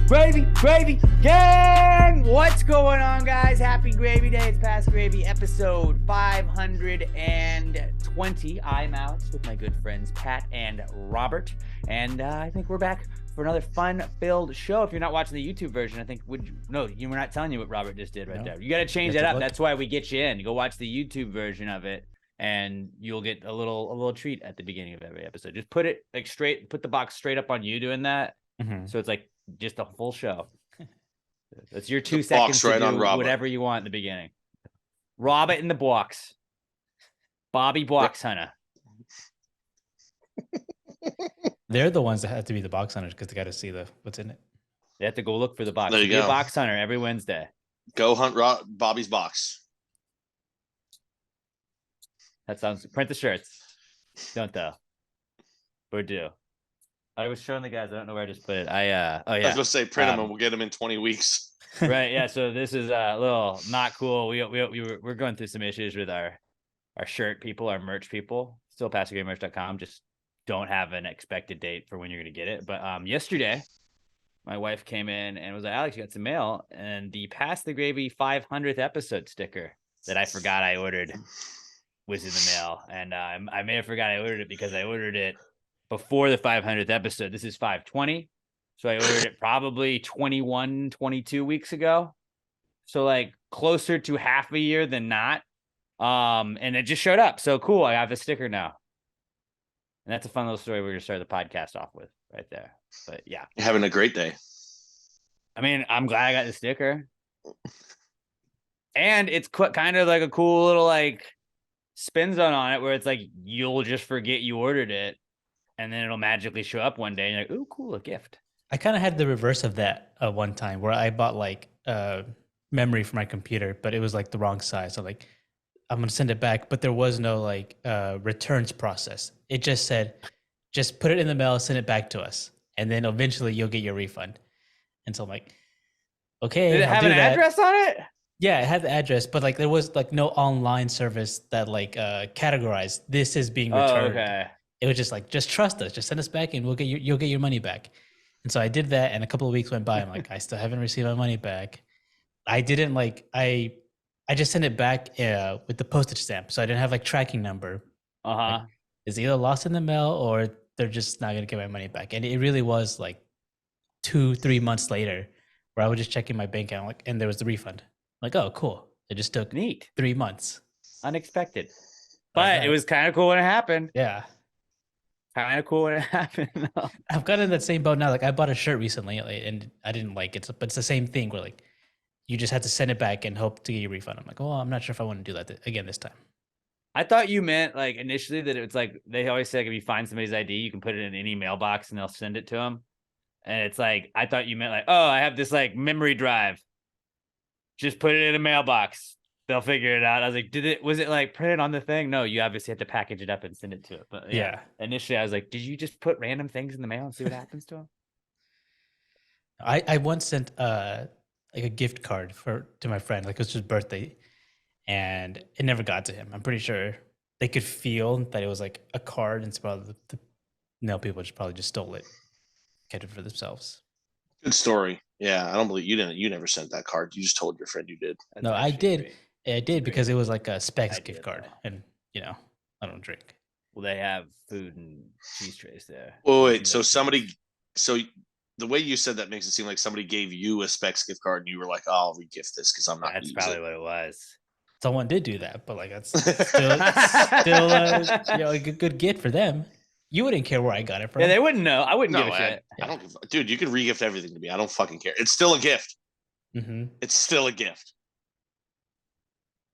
Gravy gang! What's going on, guys? Happy Gravy Day. It's Past Gravy, episode 520. I'm Alex with my good friends Pat and Robert, and I think we're back for another fun-filled show. If you're not we're not telling you what Robert just did right there. You got to change that up. That's why we get you in. You go watch the YouTube version of it, and you'll get a little treat at the beginning of every episode. Just put it like straight, put the box straight up on you doing that, so it's like just a full show. That's your 2 seconds right to do whatever you want in the beginning. Robert in the box. Bobby Box Hunter. They're the ones that have to be the box hunters because they got to see what's in it. They have to go look for the box. There you go. Be a box hunter every Wednesday. Go hunt Bobby's box. That sounds. Print the shirts. Don't though. Or do. I was showing the guys. I don't know where I just put it. I was gonna say print them and we'll get them in 20 weeks. Right. Yeah. So this is a little not cool. We're going through some issues with our shirt people, our merch people. Still PastGravyMerch.com. Just don't have an expected date for when you're gonna get it. But yesterday, my wife came in and was like, "Alex, you got some mail," and the Pass the Gravy 500th episode sticker that I forgot I ordered was in the mail, and I may have forgot I ordered it because I ordered it before the 500th episode. This is 520. So I ordered it probably 21, 22 weeks ago. So like closer to half a year than not. And it just showed up. So cool. I have the sticker now. And that's a fun little story we're going to start the podcast off with right there. But yeah. You're having a great day. I mean, I'm glad I got the sticker. And it's kind of like a cool little like spin zone on it where it's like you'll just forget you ordered it. And then it'll magically show up one day and you're like, "Ooh, cool, a gift." I kind of had the reverse of that one time where I bought like memory for my computer, but it was like the wrong size. So like, I'm going to send it back, but there was no like returns process. It just said, just put it in the mail, send it back to us. And then eventually you'll get your refund. And so I'm like, okay. Did it have an address on it? Yeah, it had the address, but like there was like no online service that like categorized this is being returned. Oh, okay. It was just like, just trust us, just send us back and you'll get your money back. And so I did that, and a couple of weeks went by. I'm like, I still haven't received my money back. I didn't like, I just sent it back with the postage stamp. So I didn't have like tracking number. Like, it's either lost in the mail or they're just not going to get my money back. And it really was like 2-3 months later where I was just checking my bank account and there was the refund. I'm like, oh, cool. It just took 3 months. Unexpected. But it was kind of cool when it happened. Yeah. Kind of cool when it happened. I've got in that same boat now. Like I bought a shirt recently and I didn't like it, but it's the same thing where like you just have to send it back and hope to get your refund. I'm like, oh, I'm not sure if I want to do that again this time. I thought you meant like initially that it's like they always say like, if you find somebody's ID, you can put it in any mailbox and they'll send it to them. And it's like I thought you meant like, oh, I have this like memory drive. Just put it in a mailbox. They'll figure it out. I was like, was it like printed on the thing? No, you obviously have to package it up and send it to it. But yeah. Initially I was like, did you just put random things in the mail and see what happens to them? I once sent like a gift card to my friend, like it was his birthday, and it never got to him. I'm pretty sure they could feel that it was like a card, and it's probably people just stole it, kept it for themselves. Good story. Yeah, I don't believe you didn't. You never sent that card. You just told your friend you did. That's no, I did. Great. I did because it was like a Specs gift card, and I don't drink. Well, they have food and cheese trays there. Oh wait, so the way you said that makes it seem like somebody gave you a Specs gift card and you were like, oh, I'll re-gift this because I'm not. That's probably what it was. Someone did do that, but like that's still a good gift for them. You wouldn't care where I got it from. Yeah, they wouldn't know. I wouldn't give a shit. I don't, dude. You can re-gift everything to me. I don't fucking care. It's still a gift. Mm-hmm. It's still a gift.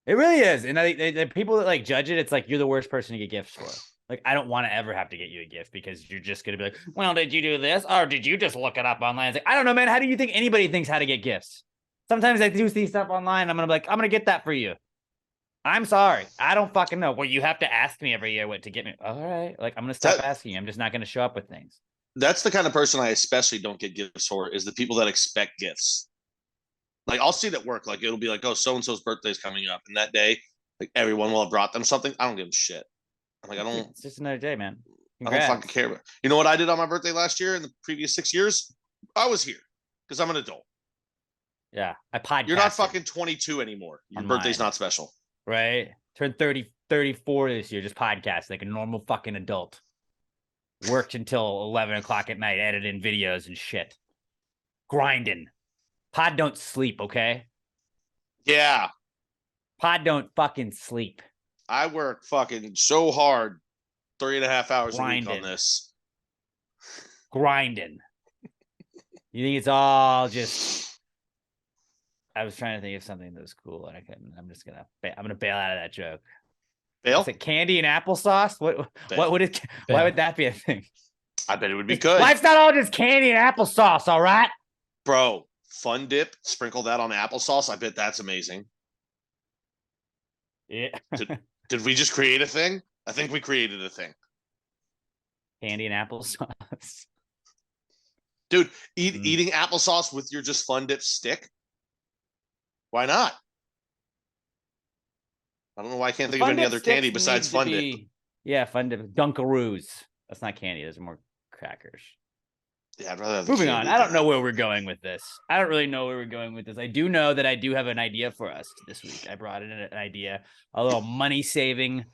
It really is. And the people that like judge it, it's like you're the worst person to get gifts for. Like, I don't want to ever have to get you a gift because you're just going to be like, well, did you do this? Or did you just look it up online? It's like, I don't know, man. How do you think anybody thinks how to get gifts? Sometimes I do see stuff online. I'm going to be like, I'm going to get that for you. I'm sorry. I don't fucking know. Well, you have to ask me every year what to get me. All right. Like, I'm going to stop asking you. I'm just not going to show up with things. That's the kind of person I especially don't get gifts for is the people that expect gifts. Like, I'll see it at work. Like, it'll be like, oh, so-and-so's birthday is coming up. And that day, like, everyone will have brought them something. I don't give a shit. I'm like, I don't. It's just another day, man. Congrats. I don't fucking care. You know what I did on my birthday last year and the previous 6 years? I was here. because I'm an adult. Yeah, I podcast. You're not fucking 22 anymore. Your On birthday's mine. not special. Right? Turned 34 this year, just podcast like a normal fucking adult. Worked until 11 o'clock at night, editing videos and shit. Grinding. Pod don't sleep, okay? Yeah. Pod don't fucking sleep. I work fucking so hard 3.5 hours a week on Grinding. this. Grinding. You think it's all just... I was trying to think of something that was cool, and I couldn't. I'm gonna bail out of that joke. Bail? Is it candy and applesauce? What would it? Bail. Why would that be a thing? I bet it would be good. Life's not all just candy and applesauce, all right? Bro, Fun Dip, sprinkle that on applesauce. I bet that's amazing. Yeah. Did we just create a thing? I think we created a thing. Candy and applesauce. Dude, eating applesauce with your just Fun Dip stick? Why not? I don't know why I can't think of any other candy besides Fun Dip. Yeah, Fun Dip. Dunkaroos. That's not candy. Those are more crackers. Yeah, I'd rather have the Moving on. candy I don't than- know where we're going with this. I don't really know where we're going with this. I do know that I do have an idea for us this week. I brought in an idea, a little money saving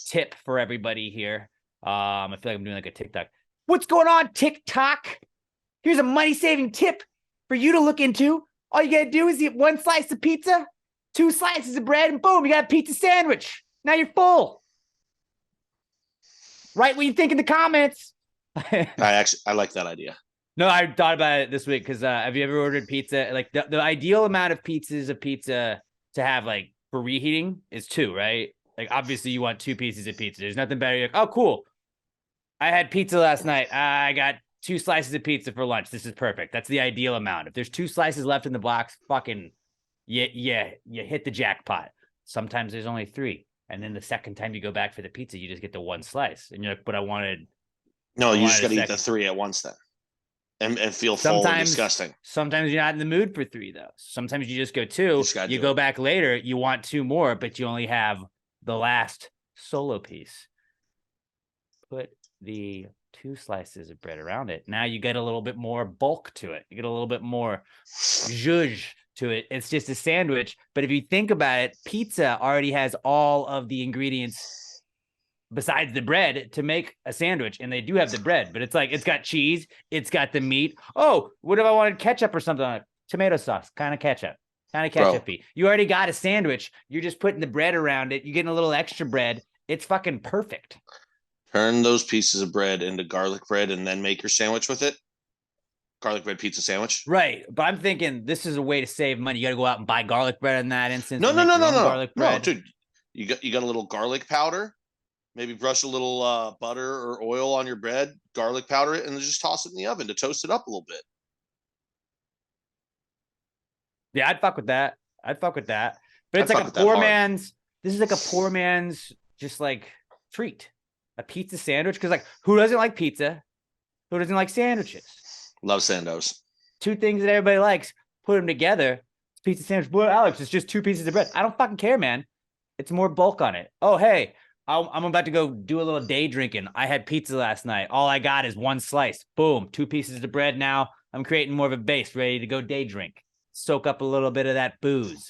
tip for everybody here. I feel like I'm doing like a TikTok. What's going on, TikTok? Here's a money saving tip for you to look into. All you gotta do is eat 1 slice of pizza, 2 slices of bread, and boom, you got a pizza sandwich. Now you're full. Write what you think in the comments. I like that idea. No, I thought about it this week because have you ever ordered pizza? Like the ideal amount of pieces of pizza to have like for reheating is 2, right? Like obviously you want 2 pieces of pizza. There's nothing better. You're like, oh, cool. I had pizza last night. I got 2 slices of pizza for lunch. This is perfect. That's the ideal amount. If there's 2 slices left in the box, fucking you hit the jackpot. Sometimes there's only 3. And then the second time you go back for the pizza, you just get the 1 slice. And you're like, but I wanted. No, you wanted just a gotta eat the second. 3 at once then. And feel full and disgusting. Sometimes you're not in the mood for 3, though. Sometimes you just go 2. You go back later, you want 2 more, but you only have the last solo piece. Put the 2 slices of bread around it. Now you get a little bit more bulk to it. You get a little bit more zhuzh to it. It's just a sandwich. But if you think about it, pizza already has all of the ingredients besides the bread to make a sandwich, and they do have the bread, but it's like it's got cheese, it's got the meat. Oh, what if I wanted ketchup or something on it? Tomato sauce, kind of ketchup-y. You already got a sandwich. You're just putting the bread around it. You're getting a little extra bread. It's fucking perfect. Turn those pieces of bread into garlic bread and then make your sandwich with it. Garlic bread pizza sandwich. Right, but I'm thinking this is a way to save money. You got to go out and buy garlic bread in that instance. No, garlic bread. No, dude. You got a little garlic powder. Maybe brush a little butter or oil on your bread, garlic powder it, and then just toss it in the oven to toast it up a little bit. Yeah, I'd fuck with that. But it's like a poor man's. This is like a poor man's just like treat. A pizza sandwich. Because like, who doesn't like pizza? Who doesn't like sandwiches? Love Sandos. 2 things that everybody likes. Put them together. It's pizza sandwich. Boy, Alex, it's just 2 pieces of bread. I don't fucking care, man. It's more bulk on it. Oh, hey. I'm about to go do a little day drinking. I had pizza last night. All I got is 1 slice. Boom, 2 pieces of bread. Now I'm creating more of a base, ready to go day drink. Soak up a little bit of that booze.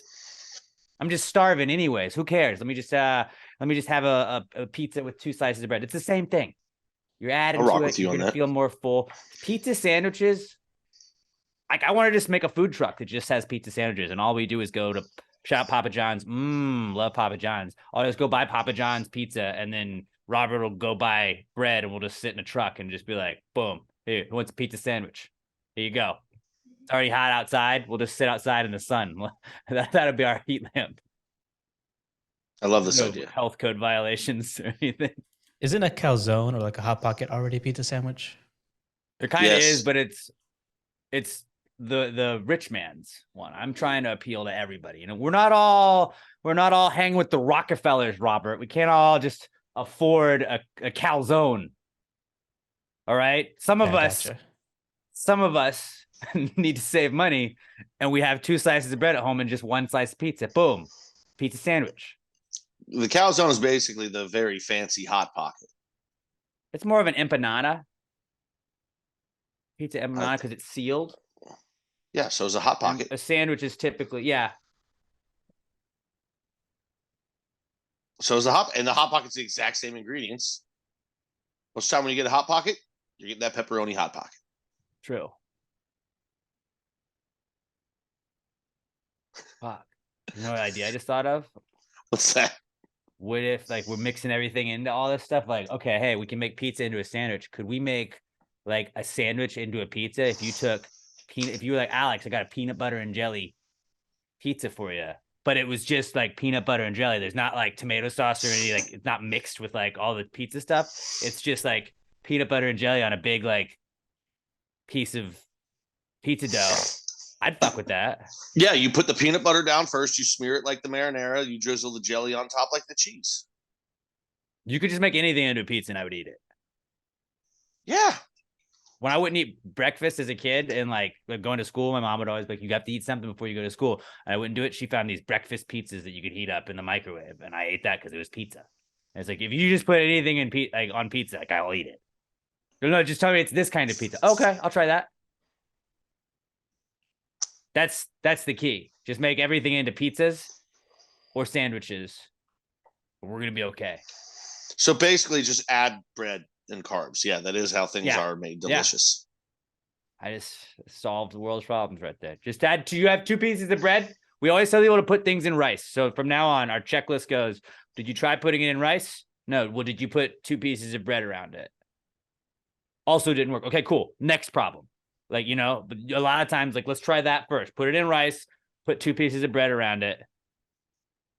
I'm just starving anyways. Who cares? Let me just have a pizza with 2 slices of bread. It's the same thing. You're adding to it. You're gonna feel more full. Pizza sandwiches. Like I want to just make a food truck that just has pizza sandwiches, and all we do is go to shout Papa John's. Love Papa John's. I'll just go buy Papa John's pizza, and then Robert will go buy bread, and we'll just sit in a truck and just be like, boom, here, who wants a pizza sandwich? Here you go. It's already hot outside. We'll just sit outside in the sun. That'll be our heat lamp. I love this idea. Health code violations or anything. Isn't a calzone or like a Hot Pocket already a pizza sandwich? There kind of is, but it's the rich man's one. I'm trying to appeal to everybody. You know, we're not all hanging with the Rockefellers, Robert. We can't all just afford a calzone. All right. Some of us need to save money, and we have 2 slices of bread at home and just 1 slice of pizza. Boom. Pizza sandwich. The calzone is basically the very fancy Hot Pocket. It's more of an empanada. Pizza empanada because it's sealed. Yeah, so is a Hot And Pocket. a sandwich is typically, yeah. So is a Hot, and the Hot Pocket's the exact same ingredients. Most time when you get a Hot Pocket, you're getting that pepperoni Hot Pocket. True. Fuck. You know what idea I just thought of? What's that? What if like we're mixing everything into all this stuff? Like, okay, hey, we can make pizza into a sandwich. Could we make like a sandwich into a pizza? If you took if you were like, Alex, I got a peanut butter and jelly pizza for you, but it was just like peanut butter and jelly. There's not like tomato sauce or any, like it's not mixed with like all the pizza stuff. It's just like peanut butter and jelly on a big like piece of pizza dough. I'd fuck with that. Yeah, you put the peanut butter down first, you smear it like the marinara, you drizzle the jelly on top like the cheese. You could just make anything into a pizza and I would eat it. Yeah. When I wouldn't eat breakfast as a kid and like going to school, my mom would always be like, you have to eat something before you go to school. And I wouldn't do it. She found these breakfast pizzas that you could heat up in the microwave. And I ate that because it was pizza. And it's like, if you just put anything in like on pizza, like I'll eat it. No, just tell me it's this kind of pizza. Okay, I'll try that. That's the key. Just make everything into pizzas or sandwiches. We're going to be okay. So basically just add bread and carbs. Yeah, that is how things are made delicious. I just solved the world's problems right there. Just add you have 2 pieces of bread. We always tell people to put things in rice. So from now on, our checklist goes, did you try putting it in rice? No. Well, did you put 2 pieces of bread around it? Also didn't work. Okay, cool. Next problem. Like, you know, but a lot of times, like, let's try that first. Put it in rice, put 2 pieces of bread around it,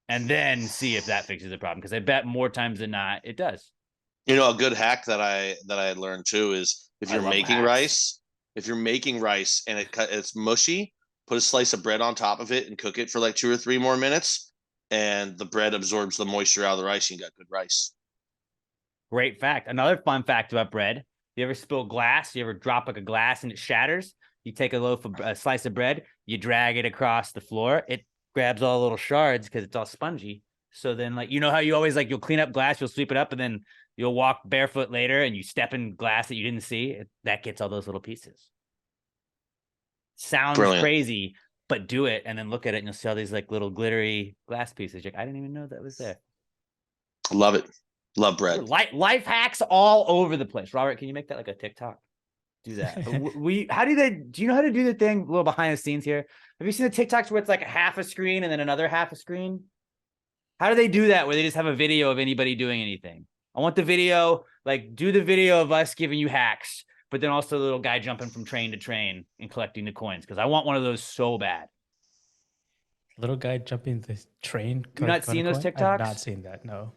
and then see if that fixes the problem. Because I bet more times than not, it does. You know, a good hack that I had learned too is if you're making rice and it's mushy, put a slice of bread on top of it and cook it for like 2 or 3 more minutes, and the bread absorbs the moisture out of the rice. And you got good rice. Great fact. Another fun fact about bread. You ever spill glass? You ever drop like a glass and it shatters? You take a slice of bread, you drag it across the floor. It grabs all the little shards because it's all spongy. So then, like, you know how you always like, you'll clean up glass, you'll sweep it up, and then you'll walk barefoot later and you step in glass that you didn't see. That gets all those little pieces. Sounds crazy, but do it and then look at it and you'll see all these like little glittery glass pieces. You're like, I didn't even know that was there. Love it. Love bread. Life hacks all over the place. Robert, can you make that like a TikTok? Do that. Do you know how to do the thing a little behind the scenes here? Have you seen the TikToks where it's like a half a screen and then another half a screen? How do they do that where they just have a video of anybody doing anything? I want the video, like do the video of us giving you hacks, but then also the little guy jumping from train to train and collecting the coins because I want one of those so bad. Little guy jumping the train. You've not seen those TikToks? I've not seen that, no.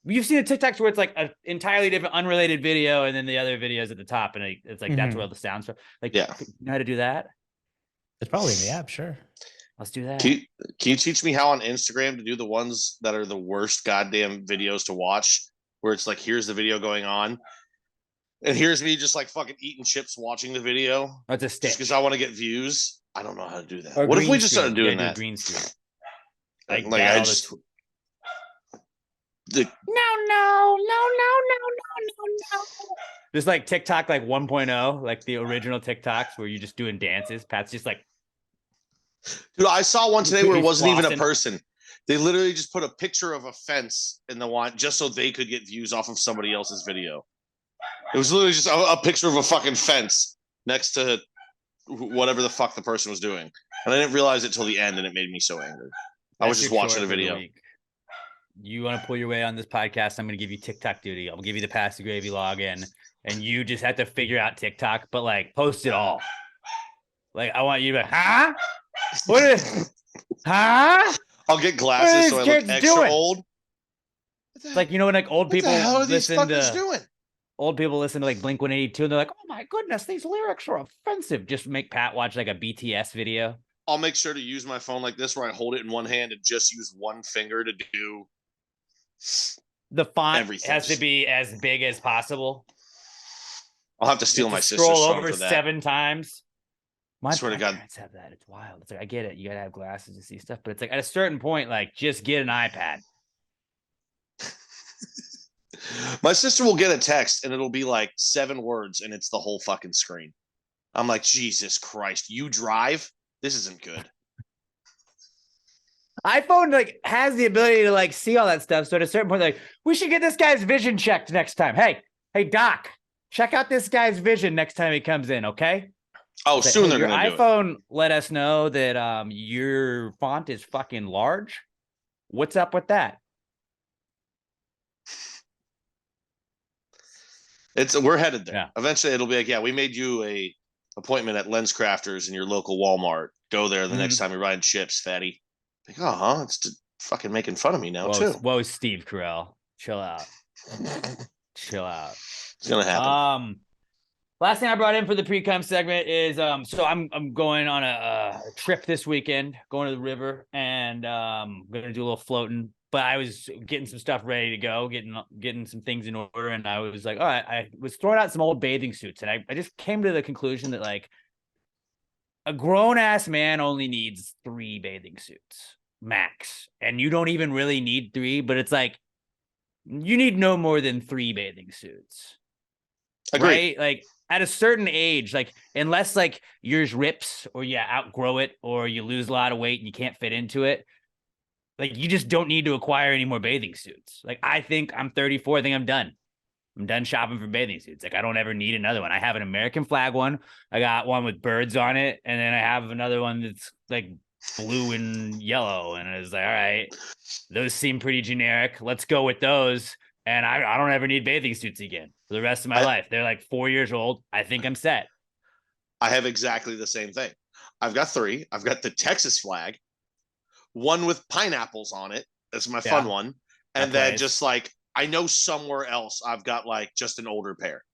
You've seen the TikToks where it's like an entirely different, unrelated video, and then the other videos at the top, and it's like that's where all the sounds are. Like, you know how to do that? It's probably in the app, sure. Let's do that. Can you teach me how on Instagram to do the ones that are the worst goddamn videos to watch? Where it's like, here's the video going on, and here's me just like fucking eating chips watching the video. That's a stick. Just because I want to get views. I don't know how to do that. What if we just started doing that? Green screen. Like I just. No. There's like TikTok like 1.0, like the original TikToks where you're just doing dances. Pat's just like, dude, I saw one today where it wasn't even a person. They literally just put a picture of a fence in the one just so they could get views off of somebody else's video. It was literally just a picture of a fucking fence next to whatever the fuck the person was doing. And I didn't realize it till the end, and it made me so angry. I was just watching a video. You want to pull your way on this podcast? I'm going to give you TikTok duty. I'll give you the Pass the Gravy login, and you just have to figure out TikTok, but like post it all. Like I want you to, huh? What is, huh? I'll get glasses so I look extra old. It's like, you know, when like old people listen to old people listen to like Blink 182, and they're like, "Oh my goodness, these lyrics are offensive." Just make Pat watch like a BTS video. I'll make sure to use my phone like this, where I hold it in one hand and just use one finger to do. The font has to be as big as possible. I'll have to steal my sister's scroll phone over for that. 7 times. I swear to God, parents have that. It's wild. It's like, I get it. You gotta have glasses to see stuff, but it's like at a certain point, like just get an iPad. My sister will get a text and it'll be like 7 words and it's the whole fucking screen. I'm like, Jesus Christ, you drive? This isn't good. iPhone like has the ability to like see all that stuff. So at a certain point, like, we should get this guy's vision checked next time. Hey, Doc, check out this guy's vision next time he comes in, okay? Oh, It's like, soon hey, they're your gonna do it. iPhone let us know that your font is fucking large. What's up with that? We're headed there. Yeah. Eventually it'll be like, yeah, we made you a appointment at Lens Crafters in your local Walmart. Go there the next time you're buying chips, fatty. Like, it's fucking making fun of me now too. Whoa, Steve Carell. Chill out. Chill out. It's gonna happen. Last thing I brought in for the Precome segment is so I'm going on a trip this weekend, going to the river, and gonna do a little floating. But I was getting some stuff ready to go, getting some things in order, and I was like, all right, I was throwing out some old bathing suits, and I just came to the conclusion that like a grown ass man only needs 3 bathing suits max, and you don't even really need 3, but it's like you need no more than 3 bathing suits. Agreed. Right? Like at a certain age, like unless like yours rips or you outgrow it or you lose a lot of weight and you can't fit into it, like you just don't need to acquire any more bathing suits. Like I think I'm 34. I think I'm done. I'm done shopping for bathing suits. Like I don't ever need another one. I have an American flag one. I got one with birds on it, and then I have another one that's like blue and yellow. And I was like, all right, those seem pretty generic. Let's go with those. And I don't ever need bathing suits again for the rest of my life. They're like 4 years old. I think I'm set. I have exactly the same thing. I've got 3. I've got the Texas flag, one with pineapples on it. That's my fun one. And then just like, I know somewhere else I've got like just an older pair.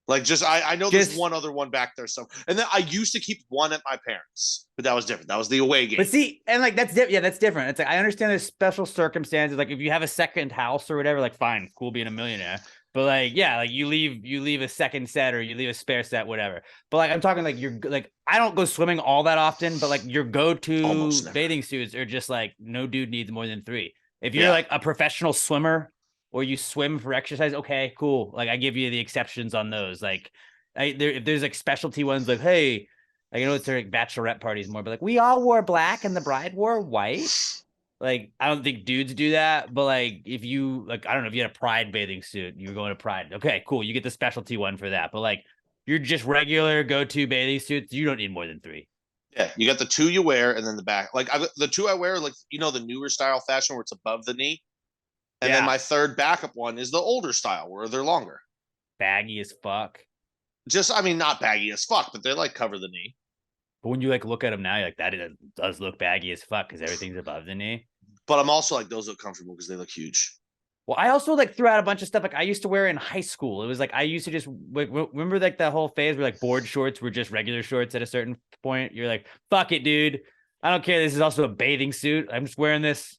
Like just I know there's one other one back there. And then I used to keep one at my parents', but that was different. That was the away game. But see, and like that's different. It's like I understand there's special circumstances. Like if you have a second house or whatever, like fine, cool being a millionaire. But like, yeah, like you leave a second set or you leave a spare set, whatever. But like I'm talking like you're like I don't go swimming all that often, but like your go-to bathing suits are just like no dude needs more than 3. If you're like a professional swimmer or you swim for exercise, okay, cool. Like I give you the exceptions on those. Like if there's like specialty ones, like, hey, like, it's like bachelorette parties more, but like we all wore black and the bride wore white. Like, I don't think dudes do that, but like if you like, I don't know if you had a Pride bathing suit, you were going to Pride. Okay, cool. You get the specialty one for that. But like you're just regular go-to bathing suits, you don't need more than 3. Yeah, you got the 2 you wear and then the back. Like the 2 I wear, like the newer style fashion where it's above the knee. And then my third backup one is the older style where they're longer. Baggy as fuck. Just, I mean, not baggy as fuck, but they like cover the knee. But when you like look at them now, you're like, that does look baggy as fuck because everything's above the knee. But I'm also like, those look comfortable because they look huge. Well, I also like threw out a bunch of stuff like I used to wear in high school. It was like I used to just remember like that whole phase where like board shorts were just regular shorts at a certain point. You're like, fuck it, dude. I don't care. This is also a bathing suit. I'm just wearing this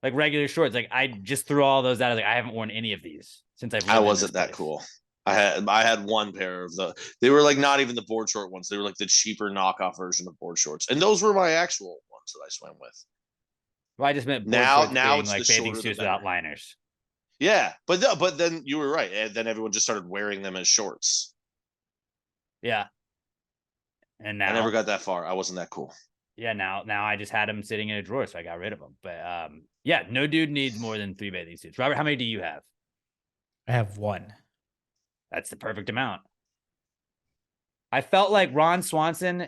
like regular shorts. Like I just threw all those out. Like I haven't worn any of these since I wasn't that cool. I had one pair of they were like not even the board short ones. They were like the cheaper knockoff version of board shorts. And those were my actual ones that I swam with. Well, I just meant now it's like bathing suits without liners. Yeah, but then you were right. And then everyone just started wearing them as shorts. Yeah. And now I never got that far. I wasn't that cool. Yeah, now I just had them sitting in a drawer, so I got rid of them. But yeah, no dude needs more than 3 bathing suits. Robert, how many do you have? I have 1. That's the perfect amount. I felt like Ron Swanson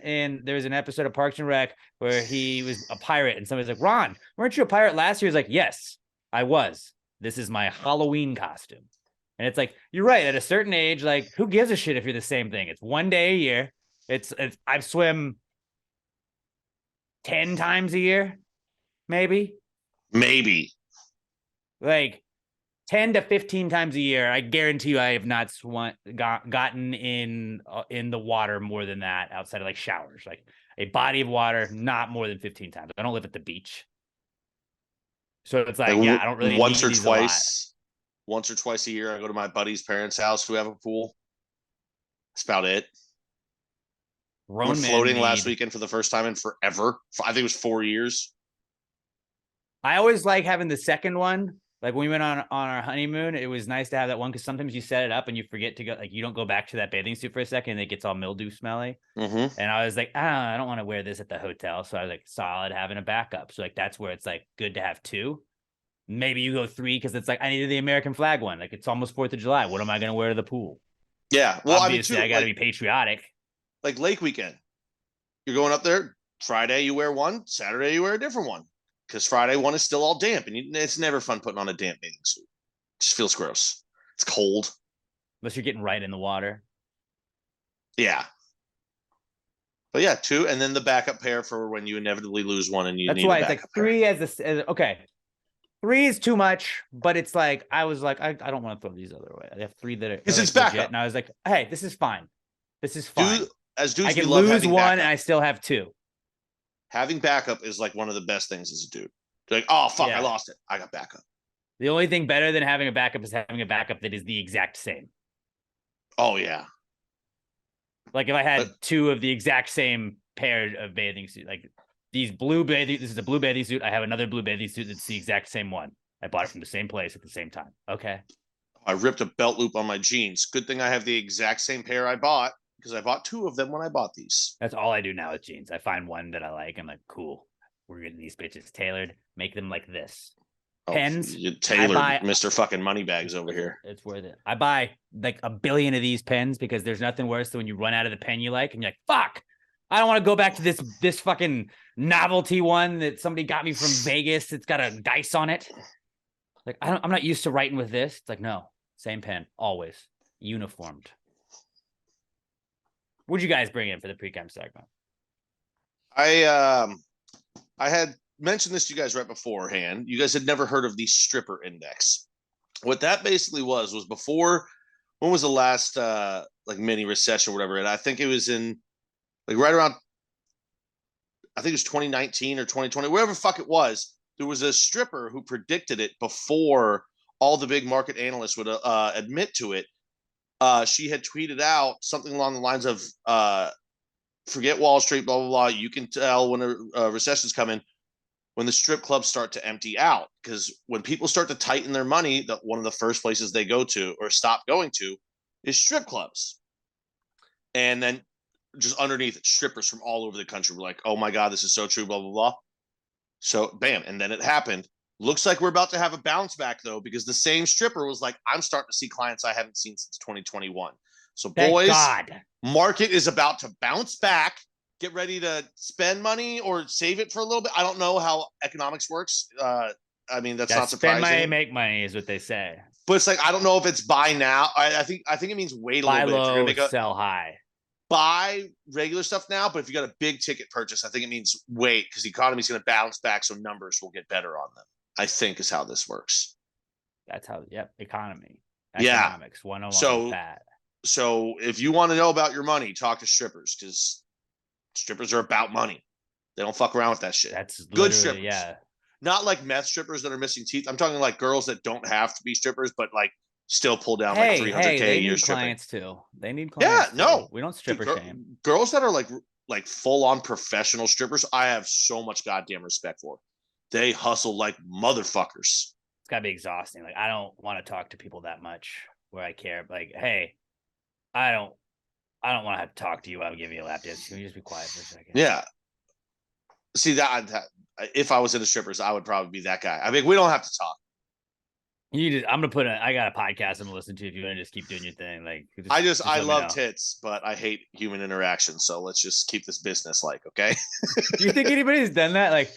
there was an episode of Parks and Rec where he was a pirate, and somebody's like, Ron, weren't you a pirate last year? He's like, yes, I was. This is my Halloween costume. And it's like, you're right. At a certain age, like, who gives a shit if you're the same thing? It's one day a year. I swim 10 times a year, maybe. Like 10 to 15 times a year. I guarantee you I have not gotten in the water more than that outside of like showers. Like a body of water, not more than 15 times. I don't live at the beach. So it's like, I don't really once or twice a year I go to my buddy's parents' house who have a pool. That's about it. Went floating last weekend for the first time in forever. I think it was 4 years. I always like having the second one Like when we went on our honeymoon, it was nice to have that one because sometimes you set it up and you forget to go, like you don't go back to that bathing suit for a second and it gets all mildew smelly. Mm-hmm. And I was like, I don't want to wear this at the hotel. So I was like, solid having a backup. So like that's where it's like good to have two. Maybe you go three because it's like I needed the American flag one. Like it's almost 4th of July. What am I going to wear to the pool? Yeah. Well, Obviously, I mean, I got to be patriotic. like Lake Weekend. You're going up there. Friday you wear one. Saturday you wear a different one. Because Friday one is still all damp, and it's never fun putting on a damp bathing suit. It just feels gross. It's cold. Unless you're getting right in the water. Yeah. But yeah, two, and then the backup pair for when you inevitably lose one and you That's need why a it's backup like three as okay. 3 is too much, but it's like I was like, I don't want to throw these other away. I have 3 that are Because it's like, legit, backup. and I was like, hey, this is fine. This is fine. As dudes, I can we love lose having one backup. and I still have 2. Having backup is like one of the best things as a dude. You're like, oh fuck, Yeah. I lost it. I got backup. The only thing better than having a backup is having a backup that is the exact same. Oh yeah. Like if I had 2 of the exact same pair of bathing suits, like these blue bathing, this is a blue bathing suit. I have another blue bathing suit that's the exact same one. I bought it from the same place at the same time. Okay. I ripped a belt loop on my jeans. Good thing I have the exact same pair I bought because I bought 2 of them when I bought these. That's all I do now with jeans. I find one that I like. I'm like, cool. We're getting these bitches tailored. Make them like this. Pens. You tailored Mr. fucking Moneybags over here. It's worth it. I buy like 1 billion of these pens because there's nothing worse than when you run out of the pen you like and you're like, fuck, I don't want to go back to this fucking novelty one that somebody got me from Vegas. It's got a dice on it. Like I'm not used to writing with this. It's like, no, same pen, always uniformed. What'd you guys bring in for the Precome segment? I had mentioned this to you guys right beforehand. You guys had never heard of the stripper index. What that basically was before, when was the last like mini recession or whatever? And I think it was in like right around, I think it was 2019 or 2020, whatever the fuck it was. There was a stripper who predicted it before all the big market analysts would admit to it. She had tweeted out something along the lines of, forget Wall Street, blah, blah, blah. You can tell when a recession's coming when the strip clubs start to empty out. Because when people start to tighten their money, one of the first places they go to or stop going to is strip clubs. And then just underneath it, strippers from all over the country were like, oh my God, this is so true, blah, blah, blah. So bam. And then it happened. Looks like we're about to have a bounce back though, because the same stripper was like, I'm starting to see clients I haven't seen since 2021. So boys, God. Market is about to bounce back. Get ready to spend money or save it for a little bit. I don't know how economics works. I mean, that's not surprising. Spend money, make money is what they say. But it's like, I don't know if it's buy now. I think it means wait a buy little bit. Low, if you're gonna make sell high. Buy regular stuff now, but if you got a big ticket purchase, I think it means wait because the economy's going to bounce back, so numbers will get better on them. I think is how this works. That's how. Yep, economy. Economics 101. So that. So if you want to know about your money, talk to strippers because strippers are about money. They don't fuck around with that shit. That's good strippers. Yeah. Not like meth strippers that are missing teeth. I'm talking like girls that don't have to be strippers, but like still pull down like $300K a year stripping. Clients too. They need clients. Yeah, no, we don't stripper shame. Girls that are like full on professional strippers, I have so much goddamn respect for. They hustle like motherfuckers. It's gotta be exhausting. Like I don't want to talk to people that much where I care. Like, hey, I don't want to have to talk to you. I'll give you a lap dance. Can you just be quiet for a second? Yeah. See that if I was in the strippers, I would probably be that guy. I mean, we don't have to talk. I'm gonna I got a podcast I'm gonna listen to if you want to just keep doing your thing. Like I love tits, but I hate human interaction. So let's just keep this business like, okay. Do you think anybody's done that? Like,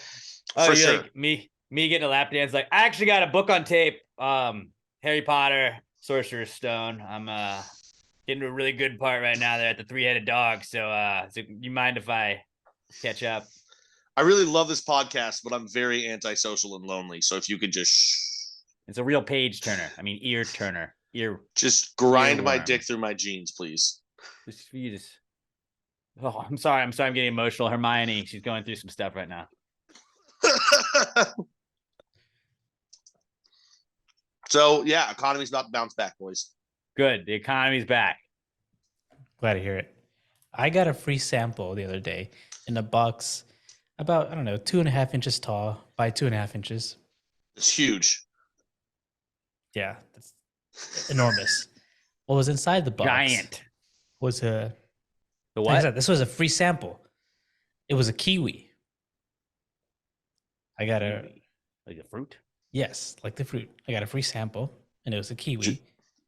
for sure. Like, me getting a lap dance. Like, I actually got a book on tape. Harry Potter, Sorcerer's Stone. I'm getting to a really good part right now. They're at the 3-headed dog. So you mind if I catch up? I really love this podcast, but I'm very antisocial and lonely. So if you could just It's a real page turner. I mean, ear turner. Just grind my dick through my jeans, please. Oh, I'm sorry. I'm getting emotional. Hermione, she's going through some stuff right now. So yeah, economy's about to bounce back, boys. Good. The economy's back. Glad to hear it. I got a free sample the other day in a box about, 2.5 inches tall by 2.5 inches. It's huge. Yeah, that's enormous. What was inside the box? Giant. Was a The like I what? said, this was a free sample. It was a kiwi. I got a Kiwi. Like a fruit? yes, like the fruit. I got a free sample, and it was a kiwi. Do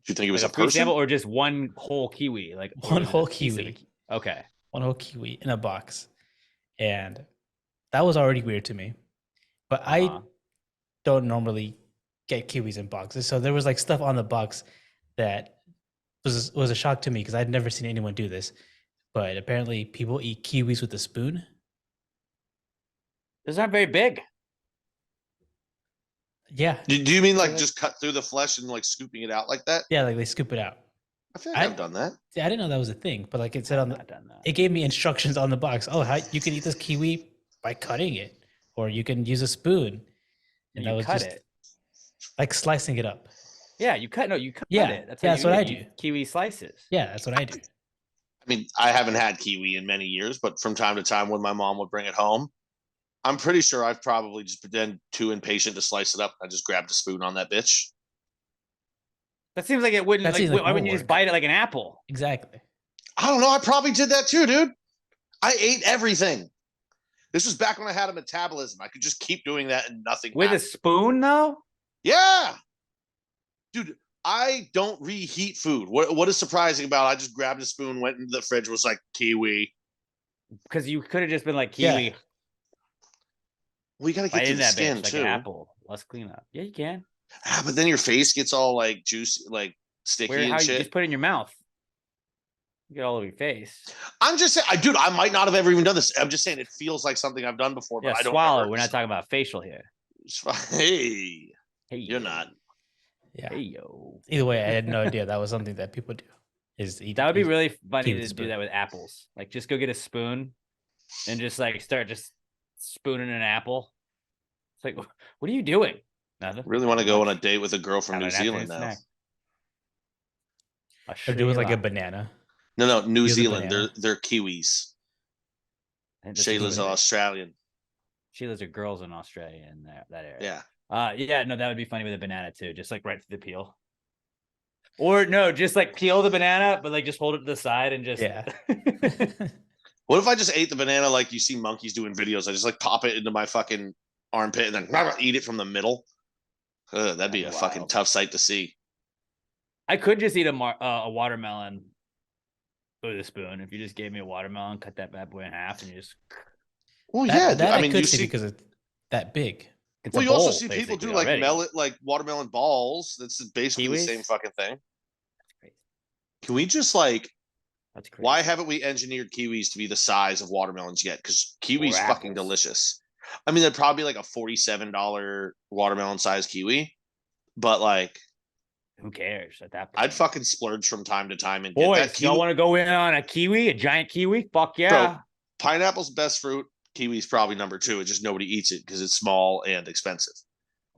you think it was Like a a free person? sample or just one whole kiwi? Like or One was it a whole piece of kiwi. Okay. One whole kiwi in a box, and that was already weird to me. But Uh-huh. I don't normally get kiwis in boxes, so there was like stuff on the box that was a shock to me because I'd never seen anyone do this. But apparently, people eat kiwis with a spoon. Those aren't very big. Yeah, Do you mean like like- just cut through the flesh and like scooping it out like that? yeah, like they scoop it out. I feel like I've done that. See, I didn't know that was a thing, but like it said I've on the, not done that. it gave me instructions on the box. Oh, how you can eat this kiwi by cutting it, or you can use a spoon. And You that was cut just it. like slicing it up. Yeah, you cut it. Yeah, it. That's yeah, how that's you what eat I it. You do. Kiwi slices. Yeah, that's what I do. I mean, I haven't had kiwi in many years, but from time to time when my mom would bring it home, I'm pretty sure I've probably just been too impatient to slice it up. I just grabbed a spoon on that bitch. That seems like it wouldn't. That Like, seems like why wouldn't more you just work. bite it like an apple? Exactly. I don't know. I probably did that too, dude. I ate everything. This was back when I had a metabolism. I could just keep doing that and nothing With a happened. spoon, though? Yeah. Dude, I don't reheat food. What is surprising about it? I just grabbed a spoon, went into the fridge, was like kiwi. Because you could have just been like kiwi. Yeah. Well, you gotta get Bite through in the that skin bitch like too. an apple. Less cleanup. Yeah, you can. Ah, but then your face gets all like juicy, like sticky Where? How and you shit. just put it in your mouth? You get all over your face. I'm just saying, dude, I might not have ever even done this. I'm just saying it feels like something I've done before, but Yeah, I don't swallow. remember. We're not talking about facial here. Hey, Hey, you're not. Yeah. Hey yo. Either way, I had no idea that was something that people do. Is eat, That would be eat- really funny with to spoon. do that with apples. Like, just go get a spoon and just like start just spooning an apple. It's like, what are you doing? Nothing. Really want to go on a date with a girl from Have New an afternoon Zealand now. snack. Or do it with like a Australia. No, banana. New Use a Zealand. banana. They're Kiwis. I think that's Shayla's what it is. Australian. Sheila's are girls in Australia in that area. Yeah. Yeah, no, that would be funny with a banana too, just like right through the peel. Or no, just like peel the banana, but like just hold it to the side and just Yeah. What if I just ate the banana like you see monkeys do in videos? I just like pop it into my fucking armpit and then eat it from the middle. That'd be a That'd be fucking wild. tough sight to see. I could just eat a watermelon with a spoon. If you just gave me a watermelon, cut that bad boy in half, and you just Well, That- yeah. that I I mean, could you see see. because it's that big. it's Well, a you also bowl, see people do basically, like already. like watermelon balls. That's basically the Kiwis? same fucking thing. That's crazy. Can we just like? That's crazy. Why haven't we engineered kiwis to be the size of watermelons yet? Because kiwi's Or fucking apples. delicious. I mean, they're probably like a $47 watermelon size kiwi, but like Who cares at that point? I'd fucking splurge from time to time and get Boys, that kiwi. y'all want to go in on a kiwi, a giant kiwi? Fuck yeah. Pineapple's best fruit. Kiwi's probably number 2. It's just nobody eats it because it's small and expensive.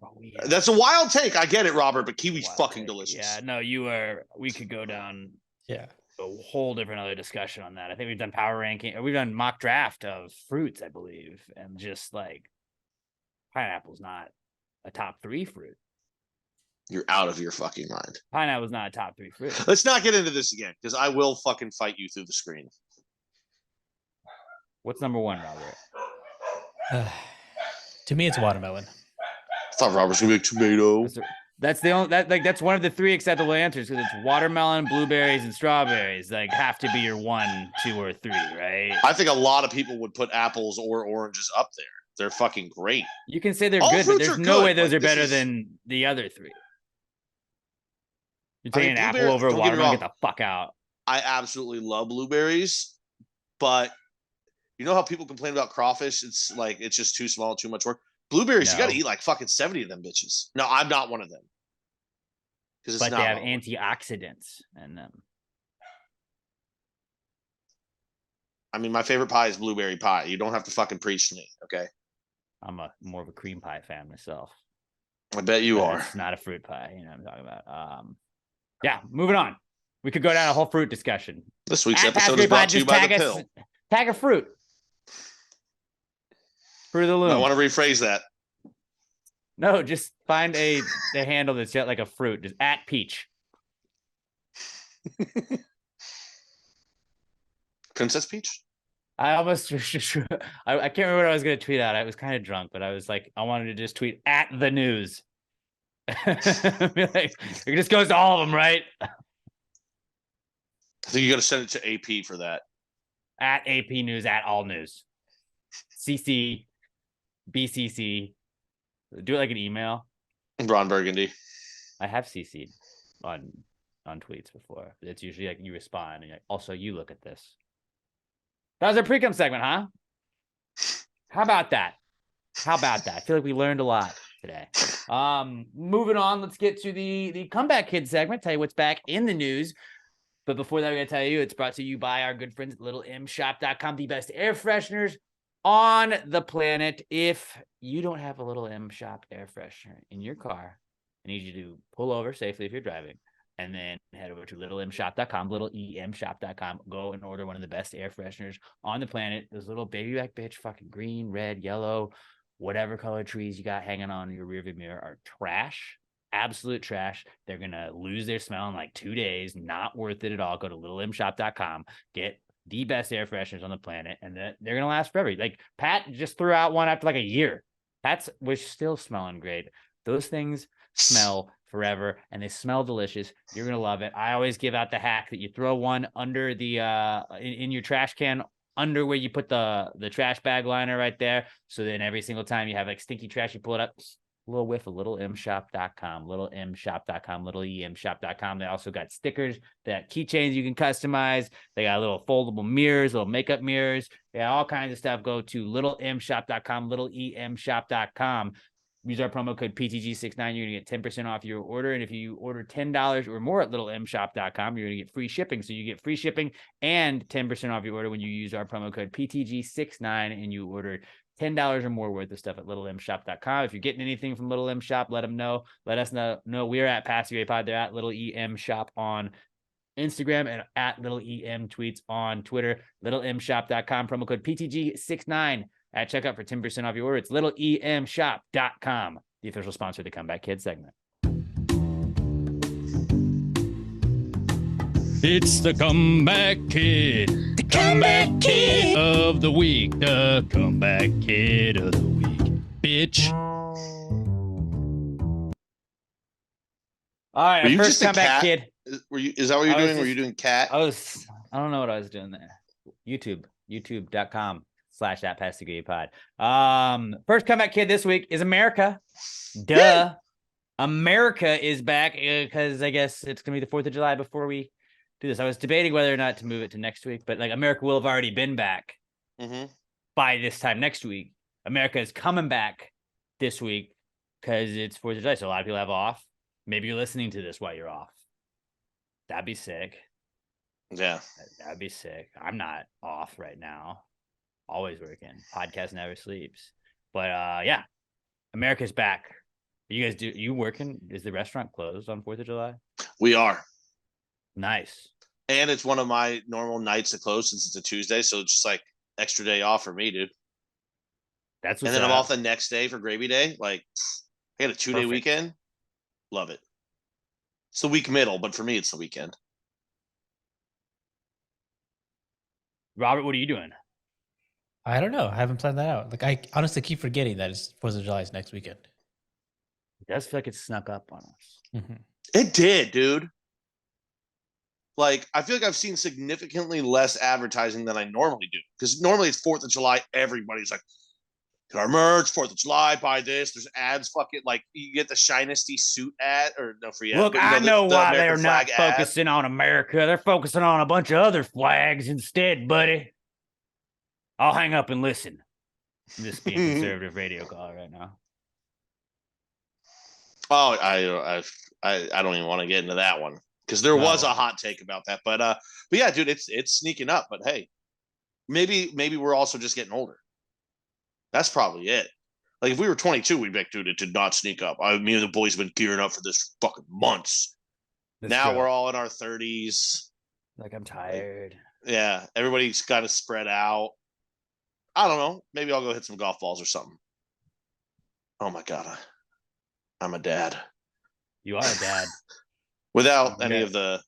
Oh, yeah. That's a wild take. I get it, Robert, but kiwi's Wild fucking take. delicious. Yeah, no, you are. We could go down Yeah. a whole different other discussion on that. I think we've done power ranking, or we've done mock draft of fruits, I believe, and just like pineapple's not a top 3 fruit. You're out of your fucking mind. Pineapple's not a top 3 fruit. Let's not get into this again because I will fucking fight you through the screen. What's number 1, Robert? To me, it's watermelon. I thought Robert's gonna be like tomato. That's the only that's one of the 3 acceptable answers because it's watermelon, blueberries, and strawberries. Like have to be your 1, 2, or 3, right? I think a lot of people would put apples or oranges up there. They're fucking great. You can say they're All good, but fruits there's are no good. way those Like, are this better is- than the other 3. You're I mean, taking an apple blueberry- over a don't get me watermelon, get wrong. the fuck out. I absolutely love blueberries, but you know how people complain about crawfish? It's like it's just too small, too much work. Blueberries, you got to No. eat like fucking 70 of them bitches. No, I'm not one of them. Because it's But not they have what I want. antioxidants in them. I mean, my favorite pie is blueberry pie. You don't have to fucking preach to me, okay? I'm more of a cream pie fan myself. I bet you But are. It's not a fruit pie, you know what I'm talking about. Yeah, moving on. We could go down a whole fruit discussion. This week's At episode Pastor is brought Pod, to you just by the tag us- pill. Tag a fruit. Fruit of the loom. I want to rephrase that. No, just find the handle that's got like a fruit, just at Peach. Princess Peach. I almost I can't remember what I was gonna tweet out. I was kind of drunk, but I was like, I wanted to just tweet at the news. Like, it just goes to all of them, right? I think you got to send it to AP for that. At AP News, at all news. CC, BCC. Do it like an email. Ron Burgundy. I have CC'd on tweets before. It's usually like you respond and you're like, also you look at this. That was our Precome segment, huh? How about that? I feel like we learned a lot today. Moving on, let's get to the Comeback Kid segment. Tell you what's back in the news. But before that, we're going to tell you it's brought to you by our good friends at LittleMShop.com, the best air fresheners on the planet. If you don't have a Little M Shop air freshener in your car, I need you to pull over safely if you're driving, and then head over to LittleMShop.com, LittleEMShop.com. Go and order one of the best air fresheners on the planet. Those little baby back bitch, fucking green, red, yellow, whatever color trees you got hanging on your rearview mirror are trash. Absolute trash. They're gonna lose their smell in like 2 days. Not worth it at all. Go to littlemshop.com. Get the best air fresheners on the planet, and they're gonna last forever. Like Pat just threw out one after like a year. We're still smelling great. Those things smell forever, and they smell delicious. You're gonna love it. I always give out the hack that you throw one under the in your trash can, under where you put the trash bag liner right there. So then every single time you have like stinky trash, you pull it up. A little whiff of littlemshop.com, littlemshop.com, littleemshop.com. They also got stickers, they got keychains you can customize. They got little foldable mirrors, little makeup mirrors. They got all kinds of stuff. Go to littlemshop.com, littleemshop.com. Use our promo code PTG69. You're going to get 10% off your order. And if you order $10 or more at littlemshop.com, you're going to get free shipping. So you get free shipping and 10% off your order when you use our promo code PTG69 and you order $10 or more worth of stuff at littlemshop.com. If you're getting anything from Little M Shop, let them know. Let us know. We're at Passive Pod. They're at Little EM Shop on Instagram and at Little EM Tweets on Twitter. littlemshop.com, promo code PTG69 at checkout for 10% off your order. It's littleemshop.com, the official sponsor of the Comeback Kids segment. It's the Comeback Kid. The Comeback Kid of the week. The Comeback Kid of the week. Bitch. All right, Were you first just a Comeback cat? Kid. Is that what you're doing? Were you doing cat? I don't know what I was doing there. youtube.com/@PassTheGreePod. First Comeback Kid this week is America. Duh. America is back because I guess it's gonna be the 4th of July before we do this. I was debating whether or not to move it to next week, but like America will have already been back by this time next week. America is coming back this week because it's 4th of July, so a lot of people have off. Maybe you're listening to this while you're off. That'd be sick. Yeah. That'd be sick. I'm not off right now. Always working. Podcast never sleeps. But yeah, America's back. You working? Is the restaurant closed on 4th of July? We are. Nice. And it's one of my normal nights to close since it's a Tuesday. So it's just like extra day off for me, dude. That's and then I'm off the next day for Gravy Day. Like, I got a 2-day weekend. Love it. It's the week middle, but for me, it's the weekend. Robert, what are you doing? I don't know. I haven't planned that out. Like, I honestly keep forgetting that it's 4th of July is next weekend. It does feel like it snuck up on us. Mm-hmm. It did, dude. Like, I feel like I've seen significantly less advertising than I normally do. Because normally it's 4th of July. Everybody's like, get our merch, 4th of July, buy this. There's ads, fucking, like, you get the Shinesty suit ad, or no free ad. Look, I know why they're not focusing on America. They're focusing on a bunch of other flags instead, buddy. I'll hang up and listen. I'm just being conservative radio caller right now. Oh, I don't even want to get into that one. Because there was a hot take about that, but yeah, dude, it's sneaking up. But hey, maybe we're also just getting older. That's probably it. Like if we were 22, we'd be like, dude, it did not sneak up. Me and the boys have been gearing up for this for fucking months. Now we're all in our 30s. Like I'm tired. Yeah, everybody's got to spread out. I don't know. Maybe I'll go hit some golf balls or something. Oh my god, I'm a dad. You are a dad. Without You any got- of the,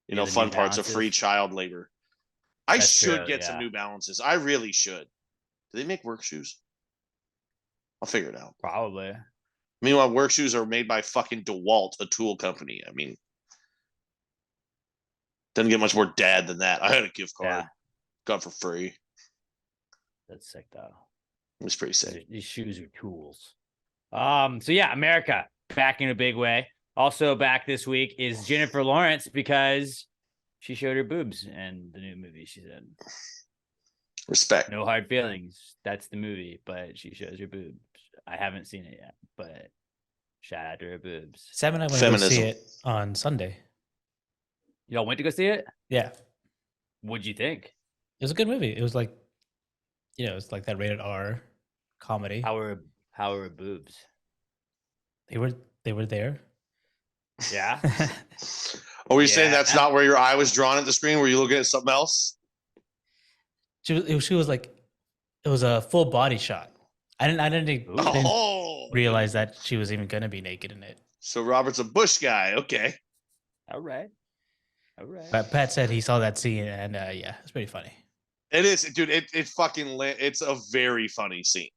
you got the fun New parts of free Balances. child labor. I That's should true, get some yeah. New Balances. I really should. Do they make work shoes? I'll figure it out. Probably. Meanwhile, work shoes are made by fucking DeWalt, a tool company. I mean, doesn't get much more dad than that. I had a gift card. Yeah. Got for free. That's sick though. It was pretty sick. These shoes are tools. So yeah, America back in a big way. Also back this week is Jennifer Lawrence because she showed her boobs in the new movie she's in. Respect. No hard feelings. That's the movie, but she shows her boobs. I haven't seen it yet, but shout out to her boobs. Sam and I went to go see Feminism. it on Sunday. Y'all went to go see it? Yeah, it What'd you think? was a good movie. It was like, it's like that rated R comedy. How were her boobs? They were there. Yeah. Are we saying Yeah. that's not where your eye was drawn at the screen? Were you looking at something else? She was like, it was a full body shot. I didn't Oh, realize that she was even gonna be naked in it. so Robert's a Bush guy. Okay. All right. But Pat said he saw that scene, and yeah, it's pretty funny. It is, dude. It fucking it's a very funny scene.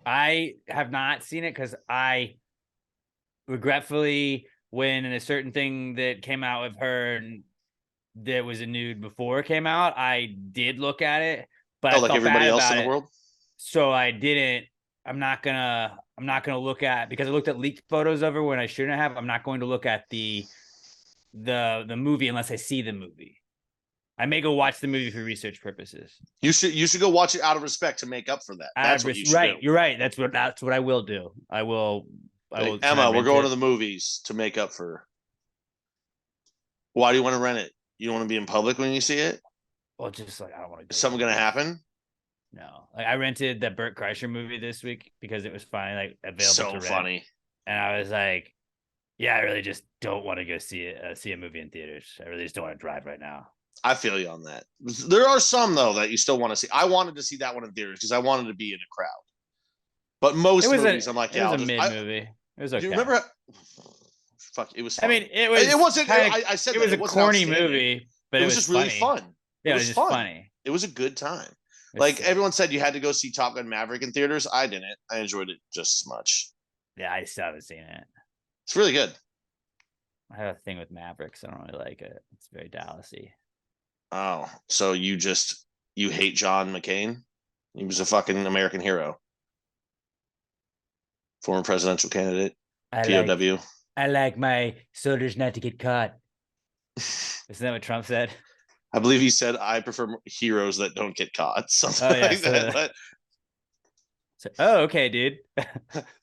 I have not seen it because I regretfully, when a certain thing that came out with her that was a nude before came out, I did look at it, but I like felt everybody bad else about in the it, world. so I didn't. I'm not gonna look at, because I looked at leaked photos of her when I shouldn't have. I'm not going to look at the movie unless I see the movie. I may go watch the movie for research purposes. You should go watch it out of respect to make up for that. That's what you should right. do. You're right. That's what I will do. I will. Like, can I Emma, we're rent going it? to the movies to make up for. Why do you want to rent it? You don't want to be in public when you see it? Well, just like I don't want to. Is something gonna happen? No, like I rented the Burt Kreischer movie this week because it was finally like available to So rent. funny. And I was like, yeah, I really just don't want to go see a movie in theaters. I really just don't want to drive right now. I feel you on that. There are some though that you still want to see. I wanted to see that one in theaters because I wanted to be in a crowd. But most movies, I'm like, yeah, it was a mid movie. It was okay. Do you remember? Fuck, it was. Fun. I mean, it was. It wasn't. Kinda, I said it that was a corny outstanding. movie, but it was just really funny. fun. Yeah, it was just fun. funny. It was a good time. Like everyone said, you had to go see Top Gun Maverick in theaters. I didn't. I enjoyed it just as much. Yeah, I still haven't seen it. It's really good. I have a thing with Mavericks. I don't really like it. It's very Dallasy. Oh, so you hate John McCain? He was a fucking American hero, former presidential candidate, POW. I like my soldiers not to get caught. Isn't that what Trump said? I believe he said, "I prefer heroes that don't get caught." Something like that. Oh, okay, dude.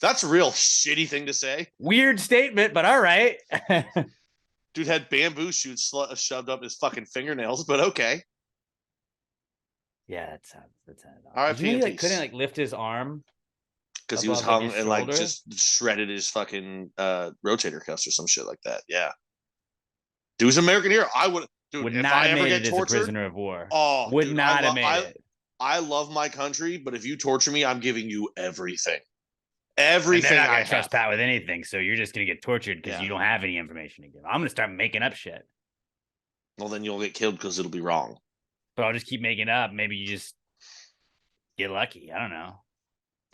That's a real shitty thing to say. Weird statement, but all right. Dude had bamboo shoots shoved up his fucking fingernails, but okay. Yeah, that sounds. All right, he like couldn't like lift his arm because he was hung and like shoulder? just shredded his fucking rotator cuffs or some shit like that. Yeah, dude's an American hero. I would. Dude, would if not I have ever made get it tortured, as a prisoner of war. Oh, would dude, not have made it. I love my country, but if you torture me, I'm giving you everything. Everything. They're not I gonna trust have. Pat with anything, so you're just gonna get tortured because Yeah. you don't have any information to give. I'm gonna start making up shit. Well, then you'll get killed because it'll be wrong. But I'll just keep making up. Maybe you just get lucky. I don't know.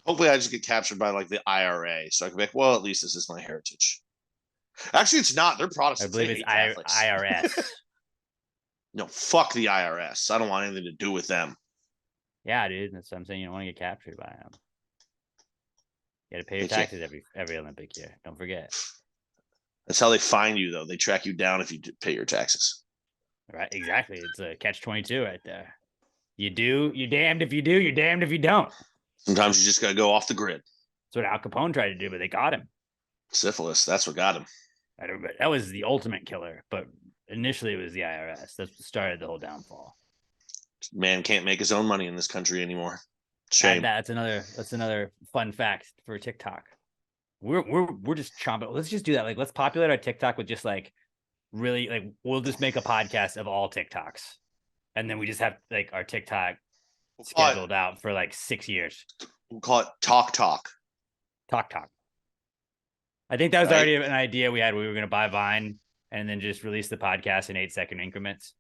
Hopefully, I just get captured by like the IRA, so I can be like, well, at least this is my heritage. Actually, it's not. They're I Protestants. believe They it's hate Catholics. IRS. No, fuck the IRS. I don't want anything to do with them. Yeah, dude. That's what I'm saying. You don't want to get captured by them. You got to pay your They can't- taxes every Olympic year. Don't forget. That's how they find you, though. They track you down if you pay your taxes. Right? Exactly. It's a catch-22 right there. You do. You're damned if you do. You're damned if you don't. Sometimes you just gotta go off the grid. That's what Al Capone tried to do, but they got him. Syphilis. That's what got him. That was the ultimate killer, but initially it was the IRS. That's what started the whole downfall. Man can't make his own money in this country anymore. Shame. That's another fun fact for TikTok. We're just chomping. Let's just do that. Like, let's populate our TikTok with just like really like we'll just make a podcast of all TikToks, and then we just have like our TikTok scheduled out for like 6 years. We'll call it Talk. Talk. I think that was Right? already an idea we had. We were going to buy Vine and then just release the podcast in 8-second increments.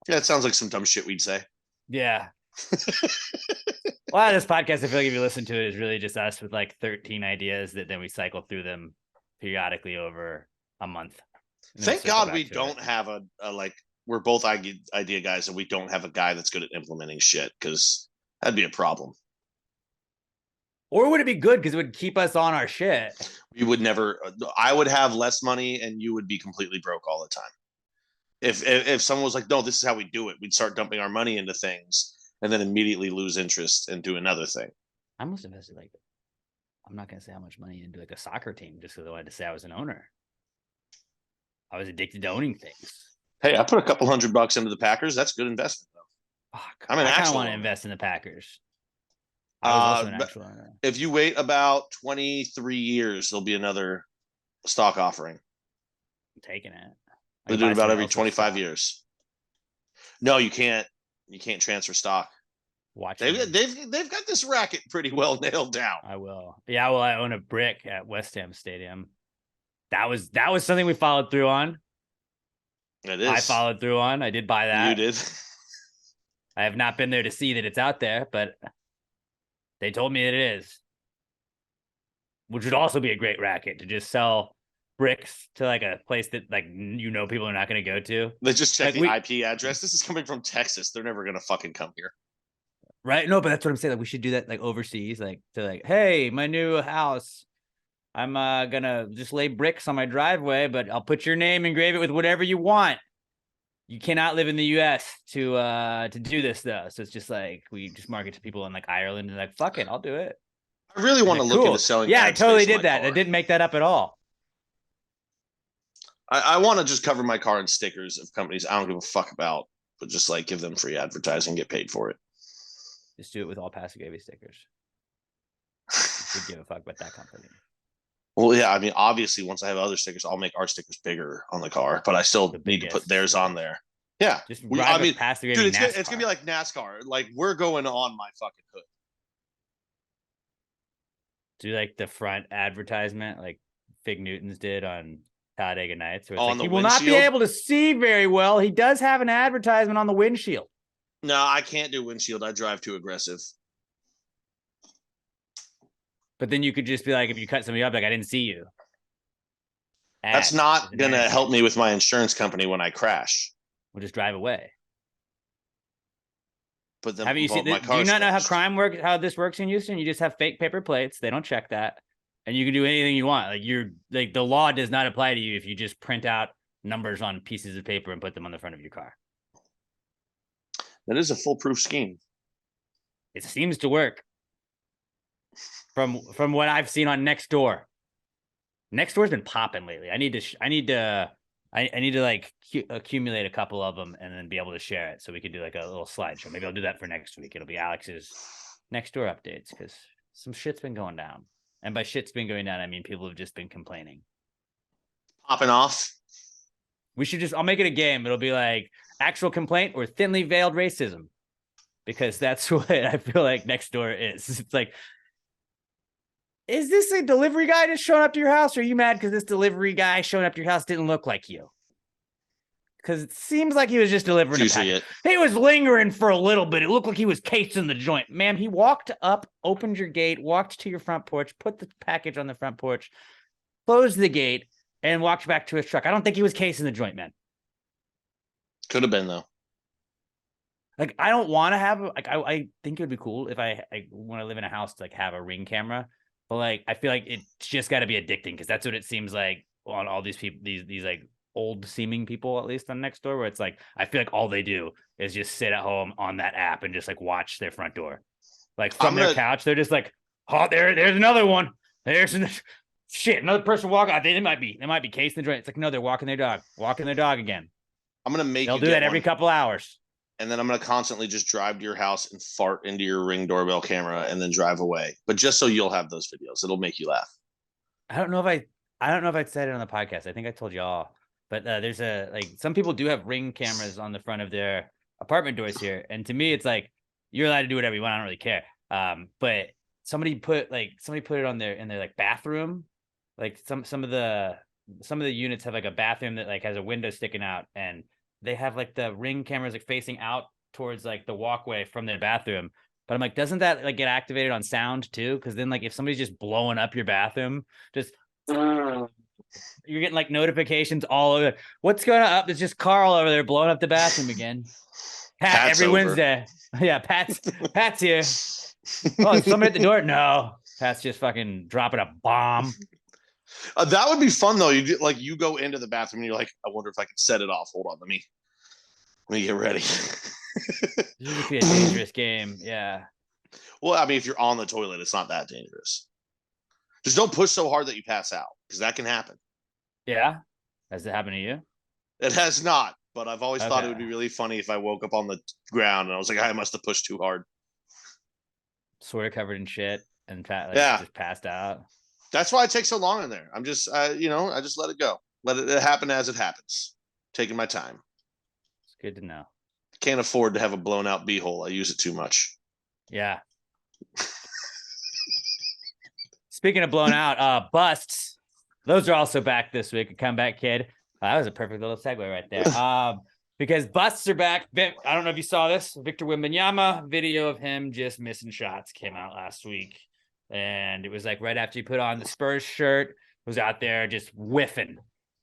Yeah, it sounds like some dumb shit we'd say. Yeah. A lot of this podcast, I feel like if you listen to it, is really just us with like 13 ideas that then we cycle through them periodically over a month. Thank God we don't have a like, we're both idea guys and we don't have a guy that's good at implementing shit, because that'd be a problem. Or would it be good because it would keep us on our shit? We would never, I would have less money and you would be completely broke all the time. If someone was like, no, this is how we do it, we'd start dumping our money into things and then immediately lose interest and do another thing. I must have invested like, I'm not going to say how much money into like a soccer team just because I wanted to say I was an owner. I was addicted to owning things. Hey, I put a couple $100 into the Packers. That's good investment, though. Fuck, I'm an I kind of actual want to owner. invest in the Packers. I was also an actual owner. If you wait about 23 years, there'll be another stock offering. I'm taking it. They do it about every 25 years. No, you can't. You can't transfer stock. Watch. They've got this racket pretty well nailed down. I will. Yeah, well, I own a brick at West Ham Stadium. That was something we followed through on. It is. I followed through on. I did buy that. You did. I have not been there to see that it's out there, but they told me it is. Which would also be a great racket to just sell bricks to like a place that like people are not going to go to. They just check like the IP address. This is coming from Texas. They're never going to fucking come here. Right? No, but that's what I'm saying. Like we should do that like overseas, like to like, hey, my new house. I'm gonna just lay bricks on my driveway, but I'll put your name, engrave it with whatever you want. You cannot live in the US to do this though. So it's just like we just market to people in like Ireland and like, fuck it, I'll do it. I really want to look into selling. Yeah, I totally did that. I didn't make that up at all. I want to just cover my car in stickers of companies I don't give a fuck about, but just like give them free advertising, get paid for it. Just do it with all Passive Gravy stickers. You give a fuck about that company. Well, yeah, I mean, obviously, once I have other stickers, I'll make our stickers bigger on the car, but I still need to put theirs on there. Yeah, just dude, it's gonna be like NASCAR. Like we're going on my fucking hood. Do like the front advertisement, like Fig Newtons did on Talladega Nights, where it's on like, the he will not be able to see very well. He does have an advertisement on the windshield. No, I can't do windshield. I drive too aggressive. But then you could just be like, if you cut somebody up, like, I didn't see you. That's not going to help me with my insurance company when I crash. We'll just drive away. But then, have you seen? Do you not know how crime works? How this works in Houston? You just have fake paper plates. They don't check that, and you can do anything you want. Like the law does not apply to you if you just print out numbers on pieces of paper and put them on the front of your car. That is a foolproof scheme. It seems to work. From what I've seen on Nextdoor. Nextdoor's been popping lately. I need to like accumulate a couple of them and then be able to share it so we could do like a little slideshow. Maybe I'll do that for next week. It'll be Alex's Nextdoor updates because some shit's been going down. And by shit's been going down, I mean people have just been complaining. Popping off. I'll make it a game. It'll be like actual complaint or thinly veiled racism. Because that's what I feel like Nextdoor is. It's like, is this a delivery guy just showing up to your house? Or are you mad because this delivery guy showing up to your house didn't look like you? Because it seems like he was just delivering a package. He was lingering for a little bit. It looked like he was casing the joint. Ma'am, he walked up, opened your gate, walked to your front porch, put the package on the front porch, closed the gate, and walked back to his truck. I don't think he was casing the joint, man. Could have been, though. Like, I don't want to have, like, I think it would be cool if I want to live in a house to, like, have a Ring camera. But, like, I feel like it's just got to be addicting because that's what it seems like on all these people, these like, old-seeming people, at least on Nextdoor, where it's like, I feel like all they do is just sit at home on that app and just, like, watch their front door. Like, from their couch, they're just like, oh, there's another one. There's shit, another person walking. They might be casing the joint. It's like, no, they're walking their dog again. I'm going to make They'll do that every couple hours. And then I'm going to constantly just drive to your house and fart into your Ring doorbell camera and then drive away. But just so you'll have those videos, it'll make you laugh. I don't know if I said it on the podcast. I think I told y'all, but there's some people do have Ring cameras on the front of their apartment doors here. And to me, it's like, you're allowed to do whatever you want. I don't really care. But somebody put it on in their like bathroom like some of the units have like a bathroom that like has a window sticking out, and they have like the Ring cameras like facing out towards like the walkway from their bathroom. But I'm like, doesn't that like get activated on sound too? Because then like if somebody's just blowing up your bathroom, just you're getting like notifications all over. What's going on? It's just Carl over there blowing up the bathroom again. Pat Pat's every over. Wednesday. Yeah, Pat's here. Oh, is somebody at the door? No, Pat's just fucking dropping a bomb. That would be fun though. You go into the bathroom and you're like, I wonder if I can set it off. Hold on, let me get ready. This would be a dangerous game. Yeah. Well, I mean, if you're on the toilet, it's not that dangerous. Just don't push so hard that you pass out, because that can happen. Yeah. Has it happened to you? It has not, but I've always thought it would be really funny if I woke up on the ground and I was like, I must have pushed too hard. Sort of covered in shit and just passed out. That's why it takes so long in there. I'm just, I just let it go. Let it happen as it happens. Taking my time. It's good to know. Can't afford to have a blown out beehole. I use it too much. Yeah. Speaking of blown out, busts. Those are also back this week. A comeback kid. That was a perfect little segue right there. Because busts are back. I don't know if you saw this. Victor Wembanyama video of him just missing shots came out last week. And it was like right after he put on the Spurs shirt, was out there just whiffing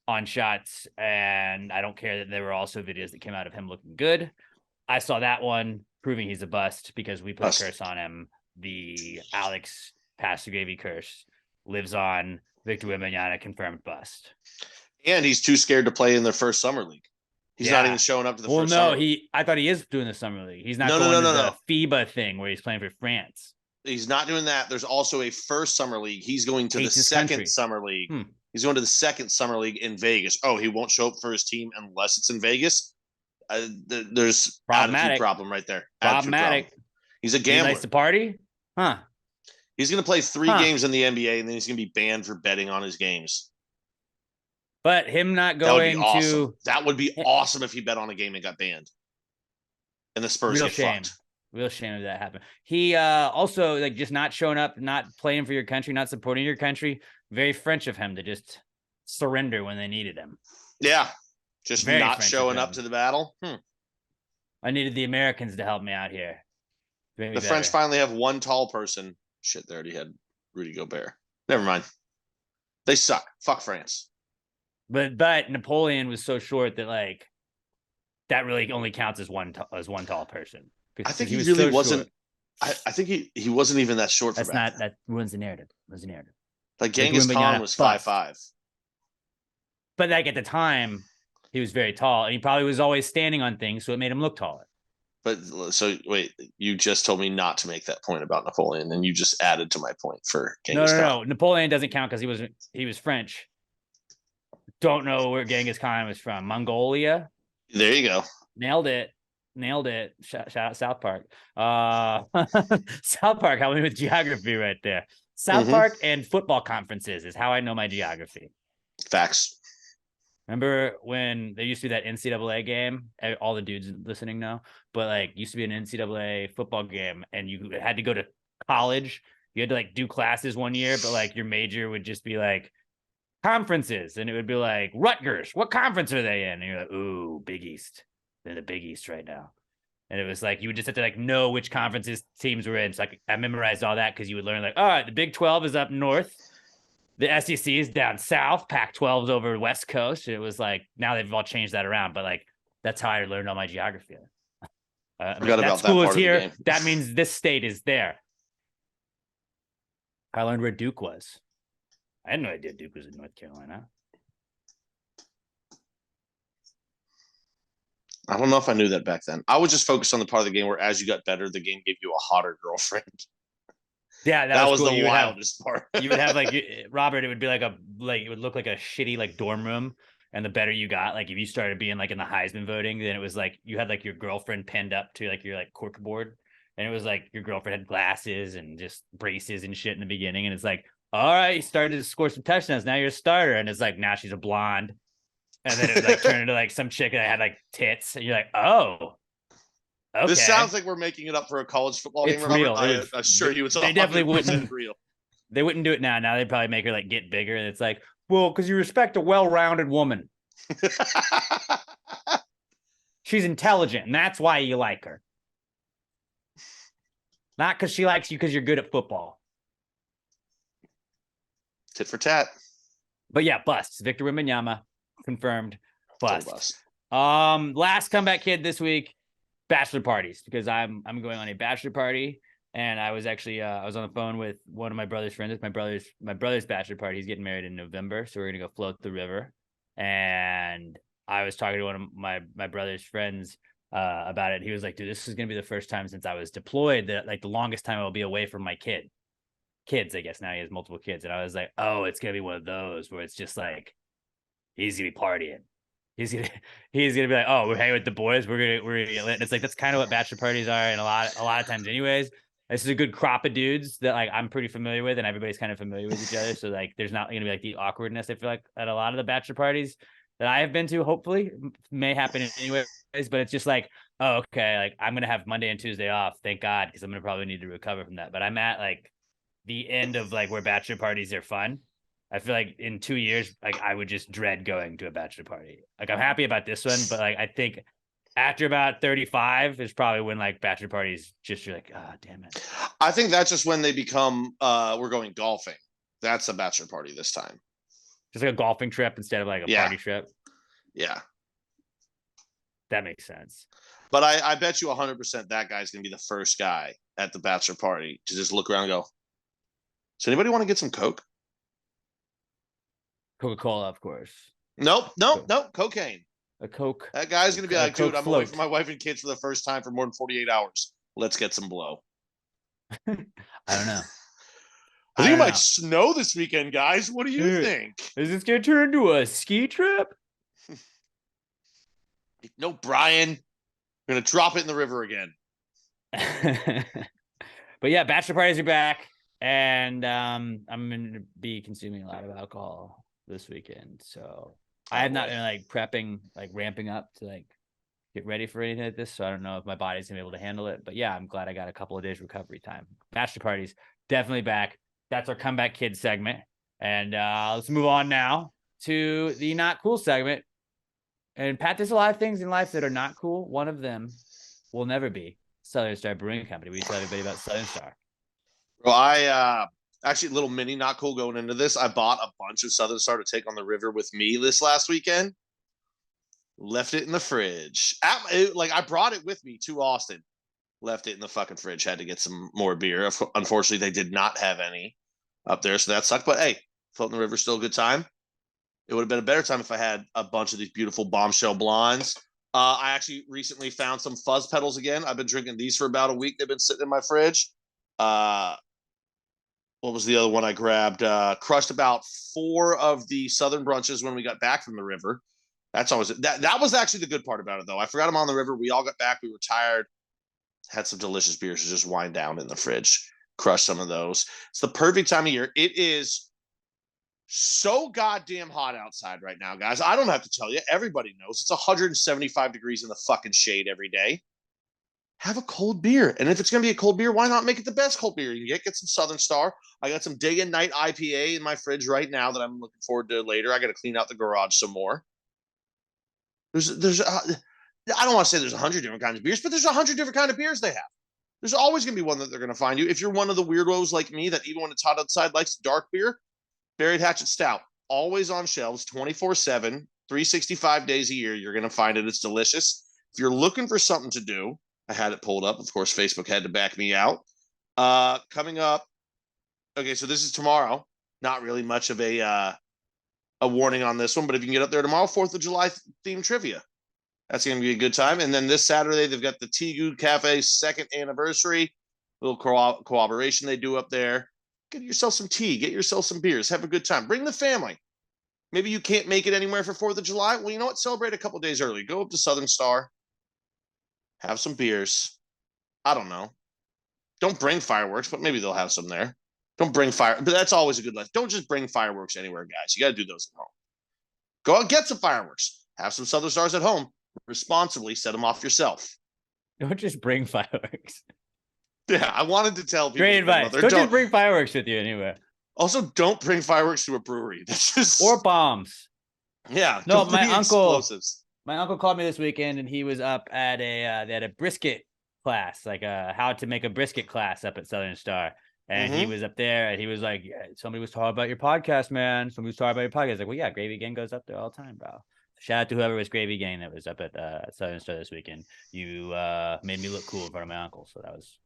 on shots. And I don't care that there were also videos that came out of him looking good. I saw that one proving he's a bust because we put a curse on him. The Alex Pastor Gravy curse lives on. Victor Wembanyama confirmed bust. And he's too scared to play in their first summer league. He's not even showing up to the first summer league. I thought he is doing the summer league. He's not going to the FIBA thing where he's playing for France. He's not doing that. There's also a first summer league. He's going to the second summer league. He's going to the second summer league in Vegas. Oh, he won't show up for his team unless it's in Vegas. There's attitude problem right there. Problematic. He's a gambler. He likes to party? Huh. He's going to play 3 games in the NBA, and then he's going to be banned for betting on his games. But him not going that would be awesome if he bet on a game and got banned. And the Spurs get fucked. Real shame if that happened. He also like just not showing up, not playing for your country, not supporting your country. Very French of him to just surrender when they needed him. Yeah. Just very not French showing up to the battle. I needed the Americans to help me out here. The French finally have one tall person. Shit, they already had Rudy Gobert. Never mind. They suck. Fuck France. But Napoleon was so short that like that really only counts as one tall person. I think he really wasn't. I think he wasn't even that short. That's not that ruins the narrative. Like Genghis Khan was 5'5". But like at the time, he was very tall, and he probably was always standing on things, so it made him look taller. But so wait, you just told me not to make that point about Napoleon, and you just added to my point for Genghis Khan. No. Napoleon doesn't count because he was French. Don't know where Genghis Khan was from. Mongolia. There you go. Nailed it. Shout out South Park. South Park helped me with geography right there. South Park and football conferences is how I know my geography. Facts. Remember when there used to be that NCAA game? All the dudes listening know, but like used to be an NCAA football game, and you had to go to college. You had to like do classes one year, but like your major would just be like conferences, and it would be like Rutgers. What conference are they in? And you're like, ooh, Big East. They're the Big East right now. And it was like you would just have to like know which conferences teams were in. So like I memorized all that because you would learn like, all right, the Big 12 is up north. The SEC is down south. Pac-12 is over West Coast. It was like now they've all changed that around, but like that's how I learned all my geography. That school is here. That means this state is there. I learned where Duke was. I had no idea Duke was in North Carolina. I don't know if I knew that back then. I was just focused on the part of the game where as you got better, the game gave you a hotter girlfriend. Yeah, that was cool. The wildest part. You would have like Robert, it would be like it would look like a shitty like dorm room. And the better you got, like if you started being like in the Heisman voting, then it was like you had like your girlfriend pinned up to like your like cork board. And it was like your girlfriend had glasses and just braces and shit in the beginning. And it's like, all right, you started to score some touchdowns. Now you're a starter. And it's like, now she's a blonde. And then it would like turn into like some chick that had like tits. And you're like, oh, This sounds like we're making it up for a college football game. Real. I'm sure you. They definitely wouldn't. Real. They wouldn't do it now. Now they'd probably make her like get bigger. And it's like, well, because you respect a well-rounded woman. She's intelligent, and that's why you like her. Not because she likes you because you're good at football. Tit for tat. But yeah, busts. Victor Wembanyama, confirmed. Bust. Bust. Last comeback kid this week, bachelor parties, because I'm going on a bachelor party. And I was actually I was on the phone with one of my brother's friends. It's my brother's bachelor party. He's getting married in November, so we're gonna go float the river. And I was talking to one of my brother's friends about it. He was like, "Dude, this is gonna be the first time since I was deployed that like the longest time I'll be away from my kids. I guess now he has multiple kids." And I was like, "Oh, it's gonna be one of those where it's just like he's gonna be partying. He's gonna be like, oh, we're hanging with the boys. We're gonna get lit." And it's like that's kind of what bachelor parties are, and a lot of times, anyways. This is a good crop of dudes that like I'm pretty familiar with, and everybody's kind of familiar with each other. So like, there's not gonna be like the awkwardness I feel like at a lot of the bachelor parties that I have been to. Hopefully, may happen anyways. But it's just like, oh, okay, like I'm gonna have Monday and Tuesday off. Thank God, because I'm gonna probably need to recover from that. But I'm at like the end of like where bachelor parties are fun. I feel like in 2 years, like I would just dread going to a bachelor party. Like I'm happy about this one, but like I think after about 35 is probably when like bachelor parties just you're like, oh, damn it. I think that's just when they become we're going golfing. That's a bachelor party this time. Just like a golfing trip instead of like a party trip. Yeah. That makes sense. But I bet you 100% that guy's gonna be the first guy at the bachelor party to just look around and go, does anybody want to get some Coke? Coca-Cola, of course. Nope. Cocaine. A Coke. That guy's gonna be like, dude, I'm away float. from my wife and kids for the first time for more than 48 hours. Let's get some blow. I don't know. I think it might snow this weekend, guys. What do you think? Is this gonna turn into a ski trip? No, Brian. We're gonna drop it in the river again. But yeah, bachelor parties are back, and I'm gonna be consuming a lot of alcohol this weekend. So I have not been like prepping, like ramping up to like get ready for anything like this. So I don't know if my body's gonna be able to handle it. But yeah, I'm glad I got a couple of days recovery time. Bachelor parties definitely back. That's our comeback kid segment. And let's move on now to the not cool segment. And Pat, there's a lot of things in life that are not cool. One of them will never be Southern Star Brewing Company. We tell everybody about Southern Star. Well, I actually a little mini not cool going into this. I bought a bunch of Southern Star to take on the river with me this last weekend. Left it in the fridge. Like I brought it with me to Austin. Left it in the fucking fridge. Had to get some more beer. Unfortunately, they did not have any up there, so that sucked. But hey, floating the river still a good time. It would have been a better time if I had a bunch of these beautiful bombshell blondes. I actually recently found some fuzz pedals again. I've been drinking these for about a week. They've been sitting in my fridge. What was the other one I grabbed? Crushed about 4 of the Southern brunches when we got back from the river. That's always that was actually the good part about it, though. I forgot them on the river. We all got back. We were tired. Had some delicious beers to just wind down in the fridge. Crush some of those. It's the perfect time of year. It is so goddamn hot outside right now, guys. I don't have to tell you. Everybody knows it's 175 degrees in the fucking shade every day. Have a cold beer. And if it's going to be a cold beer, why not make it the best cold beer you get some Southern Star. I got some Day and Night IPA in my fridge right now that I'm looking forward to later. I got to clean out the garage some more. There's I don't want to say there's 100 different kinds of beers, but there's 100 different kinds of beers they have. There's always going to be one that they're going to find you. If you're one of the weirdos like me that even when it's hot outside likes dark beer, Buried Hatchet Stout, always on shelves, 24/7, 365 days a year. You're going to find it. It's delicious. If you're looking for something to do, I had it pulled up. Of course, Facebook had to back me out. Coming up. Okay, so this is tomorrow. Not really much of a warning on this one, but if you can get up there tomorrow, 4th of July themed trivia. That's going to be a good time. And then this Saturday, they've got the Teague Cafe's 2nd anniversary, little cooperation they do up there. Get yourself some tea, get yourself some beers, have a good time. Bring the family. Maybe you can't make it anywhere for 4th of July. Well, you know what? Celebrate a couple days early. Go up to Southern Star, have some beers. I don't know. Don't bring fireworks, but maybe they'll have some there. Don't bring fire, but that's always a good life. Don't just bring fireworks anywhere, guys. You got to do those at home. Go out and get some fireworks. Have some Southern Stars at home. Responsibly set them off yourself. Don't just bring fireworks. Yeah, I wanted to tell people. Great advice. Don't just bring fireworks with you anywhere. Also, don't bring fireworks to a brewery. That's just Or bombs. yeah. No, don't bring explosives. My uncle called me this weekend, and he was up at they had a brisket class, like a how to make a brisket class up at Southern Star. And he was up there, and he was like, yeah, somebody was talking about your podcast, man. Somebody was talking about your podcast. Like, well, yeah, Gravy Gang goes up there all the time, bro. Shout out to whoever was Gravy Gang that was up at Southern Star this weekend. You made me look cool in front of my uncle, so that was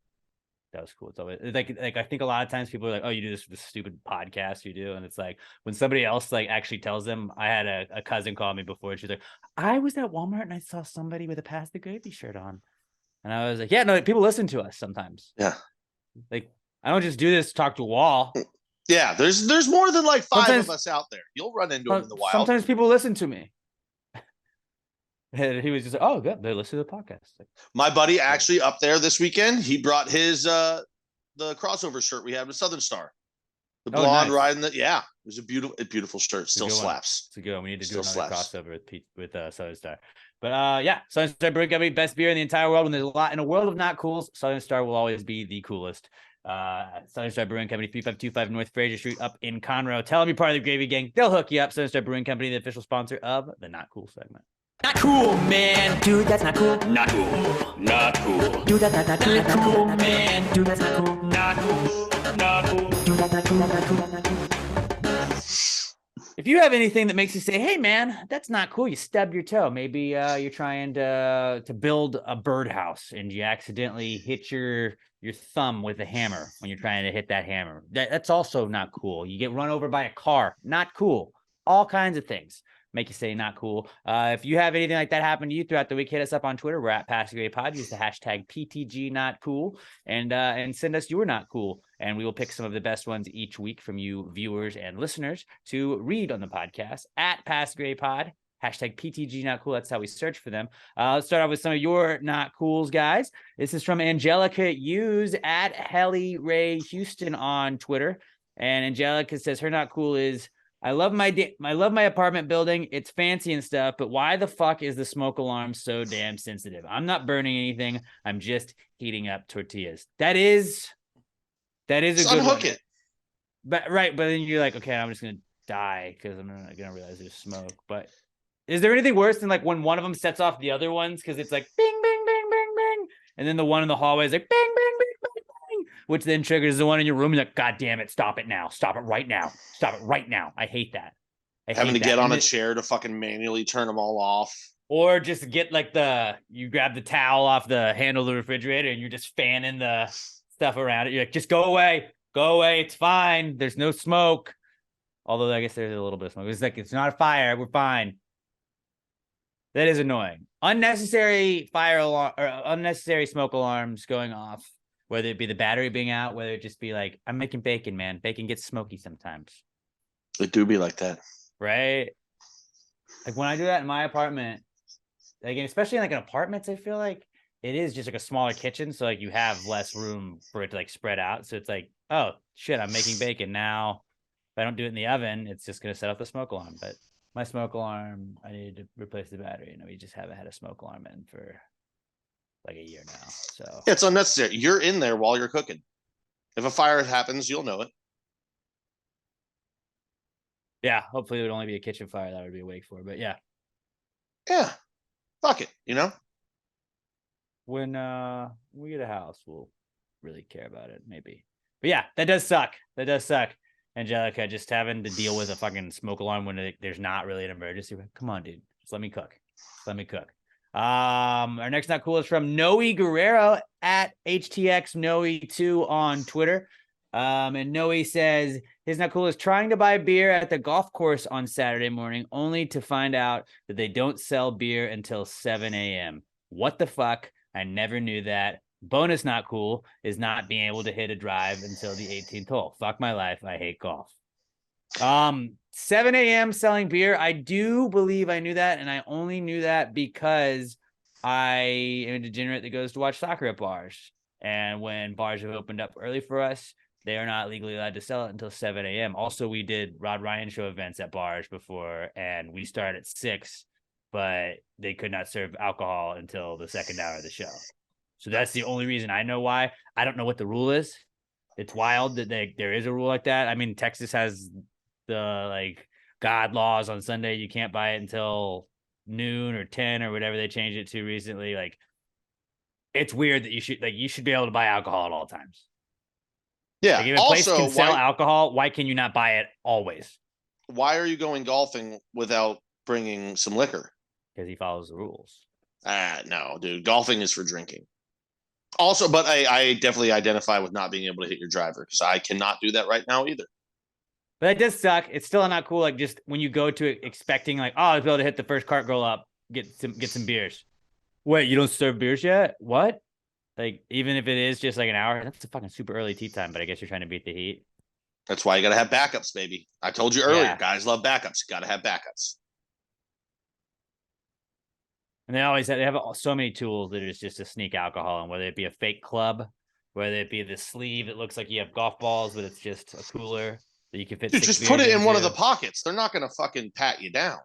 cool. It's always like I think a lot of times people are like, oh, you do this stupid podcast you do, and it's like when somebody else like actually tells them. I had a cousin call me before, and she's like, I was at Walmart and I saw somebody with a Pass the Gravy shirt on, and I was like, yeah, no, people listen to us sometimes. Yeah, like I don't just do this to talk to a wall. Yeah, there's more than like five of us out there. You'll run into them in the wild. Sometimes people listen to me. And he was just like, oh, good. They listen to the podcast. Like, my buddy actually up there this weekend, he brought his the crossover shirt we had with Southern Star. The blonde riding the it was a beautiful shirt. Still slaps. It's a good one. We need to do another crossover with Southern Star. But yeah, Southern Star Brewing Company, best beer in the entire world. And there's a lot in a world of not cools. Southern Star will always be the coolest. Southern Star Brewing Company, 3525 North Fraser Street up in Conroe. Tell them you're part of the Gravy Gang. They'll hook you up. Southern Star Brewing Company, the official sponsor of the Not Cool segment. Not cool, man. Dude, that's not cool. Not cool. Not cool. Dude, that's not cool, man. Dude, that's not cool. Not cool. Not cool. Dude, that's not cool. Not cool. Not cool. If you have anything that makes you say, hey, man, that's not cool, you stub your toe. Maybe you're trying to build a birdhouse and you accidentally hit your thumb with a hammer when you're trying to hit that hammer. That's also not cool. You get run over by a car. Not cool. All kinds of things make you say not cool. If you have anything like that happen to you throughout the week, hit us up on Twitter. We're at Pass the Gravy Pod. Use the hashtag PTG Not Cool and send us your not cool. And we will pick some of the best ones each week from you viewers and listeners to read on the podcast at Pass the Gravy Pod. Hashtag PTG Not Cool. That's how we search for them. Let's start off with some of your not cools, guys. This is from Angelica Hughes at Helly Ray Houston on Twitter. And Angelica says her not cool is, I love my apartment building. It's fancy and stuff, but why the fuck is the smoke alarm so damn sensitive? I'm not burning anything. I'm just heating up tortillas. That is a good unhook one. It. But right, but then you're like, okay, I'm just gonna die because I'm not gonna realize there's smoke. But is there anything worse than like when one of them sets off the other ones because it's like bing, bing, bing, bing, bing, and then the one in the hallway is like bing, bing, bing, bing, bing, which then triggers the one in your room. You're like, God damn it, stop it now, stop it right now, stop it right now. I hate that. Having to get on a chair to fucking manually turn them all off. Or just get like you grab the towel off the handle of the refrigerator and you're just fanning the stuff around it. You're like, just go away, it's fine. There's no smoke. Although I guess there's a little bit of smoke. It's like, it's not a fire. We're fine. That is annoying. Unnecessary fire alarm or unnecessary smoke alarms going off, whether it be the battery being out, whether it just be like, I'm making bacon, man. Bacon gets smoky sometimes. It do be like that. Right? Like when I do that in my apartment, like especially in like an apartments, I feel like it is just like a smaller kitchen. So like you have less room for it to like spread out. So it's like, oh shit, I'm making bacon now. If I don't do it in the oven, it's just gonna set off the smoke alarm. But my smoke alarm, I needed to replace the battery, and we just haven't had a smoke alarm in for like a year now. So yeah, it's unnecessary. You're in there while you're cooking. If a fire happens, you'll know it. Yeah, hopefully it would only be a kitchen fire that I would be awake for. But yeah. Yeah. Fuck it, you know? When we get a house, we'll really care about it, maybe. But yeah, that does suck. Angelica, just having to deal with a fucking smoke alarm when there's not really an emergency. Come on, dude. Just let me cook. Our next not cool is from Noe Guerrero at HTX Noe2 on Twitter. And Noe says his not cool is trying to buy beer at the golf course on Saturday morning, only to find out that they don't sell beer until 7 a.m. What the fuck? I never knew that. Bonus not cool is not being able to hit a drive until the 18th hole. Fuck my life. I hate golf. 7 a.m. selling beer. I do believe I knew that, and I only knew that because I am a degenerate that goes to watch soccer at bars. And when bars have opened up early for us, they are not legally allowed to sell it until 7 a.m. Also, we did Rod Ryan show events at bars before, and we started at 6, but they could not serve alcohol until the second hour of the show. So that's the only reason I know why. I don't know what the rule is. It's wild that there is a rule like that. I mean, Texas has the like God laws on Sunday. You can't buy it until noon or 10 or whatever they changed it to recently. Like, it's weird that you should be able to buy alcohol at all times. Yeah. Like, if a place can sell alcohol, why can you not buy it always? Why are you going golfing without bringing some liquor? Because he follows the rules. No, dude. Golfing is for drinking. Also, but I definitely identify with not being able to hit your driver because I cannot do that right now either. But that does suck. It's still not cool. Like, just when you go to it expecting like, oh, I'll be able to hit the first cart girl up, get some beers. Wait, you don't serve beers yet? What? Like, even if it is just like an hour, that's a fucking super early tea time, but I guess you're trying to beat the heat. That's why you got to have backups, baby. I told you earlier, Yeah. guys love backups. You got to have backups. And they have so many tools that is just to sneak alcohol in, whether it be a fake club, whether it be the sleeve that looks like you have golf balls, but it's just a cooler that you can fit. Dude, just put it in one of the pockets. They're not going to fucking pat you down.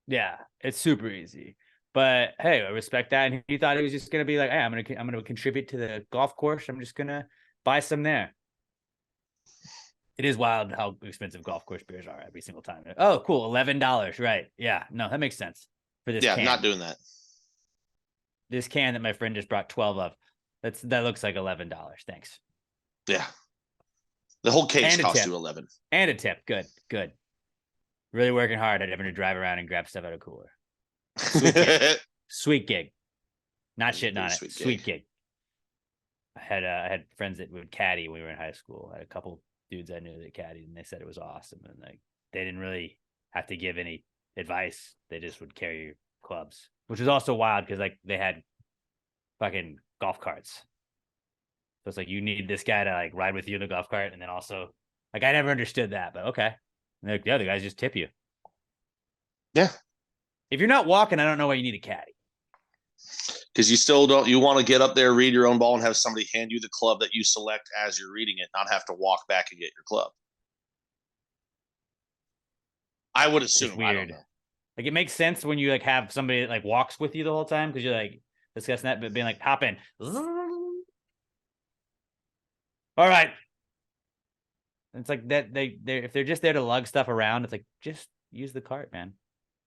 Yeah, it's super easy. But hey, I respect that. And he thought he was just gonna be like, hey, I'm gonna contribute to the golf course. I'm just gonna buy some there. It is wild how expensive golf course beers are every single time. Oh, cool, $11, right? Yeah, no, that makes sense for this. Yeah, can. Not doing that. This can that my friend just brought 12 of. That looks like $11. Thanks. Yeah, the whole case And costs you 11. And a tip. Good. Really working hard at having to drive around and grab stuff out of cooler. Sweet gig. Not shitting on it. Sweet gig. I had friends that would caddy when we were in high school. I had a couple dudes I knew that caddied, and they said it was awesome. And like, they didn't really have to give any advice. They just would carry your clubs, which was also wild because like they had fucking golf carts. So it's like, you need this guy to like ride with you in the golf cart, and then also like, I never understood that, but okay. And like, the other guys just tip you. Yeah. If you're not walking, I don't know why you need a caddy. Because you want to get up there, read your own ball, and have somebody hand you the club that you select as you're reading it, not have to walk back and get your club. I would assume. It's weird. I don't know. Like, it makes sense when you like have somebody that like walks with you the whole time, because you're like discussing that, but being like, hop in. All right. It's like that they if they're just there to lug stuff around, it's like, just use the cart, man.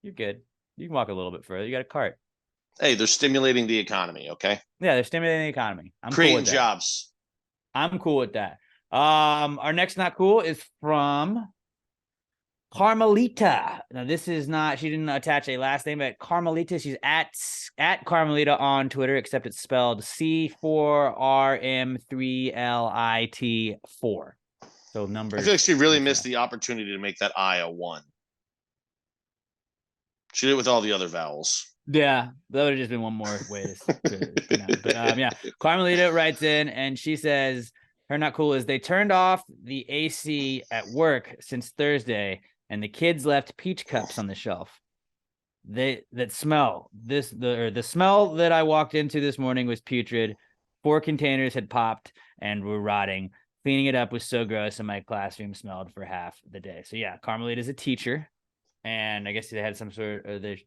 You're good. You can walk a little bit further. You got a cart. Hey, they're stimulating the economy, okay? Yeah, they're stimulating the economy. I'm creating cool with jobs. I'm cool with that. Our next not cool is from Carmelita. Now, this is not, she didn't attach a last name, but Carmelita, she's at Carmelita on Twitter, except it's spelled C4RM3LIT4. So numbers. I feel like she really missed the opportunity to make that I a 1. She did it with all the other vowels. Yeah, that would have just been one more way to pronounce it. But yeah, Carmelita writes in and she says her not cool is they turned off the AC at work since Thursday, and the kids left peach cups on the shelf. The smell that I walked into this morning was putrid. 4 containers had popped and were rotting. Cleaning it up was so gross, and my classroom smelled for half the day. So yeah, Carmelita is a teacher, and I guess they had some sort of they're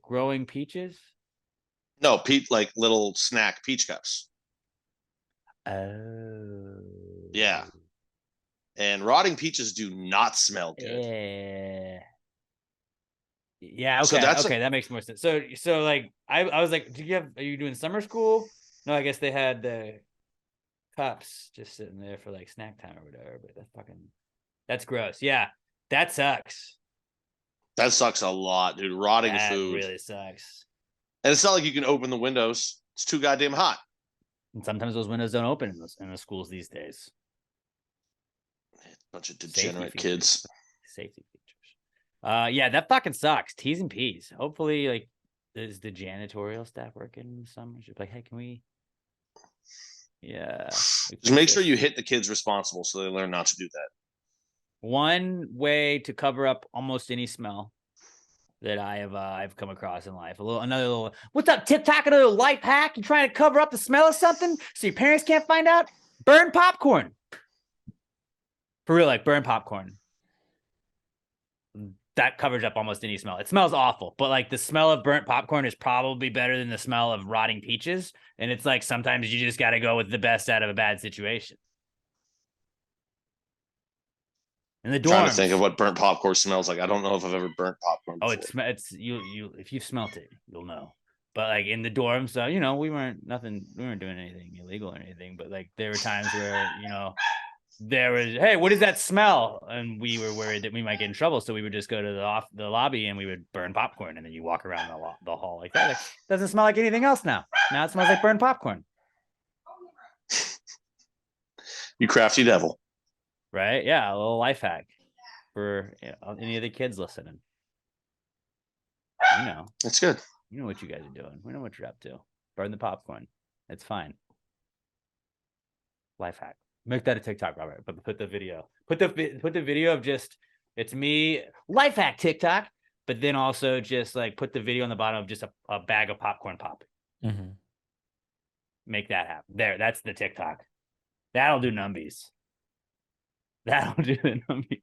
growing peaches. No, like little snack peach cups. Oh. Yeah. And rotting peaches do not smell good. Yeah. Okay. So that makes more sense. So like I was like, are you doing summer school? No, I guess they had the cups just sitting there for like snack time or whatever. But that's gross. Yeah, that sucks. That sucks a lot, dude. Rotting food really sucks. And it's not like you can open the windows. It's too goddamn hot. And sometimes those windows don't open in the schools these days. Bunch of degenerate kids. Safety features. Yeah, that fucking sucks. T's and P's. Hopefully, like, is the janitorial staff working in the summer? Should be like, hey, can we? Yeah. Just make sure you hit the kids responsible so they learn not to do that. One way to cover up almost any smell that I've come across in life. Another little, what's up, TikTok? Another life hack? You trying to cover up the smell of something so your parents can't find out? Burn popcorn. For real, like, burn popcorn. That covers up almost any smell. It smells awful, but like the smell of burnt popcorn is probably better than the smell of rotting peaches. And it's like, sometimes you just got to go with the best out of a bad situation. In the Trying to dorms. think of what burnt popcorn smells like. I don't know if I've ever burnt popcorn Oh, before. it's you if you smelt it, you'll know. But like in the dorms, we weren't doing anything illegal or anything. But like there were times where there was, hey, what is that smell? And we were worried that we might get in trouble, so we would just go to the lobby and we would burn popcorn, and then you walk around the hall like that. Like, doesn't smell like anything else now. Now it smells like burned popcorn, You crafty devil. right? Yeah, a little life hack for any of the kids listening. That's good. You know what you guys are doing. We know what you're up to. Burn the popcorn. It's fine. Life hack. Make that a TikTok, Robert. But put the video. Put the video of just it's me. Life hack TikTok. But then also just like put the video on the bottom of just a bag of popcorn popping. Mm-hmm. Make that happen. There. That's the TikTok. That'll do numbies. That'll do the numbies.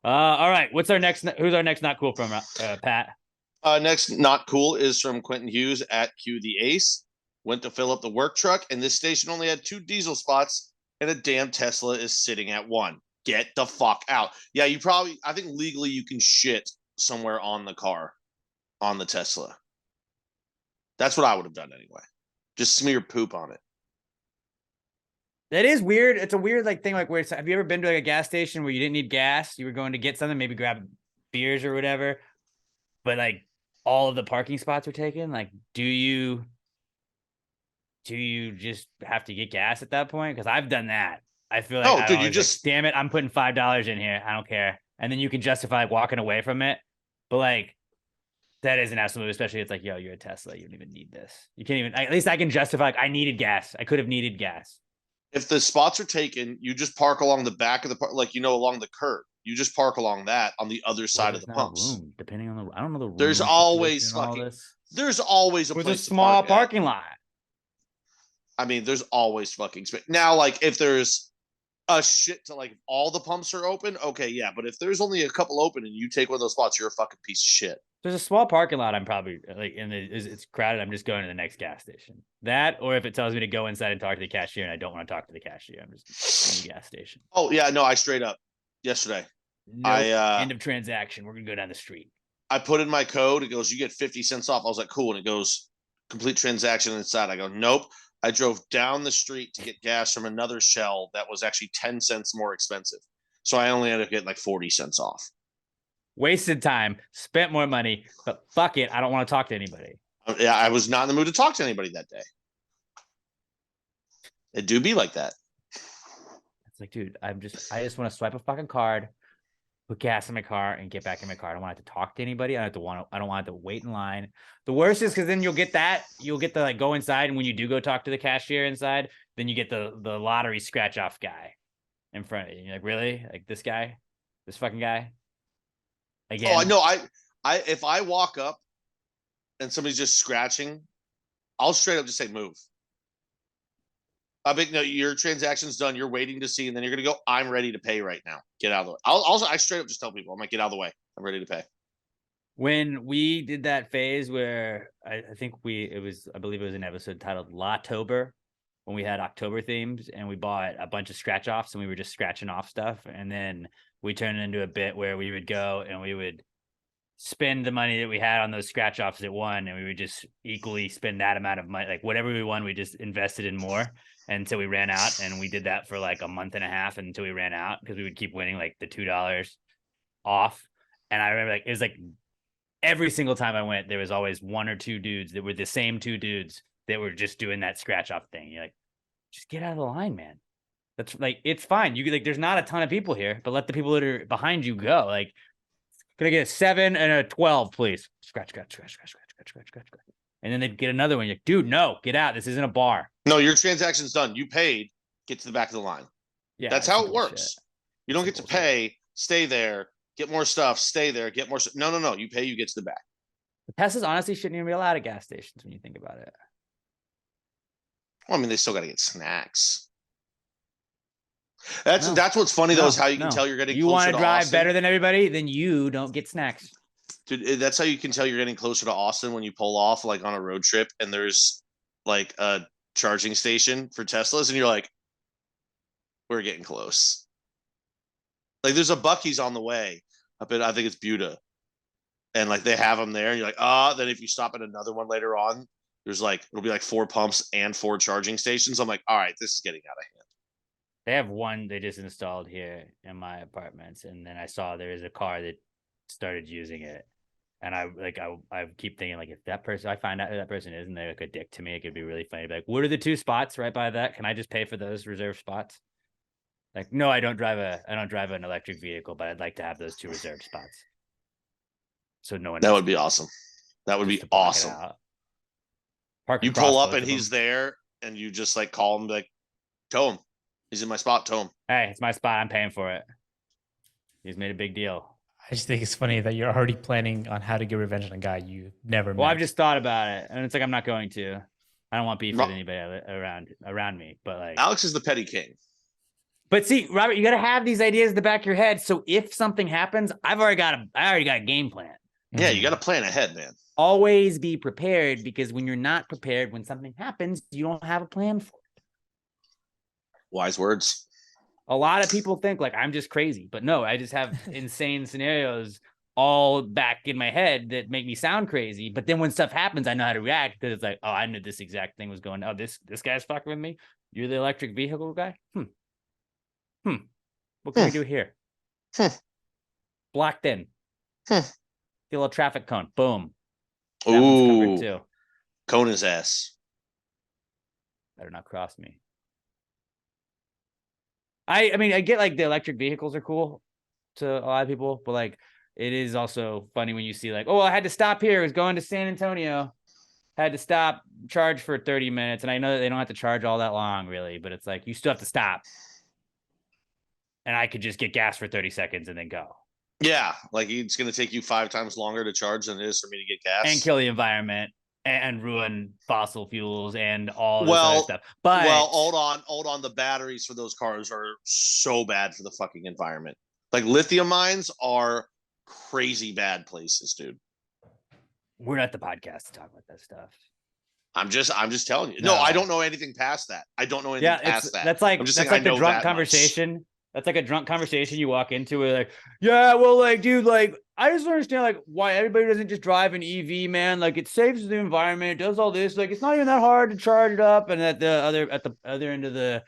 All right. What's our next? Who's our next not cool from Pat? Next, not cool is from Quentin Hughes at Q the Ace. Went to fill up the work truck, and this station only had 2 diesel spots, and a damn Tesla is sitting at 1. Get the fuck out. Yeah, I think legally you can shit somewhere on the car, on the Tesla. That's what I would have done anyway. Just smear poop on it. That is weird. It's a weird thing. Like, where have you ever been to like a gas station where you didn't need gas? You were going to get something, maybe grab beers or whatever, but like all of the parking spots are taken. Like, do you just have to get gas at that point? Because I've done that. I feel like, dude, you just damn it, I'm putting $5 in here. I don't care. And then you can justify walking away from it. But like, that is an absolute, especially it's like, yo, you're a Tesla. You don't even need this. You can't even, at least I can justify, like, I needed gas. I could have needed gas. If the spots are taken, you just park along the back of the along the curb. You just park along that on the other side of the pumps. Room, depending on I don't know the room. There's always there's always a with place a small parking lot. I mean, there's always fucking space. Now, like, if there's a shit to like all the pumps are open, okay, yeah. But if there's only a couple open and you take one of those spots, you're a fucking piece of shit. There's a small parking lot. I'm probably like it's crowded. I'm just going to the next gas station. That, or if it tells me to go inside and talk to the cashier, and I don't want to talk to the cashier, I'm just in the gas station. Oh yeah, no, I straight up yesterday. Nope, end of transaction. We're gonna go down the street. I put in my code. It goes, you get 50 cents off. I was like, cool. And it goes, complete transaction inside. I go, nope. I drove down the street to get gas from another Shell that was actually 10 cents more expensive. So I only ended up getting like 40 cents off. Wasted time, spent more money, but fuck it. I don't want to talk to anybody. Yeah, I was not in the mood to talk to anybody that day. It do be like that. It's like, dude, I just want to swipe a fucking card, put gas in my car, and get back in my car. I don't want to talk to anybody. I don't want to have to wait in line. The worst is because then you'll get the like go inside, and when you do go talk to the cashier inside, then you get the lottery scratch off guy in front of you. You're like, really? Like this guy? This fucking guy? Again? Oh, I know. I if I walk up and somebody's just scratching, I'll straight up just say move. No, your transaction's done. You're waiting to see, and then you're gonna go. I'm ready to pay right now. Get out of the way. I straight up just tell people, I'm like, get out of the way. I'm ready to pay. When we did that phase where I believe it was an episode titled Latober, when we had October themes and we bought a bunch of scratch offs and we were just scratching off stuff, and then we turned it into a bit where we would go and we would spend the money that we had on those scratch offs that won, and we would just equally spend that amount of money. Like whatever we won, we just invested in more until we ran out. And we did that for like a month and a half until we ran out, because we would keep winning like the $2 off. And I remember like it was like every single time I went, there was always 1 or 2 dudes that were the same 2 dudes that were just doing that scratch off thing. You're like, just get out of the line, man. That's like, it's fine. You like, there's not a ton of people here, but let the people that are behind you go. Like, can I get a 7 and a 12, please? Scratch. And then they'd get another one. You're like, dude, no, get out. This isn't a bar. No, your transaction's done. You paid. Get to the back of the line. Yeah, that's how it works. You don't get to pay, stay there, get more stuff, stay there, get more. No. You pay, you get to the back. The Teslas honestly shouldn't even be allowed at gas stations when you think about it. Well, I mean, they still got to get snacks. That's what's funny though, is how you can tell you're getting. You want to drive better than everybody, then you don't get snacks. Dude, that's how you can tell you're getting closer to Austin, when you pull off like on a road trip and there's like a charging station for Teslas, and you're like, we're getting close. Like there's a Bucky's on the way up in, I think it's Buda. And like they have them there. And you're like, then if you stop at another one later on, there's like, it'll be like 4 pumps and 4 charging stations. I'm like, all right, this is getting out of hand. They have one they just installed here in my apartments, and then I saw there is a car that started using it, and I keep thinking like if that person I find out who that person is and they're like a dick to me, it could be really funny. Like, what are the 2 spots right by that? Can I just pay for those reserved spots? Like, no, I don't drive an electric vehicle, but I'd like to have those 2 reserved spots. So no one. That would be awesome. That would be awesome. You pull up and he's there, and you just like call him, like, tow him. He's in my spot. Tow him. Hey, it's my spot. I'm paying for it. He's made a big deal. I just think it's funny that you're already planning on how to get revenge on a guy you never met. Well, I've just thought about it, and it's like I'm not going to. I don't want beef with anybody around me, but like Alex is the petty king. But see, Robert, you got to have these ideas in the back of your head. So if something happens, I already got a game plan. Yeah, you got to plan ahead, man. Always be prepared, because when you're not prepared, when something happens, you don't have a plan for it. Wise words. A lot of people think like I'm just crazy, but no, I just have insane scenarios all back in my head that make me sound crazy. But then when stuff happens, I know how to react, because it's like, oh, I knew this exact thing was going. Oh, this guy's fucking with me. You're the electric vehicle guy. What can we do here? Blocked in. Get a little traffic cone. Boom. That one's covered too. Cone his ass. Better not cross me. I mean, I get like the electric vehicles are cool to a lot of people, but like it is also funny when you see like, oh, I had to stop here. I was going to San Antonio. Had to stop, charge for 30 minutes. And I know that they don't have to charge all that long, really, but it's like you still have to stop. And I could just get gas for 30 seconds and then go. Yeah, like it's going to take you 5 times longer to charge than it is for me to get gas. And kill the environment and ruin fossil fuels and all this other stuff. But hold on. The batteries for those cars are so bad for the fucking environment. Like lithium mines are crazy bad places, dude. We're not the podcast to talk about that stuff. I'm just telling you. No, I don't know anything past that. I don't know anything past that. That's like the drunk conversation. Much. That's like a drunk conversation you walk into with like, yeah, well, like, dude, like, I just don't understand like why everybody doesn't just drive an EV, man. Like it saves the environment, it does all this. Like it's not even that hard to charge it up. And at the other end of the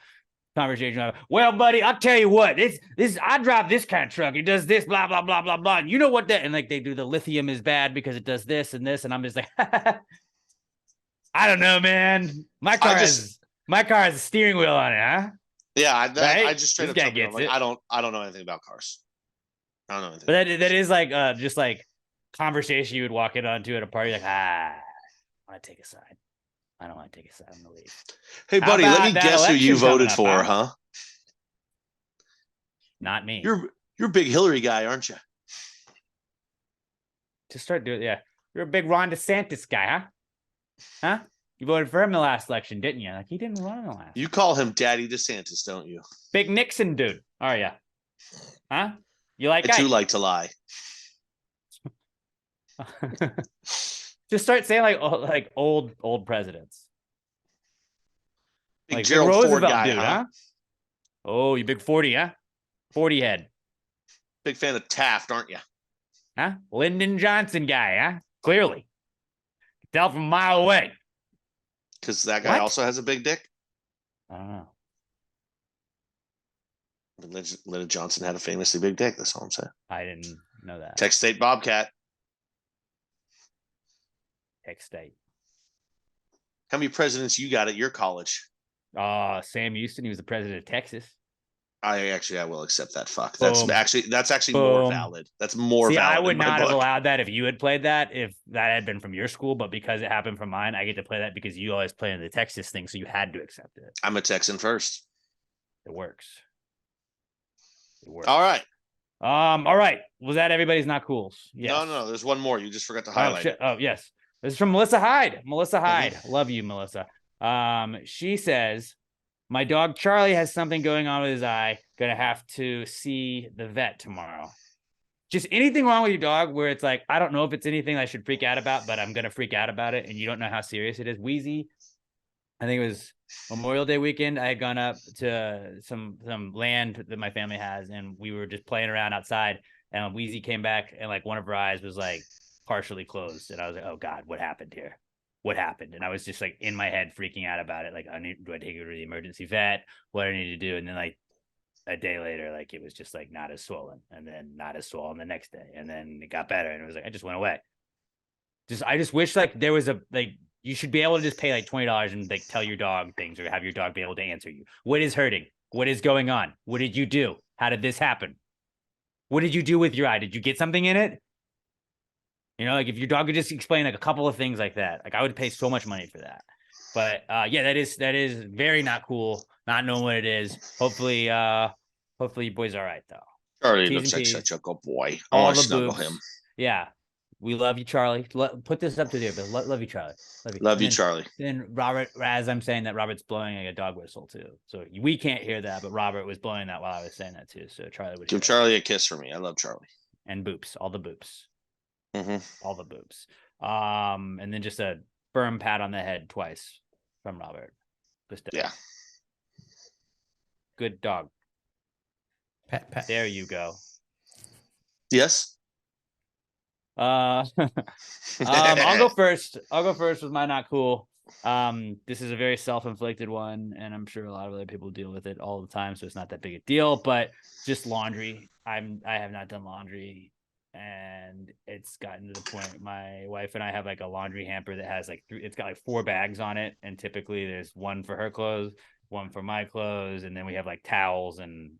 conversation, well, buddy, I'll tell you what, this I drive this kind of truck. It does this, blah, blah, blah, blah, blah. And you know what that, and like they do the lithium is bad because it does this and this. And I'm just like, I don't know, man. My car has a steering wheel on it, huh? Yeah, right? I just straight up tell like, I don't know anything about cars. I don't know anything. But that is like just like conversation you would walk in onto at a party, like, I want to take a side. I don't want to take a side. I'm gonna leave. Hey, buddy, let me guess who you voted for, huh? Not me. You're a big Hillary guy, aren't you? Just start doing, yeah. You're a big Ron DeSantis guy, huh? Huh? You voted for him in the last election, didn't you? Like he didn't run in the last. You call him Daddy DeSantis, don't you? Big Nixon dude. Oh yeah. Huh? You like? I too like to lie. Just start saying like old presidents. Big like Gerald Roosevelt Ford guy, dude, huh? Oh, you big 40, huh? 40 head. Big fan of Taft, aren't you? Huh? Lyndon Johnson guy, huh? Clearly. Tell from a mile away. Because that guy also has a big dick. I don't know. Lyndon Johnson had a famously big dick. That's all I'm saying. I didn't know that. Texas State Bobcat. Texas State. How many presidents you got at your college? Sam Houston. He was the president of Texas. I will accept that. Fuck. That's actually Boom. more valid. That's more valid. I would not have allowed that if you had played that, if that had been from your school, but because it happened from mine, I get to play that because you always play in the Texas thing, so you had to accept it. I'm a Texan first. It works. All right. All right. Was that everybody's not cools? Yes. No. There's one more. You just forgot to highlight. Oh, yes. This is from Melissa Hyde. Melissa Hyde. Love you, Melissa. She says, my dog Charlie has something going on with his eye. Gonna have to see the vet tomorrow. Just anything wrong with your dog where it's like, I don't know if it's anything I should freak out about, but I'm gonna freak out about it, and you don't know how serious it is. Wheezy, I think it was Memorial Day weekend. I had gone up to some land that my family has, and we were just playing around outside. And Wheezy came back, and like one of her eyes was like partially closed, and I was like, "Oh God, what happened here? What happened?" And I was just like in my head freaking out about it. Like, do I take her to the emergency vet? What do I need to do? And then like a day later, like it was just like not as swollen, and then not as swollen the next day, and then it got better, and it was like I just went away. I just wish like there was a like you should be able to just pay like $20 and like tell your dog things or have your dog be able to answer you. What is hurting? What is going on? What did you do? How did this happen? What did you do with your eye? Did you get something in it? You know, like if your dog could just explain like a couple of things like that, like I would pay so much money for that. But yeah, that is very not cool. Not knowing what it is. Hopefully you boys are all right though. Charlie T's looks and like P's. such a good boy. I All want the to snuggle boobs. him. Yeah. We love you, Charlie. Put this up to there, but love you, Charlie. Love you, Charlie. Then Robert, as I'm saying that, Robert's blowing like a dog whistle too. So we can't hear that, but Robert was blowing that while I was saying that too. So Charlie would Give Charlie a kiss for me. I love Charlie. And boops, all the boops. Mm-hmm. All the boobs. And then just a firm pat on the head twice from Robert. Yeah. Good dog. Pat. There you go. Yes. I'll go first. I'll go first with my not cool. This is a very self-inflicted one, and I'm sure a lot of other people deal with it all the time, so it's not that big a deal. But just laundry. I have not done laundry, and it's gotten to the point. My wife and I have like a laundry hamper that has like it's got like 4 bags on it, and typically there's one for her clothes, one for my clothes, and then we have like towels and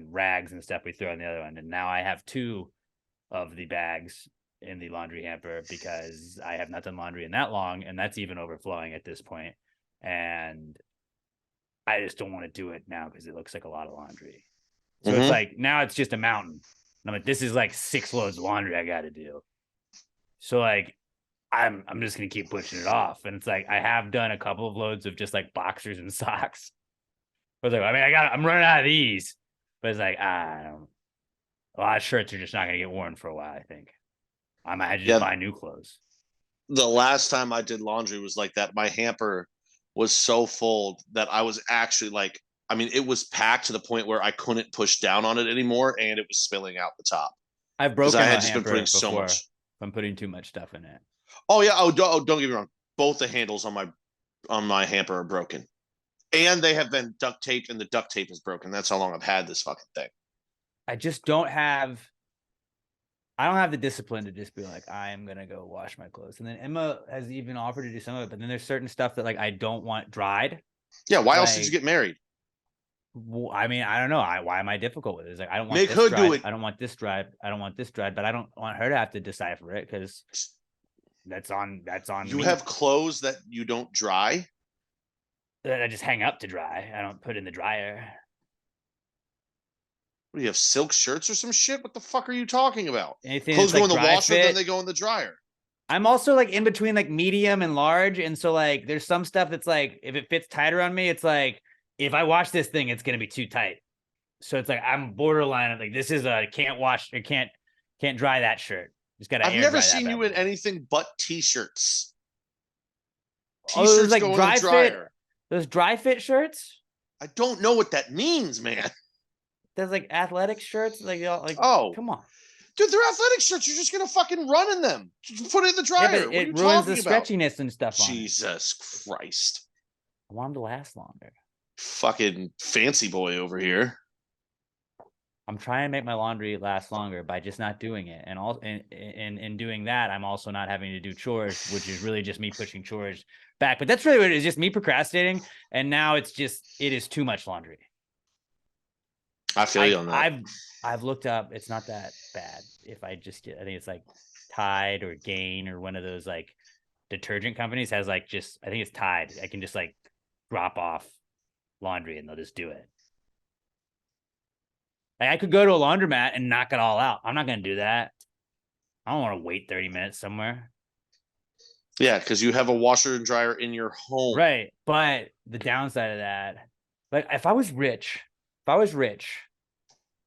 rags and stuff we throw in the other one. And now I have 2 of the bags in the laundry hamper because I have not done laundry in that long, and that's even overflowing at this point. And I just don't want to do it now because it looks like a lot of laundry. So it's like now it's just a mountain. And I'm like, this is like 6 loads of laundry I got to do. So like I'm just gonna keep pushing it off. And it's like I have done a couple of loads of just like boxers and socks. But like, I'm running out of these. But it's like a lot of shirts are just not gonna get worn for a while, I think. I might just buy new clothes. The last time I did laundry was like that. My hamper was so full that I was actually like, I mean, it was packed to the point where I couldn't push down on it anymore, and it was spilling out the top. I've broken. I had just been putting so much. I'm putting too much stuff in it. Oh yeah. Oh, don't get me wrong. Both the handles on my hamper are broken, and they have been duct taped, and the duct tape is broken. That's how long I've had this fucking thing. I just don't have. I don't have the discipline to just be like, I am going to go wash my clothes. And then Emma has even offered to do some of it, but then there's certain stuff that like I don't want dried. Yeah. Why else did you get married? I mean, I don't know. Why am I difficult with it? It's like, I don't want Make this her dried. do it. I don't want this dried. I don't want this dried, but I don't want her to have to decipher it because that's on You me. have clothes that you don't dry? That I just hang up to dry. I don't put in the dryer. What do you have, silk shirts or some shit? What the fuck are you talking about? Anything Clothes that's, go like, in the dry washer, fit. then they go in the dryer. I'm also like in between like medium and large. And so like there's some stuff that's like if it fits tighter on me, it's like if I wash this thing, it's gonna be too tight. So it's like I'm borderline of like this is a can't wash or can't dry that shirt. Just gotta. I've never seen you in anything but t-shirts. T-shirts like go dry in the dryer. fit. Those dry fit shirts. I don't know what that means, man. There's like athletic shirts, like oh, come on, dude, they're athletic shirts. You're just gonna fucking run in them. Just put it in the dryer. Yeah, but it ruins the stretchiness and stuff. Jesus Christ! I want them to last longer. Fucking fancy boy over here. I'm trying to make my laundry last longer by just not doing it, and also in doing that, I'm also not having to do chores, which is really just me pushing chores back. But that's really what it is, just me procrastinating, and now it is too much laundry. I feel you on that. I've looked up. It's not that bad. If I just get, I think it's like Tide or Gain or one of those like detergent companies has like just, I think it's Tide. I can just like drop off laundry and they'll just do it. Like I could go to a laundromat and knock it all out. I'm not going to do that. I don't want to wait 30 minutes somewhere. Yeah, because you have a washer and dryer in your home. Right. But the downside of that, like if I was rich,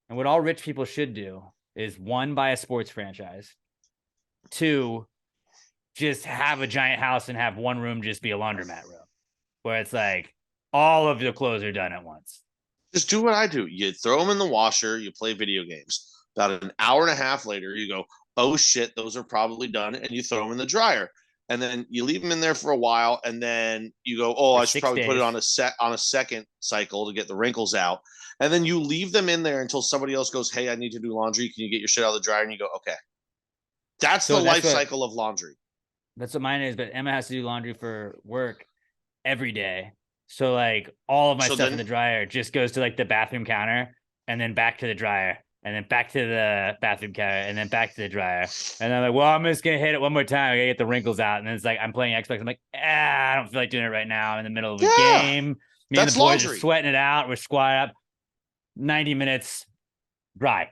and what all rich people should do is 1, buy a sports franchise, 2, just have a giant house and have one room just be a laundromat room. where it's like all of the clothes are done at once. Just do what I do. You throw them in the washer, you play video games. About an hour and a half later, you go, oh shit, those are probably done, and you throw them in the dryer. And then you leave them in there for a while, and then you go, oh, For I should 6 probably put it days. on a second cycle to get the wrinkles out. And then you leave them in there until somebody else goes, hey, I need to do laundry. Can you get your shit out of the dryer? And you go, okay. That's So the that's life what- cycle of laundry. That's what mine is, but Emma has to do laundry for work every day. So like all of my So stuff then- in the dryer just goes to like the bathroom counter and then back to the dryer and then back to the bathroom counter and then back to the dryer. And I'm like, well, I'm just gonna hit it one more time. I gotta get the wrinkles out. And then it's like I'm playing Xbox. I'm like, I don't feel like doing it right now. I'm in the middle of a Yeah, game. Me that's and the boys laundry. are sweating it out. We're squat up 90 minutes dry.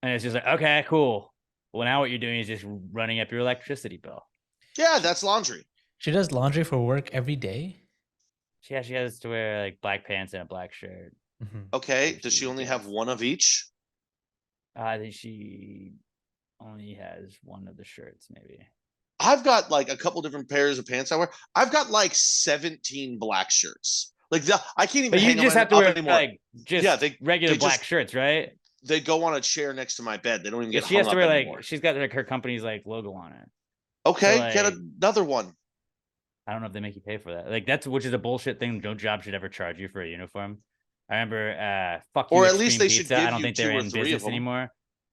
And it's just like, okay, cool. Well, now what you're doing is just running up your electricity bill. Yeah, that's laundry. She does laundry for work every day. She has to wear like black pants and a black shirt. Mhm. Okay. Which Does is she only ridiculous. have one of each? I think she only has one of the shirts, maybe. I've got like a couple different pairs of pants I wear. I've got like 17 black shirts. Like I can't even But you hang just them have to up wear anymore. like just Yeah, regular they black just- shirts, right? They go on a chair next to my bed. They don't even Yeah, get she hung has to up wear anymore. like she's got like her company's like logo on it. Okay, so, get like- another one. I don't know if they make you pay for that. Like that's which is a bullshit thing. No job should ever charge you for a uniform. I remember fuck you, Or at Extreme least they should Pizza. I give don't you think 2 they're or in 3 of business them. anymore.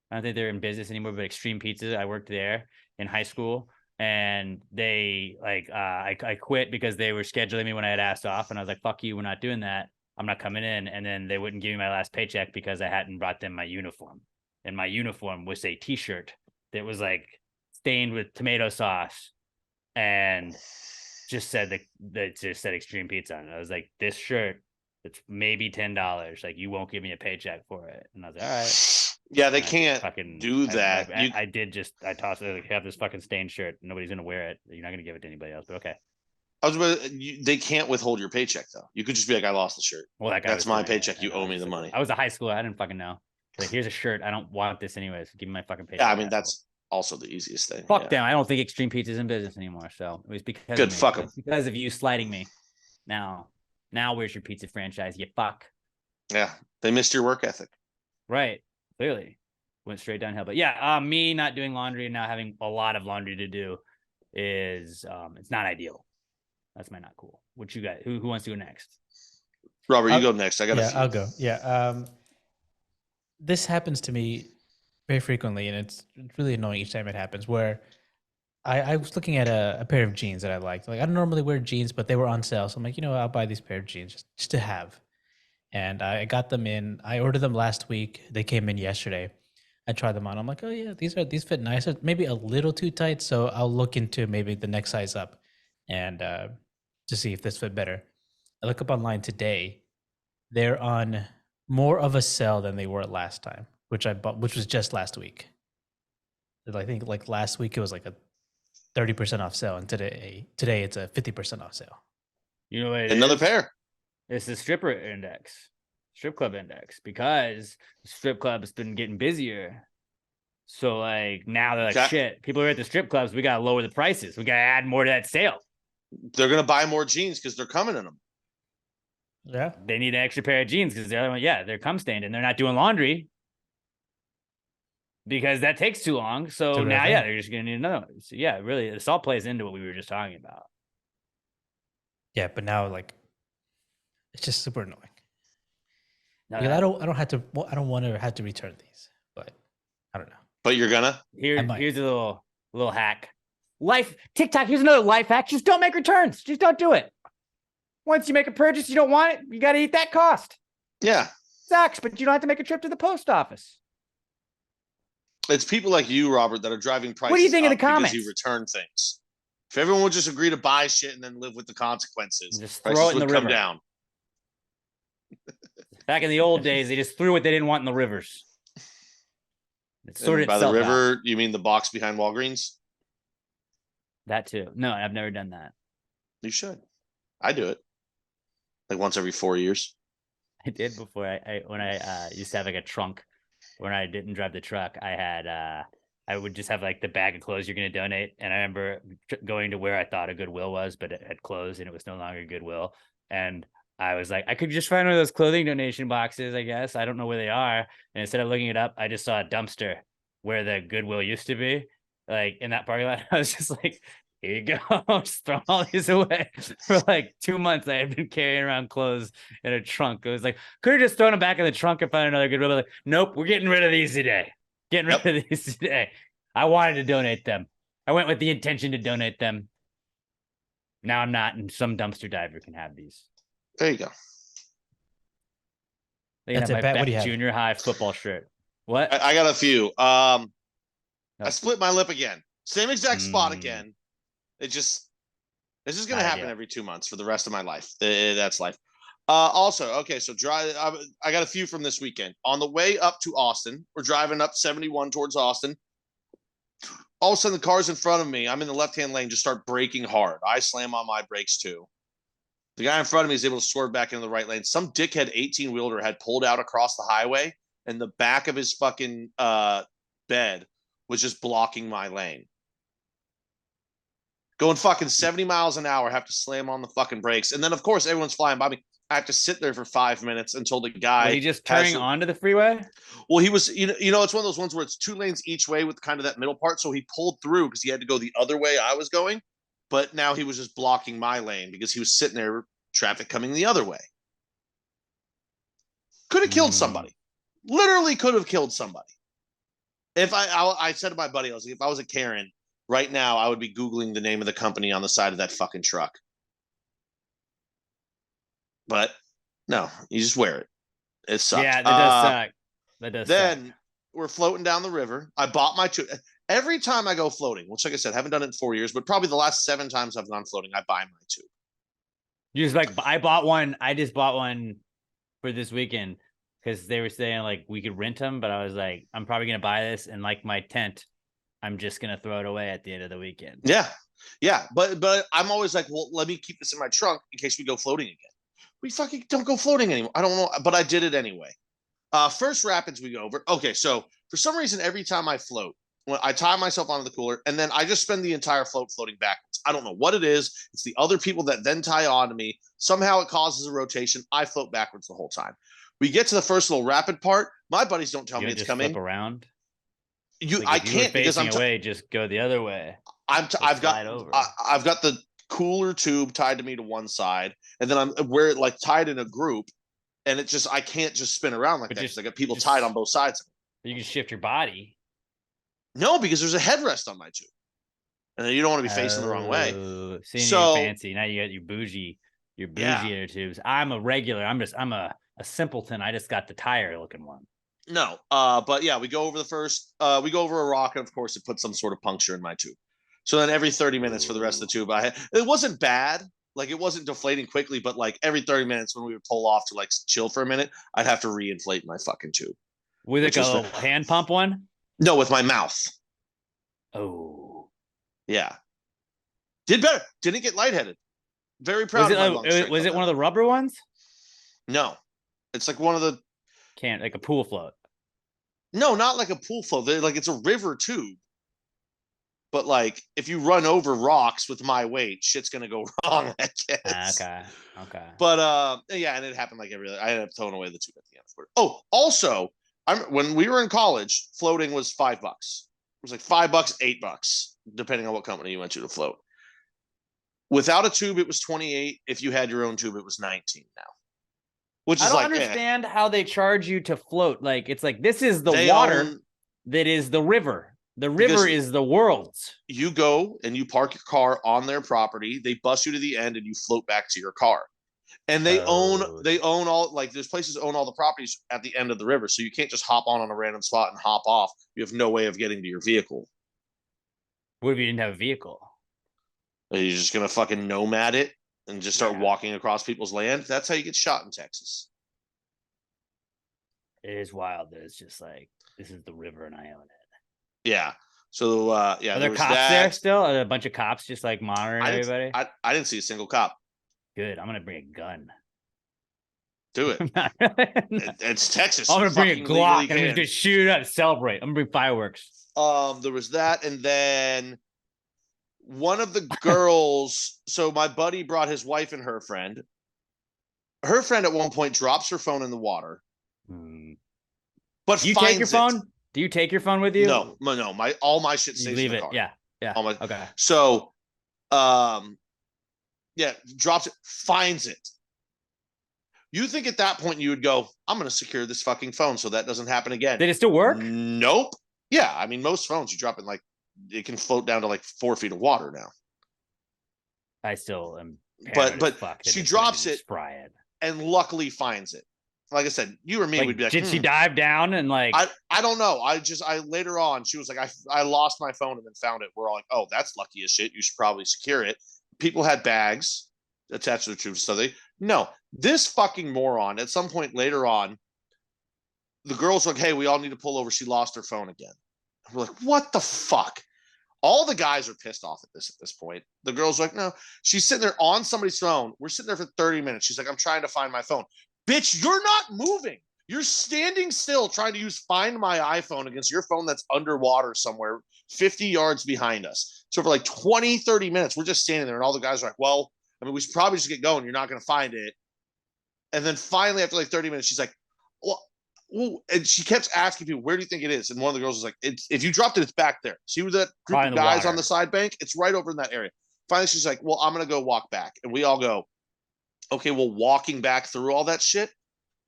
I don't think they're in business anymore, but Extreme Pizza, I worked there in high school and they like I quit because they were scheduling me when I had asked off and I was like, fuck you, we're not doing that. I'm not coming in. And then they wouldn't give me my last paycheck because I hadn't brought them my uniform. And my uniform was a t-shirt that was like stained with tomato sauce and just said that just said Extreme Pizza on it. I was like, this shirt, it's maybe $10. Like you won't give me a paycheck for it. And I was like, all right. Yeah, they And I can't fucking do that. I tossed it. Like, have this fucking stained shirt. Nobody's gonna wear it. You're not gonna give it to anybody else. But okay. They can't withhold your paycheck though. You could just be like, I lost the shirt. Well, that guy That's was my doing it, paycheck. You and I owe was me just the like, money. I was a high schooler. I didn't fucking know. Like, here's a shirt. I don't want this anyways. Give me my fucking paycheck. Yeah, I mean asshole. that's also the easiest thing. Fuck yeah. them. I don't think Extreme Pizza is in business anymore. So it was because Good, of me. fuck 'em. It's because of you slighting me. Now where's your pizza franchise? You fuck. Yeah, they missed your work ethic. Right. Clearly. Went straight downhill. But yeah, me not doing laundry and now having a lot of laundry to do is it's not ideal. That's my not cool. What you got? Who wants to go next? Robert, you I'll- go next. I got Yeah, a few. I'll go. Yeah. This happens to me very frequently, and it's really annoying each time it happens. Where I was looking at a pair of jeans that I liked. Like I don't normally wear jeans, but they were on sale, so I'm like, I'll buy these pair of jeans just to have. And I got them in. I ordered them last week. They came in yesterday. I tried them on. I'm like, oh yeah, these fit nice. Maybe a little too tight, so I'll look into maybe the next size up, and to see if this fit better. I look up online today. They're on more of a sale than they were last time, which I bought, which was just last week. I think like last week it was like a 30% off sale, and today it's a 50% off sale. You know what? it Another is? pair. It's the strip club index, because the strip club has been getting busier. So like now they're like, Okay. shit, people are at the strip clubs. We gotta lower the prices. We gotta add more to that sale. They're gonna buy more jeans because they're coming in them. Yeah. They need an extra pair of jeans because the other one, yeah, they're cum stained and they're not doing laundry because that takes too long. So Too now, bad. yeah, they're just gonna need another one. So yeah, really, this all plays into what we were just talking about. Yeah, but now like it's just super annoying. No, Because I don't want to have to return these, but I don't know. But you're gonna. I might. Here's a little hack. TikTok. Here's another life hack. Just don't make returns. Just don't do it. Once you make a purchase, you don't want it. You got to eat that cost. Yeah. Sucks, but you don't have to make a trip to the post office. It's people like you, Robert, that are driving prices. What do you think in the up because comments? you return things. If everyone would just agree to buy shit and then live with the consequences, Just throw prices it in the would come river. down. Back in the old days, they just threw what they didn't want in the rivers. It And sorted by the itself out. river, you mean the box behind Walgreens? That too. No, I've never done that. You should. I do it. Like once every 4 years. I did before. When I used to have like a trunk. When I didn't drive the truck, I I would just have like the bag of clothes you're going to donate. And I remember going to where I thought a Goodwill was, but it had closed and it was no longer Goodwill. And I was like, I could just find one of those clothing donation boxes, I guess. I don't know where they are. And instead of looking it up, I just saw a dumpster where the Goodwill used to be, like in that parking lot. I was just like, here you go. Just throw all these away. For like 2 months, I had been carrying around clothes in a trunk. It was like, could have just thrown them back in the trunk and found another Goodwill. Like, nope, we're getting rid of these today. Getting rid of these today. I wanted to donate them. I went with the intention to donate them. Now I'm not, and some dumpster diver can have these. There you go. They can That's have it, my Pat. What do you have? junior high football shirt. What? I got a few. I Oh. split my lip again. Same exact spot Mm. again. It's just gonna Not happen ideal. every 2 months for the rest of my life. That's life. Also, okay, so I got a few from this weekend. On the way up to Austin, we're driving up 71 towards Austin. All of a sudden, the cars in front of me, I'm in the left-hand lane, just start braking hard. I slam on my brakes too. The guy in front of me is able to swerve back into the right lane. Some dickhead 18-wheeler had pulled out across the highway, and the back of his fucking bed was just blocking my lane. Going fucking 70 miles an hour, have to slam on the fucking brakes. And then, of course, everyone's flying by me. I have to sit there for 5 minutes until the guy. Was he just turning onto the freeway? Well, he was, you know, it's one of those ones where it's 2 lanes each way with kind of that middle part. So he pulled through because he had to go the other way I was going. But now he was just blocking my lane because he was sitting there, traffic coming the other way. Could have killed somebody. Literally could have killed somebody. If I said to my buddy, I was like, if I was a Karen right now, I would be Googling the name of the company on the side of that fucking truck. But no, you just wear it. It sucks. Yeah, that does suck. That does Then suck. we're floating down the river. I bought my tube. Every time I go floating, which, like I said, haven't done it in 4 years, but probably the last 7 times I've gone floating, I buy my tube. You just like, I bought one. I just bought one for this weekend because they were saying like we could rent them, but I was like, I'm probably gonna buy this, and like my tent, I'm just gonna throw it away at the end of the weekend. Yeah, but I'm always like, well, let me keep this in my trunk in case we go floating again. We fucking don't go floating anymore. I don't know, but I did it anyway. First rapids we go over. Okay, so for some reason, every time I float, when I tie myself onto the cooler, and then I just spend the entire float floating backwards. I don't know what it is. It's the other people that then tie on to me. Somehow it causes a rotation. I float backwards the whole time. We get to the first little rapid part. My buddies don't tell You me don't it's just coming. flip around. You, Like, I if you were can't because facing away. Just go the other way. I've slide got over. I've got the cooler tube tied to me to one side, and then we're like tied in a group, and it just I can't just spin around like But that just- because I got people just- tied on both sides. You can shift your body. No, because there's a headrest on my tube, and then you don't want to be facing the wrong way. Oh, seeing So- you fancy. Now you got your bougie Yeah. inner tubes. I'm a regular. I'm a simpleton. I just got the tire looking one. No, but yeah, we go over we go over a rock, and of course, it puts some sort of puncture in my tube. So then every 30 minutes for the rest of the tube, it wasn't bad. Like, it wasn't deflating quickly, but like every 30 minutes when we would pull off to like chill for a minute, I'd have to reinflate my fucking tube. With Which like was a little hand pump one. No, with my mouth. Oh, Yeah. Did better. Didn't get lightheaded. Very proud was it, of my lung strength was on it one of that. the rubber ones? No. It's like one of the Can't like a pool float. no, not like a pool float. Like, it's a river tube. But like, if you run over rocks with my weight, shit's gonna go wrong, I guess. Okay. But yeah, and it happened like every other. I ended up throwing away the tube at the end. Oh, also, when we were in college, floating was $5. It was like $5, $8, depending on what company you went to float. Without a tube, it was 28. If you had your own tube, it was 19 now. Which is I don't like, understand how they charge you to float. Like, it's like, this is the they water own- that is the river. The Because- river is the world's. you go and you park your car on their property. They bus you to the end, and you float back to your car. And they Oh. own all, like, there's places own all the properties at the end of the river, so you can't just hop on a random spot and hop off. You have no way of getting to your vehicle. What if you didn't have a vehicle? Are you just gonna fucking nomad it and just start Yeah. walking across people's land? That's how you get shot in Texas. It is wild that it's just like, this is the river and I own it. Yeah. So yeah, Are there there was cops that. there still? Are there a bunch of cops just like monitoring I didn't- everybody? I didn't see a single cop. Good. I'm gonna bring a gun. Do it. I'm not- It's Texas. I'm You gonna bring a fucking Glock legally and I'm just can. gonna shoot it out and celebrate. I'm gonna bring fireworks. There was that, and then one of the girls. So my buddy brought his wife and her friend. Her friend at one point drops her phone in the water, but Do you finds take your it. phone? Do you take your phone with you? No. All my shit You stays leave in the it. car. Yeah. All my, Okay. So, yeah, drops it, finds it. You think at that point you would go, I'm going to secure this fucking phone so that doesn't happen again. Did it still work? Nope. Yeah, I mean, most phones you drop in like it can float down to like 4 feet of water now. I still am. But she drops it, fry it, and luckily finds it. Like I said, you or me would be like, did she dive down and like? I don't know. I later on she was like, I lost my phone and then found it. We're all like, oh, that's lucky as shit. You should probably secure it. People had bags attached to the tubes, so this fucking moron at some point later on, the girl's like, hey, we all need to pull over. She lost her phone again. We're like, what the fuck? All the guys are pissed off at this point. The girl's like, no. She's sitting there on somebody's phone. We're sitting there for 30 minutes. She's like, I'm trying to find my phone. Bitch, you're not moving. You're standing still trying to use Find My iPhone against your phone that's underwater somewhere 50 yards behind us. So for like 20, 30 minutes, we're just standing there, and all the guys are like, well, I mean, we should probably just get going. You're not going to find it. And then finally, after like 30 minutes, she's like, well, and she kept asking people, where do you think it is? And one of the girls was like, if you dropped it, it's back there. See with that group of guys on the side bank? It's right over in that area. Finally, she's like, well, I'm going to go walk back. And we all go, okay, well, walking back through all that shit,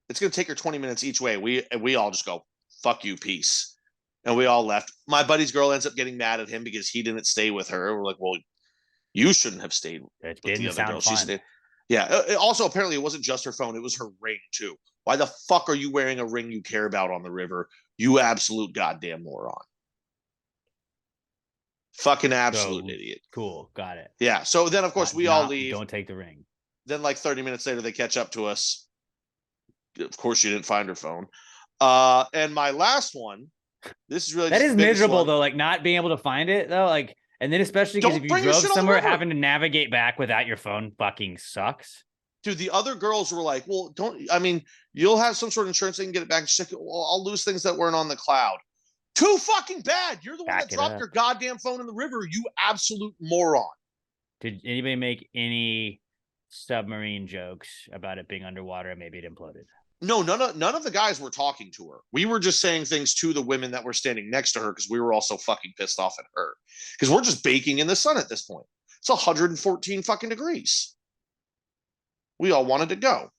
it's going to take her 20 minutes each way. We all just go, fuck you, peace. And we all left. My buddy's girl ends up getting mad at him because he didn't stay with her. We're like, well, you shouldn't have stayed with the other girl. She stayed. Yeah. Also, apparently, it wasn't just her phone. It was her ring, too. Why the fuck are you wearing a ring you care about on the river? You absolute goddamn moron. Fucking absolute idiot. Cool. Got it. Yeah. So then, of course, we all leave. Don't take the ring. Then, like 30 minutes later, they catch up to us. Of course, she didn't find her phone. And my last one, this is really that is miserable, though, like not being able to find it, though. Like, and then especially because if you drove somewhere, having to navigate back without your phone fucking sucks. Dude, the other girls were like, well, you'll have some sort of insurance, they can get it back. She's like, well, I'll lose things that weren't on the cloud. Too fucking bad. You're the one that dropped your goddamn phone in the river, you absolute moron. Did anybody make any submarine jokes about it being underwater and maybe it imploded? No, none of the guys were talking to her. We were just saying things to the women that were standing next to her because we were all so fucking pissed off at her. Because we're just baking in the sun at this point. It's 114 fucking degrees. We all wanted to go.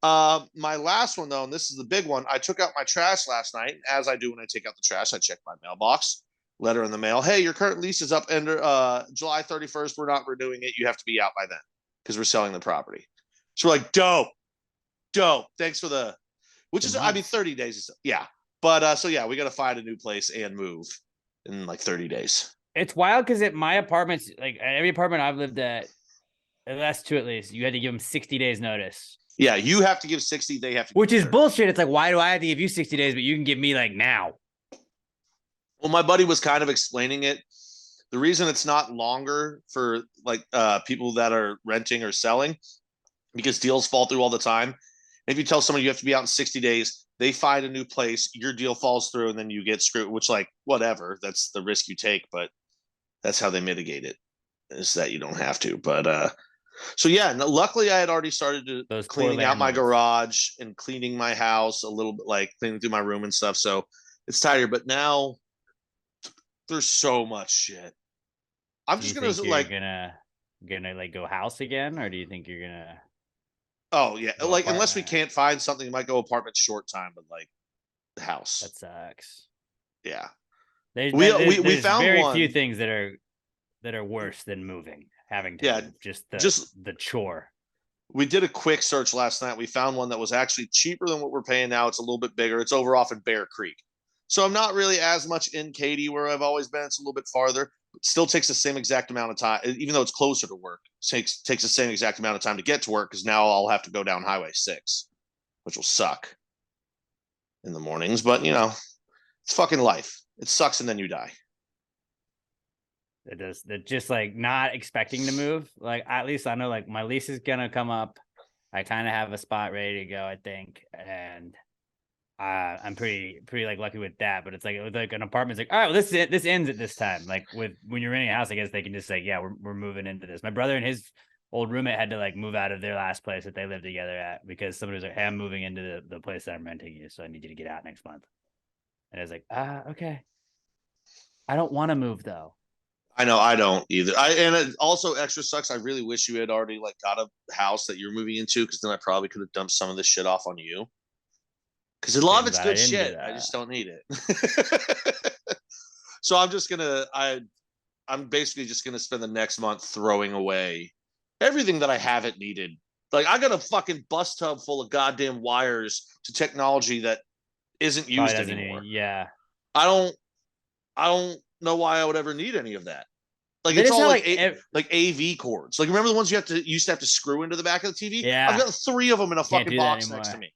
My last one, though, and this is the big one. I took out my trash last night. As I do when I take out the trash, I check my mailbox. Letter in the mail. Hey, your current lease is up under July 31st. We're not renewing it. You have to be out by then because we're selling the property. So we're like, dope. Thanks for the, which is, 30 days. Is, yeah. But so yeah, we got to find a new place and move in like 30 days. It's wild because at my apartments, like every apartment I've lived at, that's two at least, you had to give them 60 days notice. Yeah, you have to give 60. They have to. Which is bullshit. It's like, why do I have to give you 60 days, but you can give me like now? Well, my buddy was kind of explaining it. The reason it's not longer for like people that are renting or selling, because deals fall through all the time. If you tell someone you have to be out in 60 days, they find a new place, your deal falls through, and then you get screwed, which like, whatever, that's the risk you take, but that's how they mitigate it, is that you don't have to. But so yeah, luckily I had already started cleaning out my garage and cleaning my house a little bit, like cleaning through my room and stuff. So it's tighter, but now there's so much shit. I'm just gonna like gonna like go house again, or do you think you're gonna? Oh yeah, like unless we can't find something, we might go apartment short time, but like the house. That sucks. Yeah, we found very one. few things that are worse than moving. Having to move, just the chore. We did a quick search last night. We found one that was actually cheaper than what we're paying now. It's a little bit bigger. It's over off in Bear Creek. So I'm not really as much in Katy where I've always been. It's a little bit farther. But still takes the same exact amount of time, even though it's closer to work. Takes the same exact amount of time to get to work because now I'll have to go down Highway 6, which will suck in the mornings. But, it's fucking life. It sucks and then you die. It does. That just like not expecting to move. Like at least I know like my lease is gonna come up. I kind of have a spot ready to go, I think, and I'm pretty like lucky with that. But it's like with like an apartment's like, all right, well, this ends at this time. Like with when you're renting a house, I guess they can just say, yeah, we're moving into this. My brother and his old roommate had to like move out of their last place that they lived together at because somebody was like, hey, I'm moving into the place that I'm renting you, so I need you to get out next month. And I was like, okay. I don't want to move though. I know I don't either. And it also extra sucks. I really wish you had already like got a house that you're moving into, because then I probably could have dumped some of this shit off on you. Because a lot of it's Glad I good didn't do shit. I that. just don't need it. So I'm basically just gonna spend the next month throwing away everything that I haven't needed. Like I got a fucking bus tub full of goddamn wires to technology that isn't Probably used doesn't anymore. yeah. I don't know why I would ever need any of that. Like They it's just all have, like AV cords. Like remember the ones you used to have to screw into the back of the TV? Yeah. I've got 3 of them in a Can't fucking do that box next to anymore. me.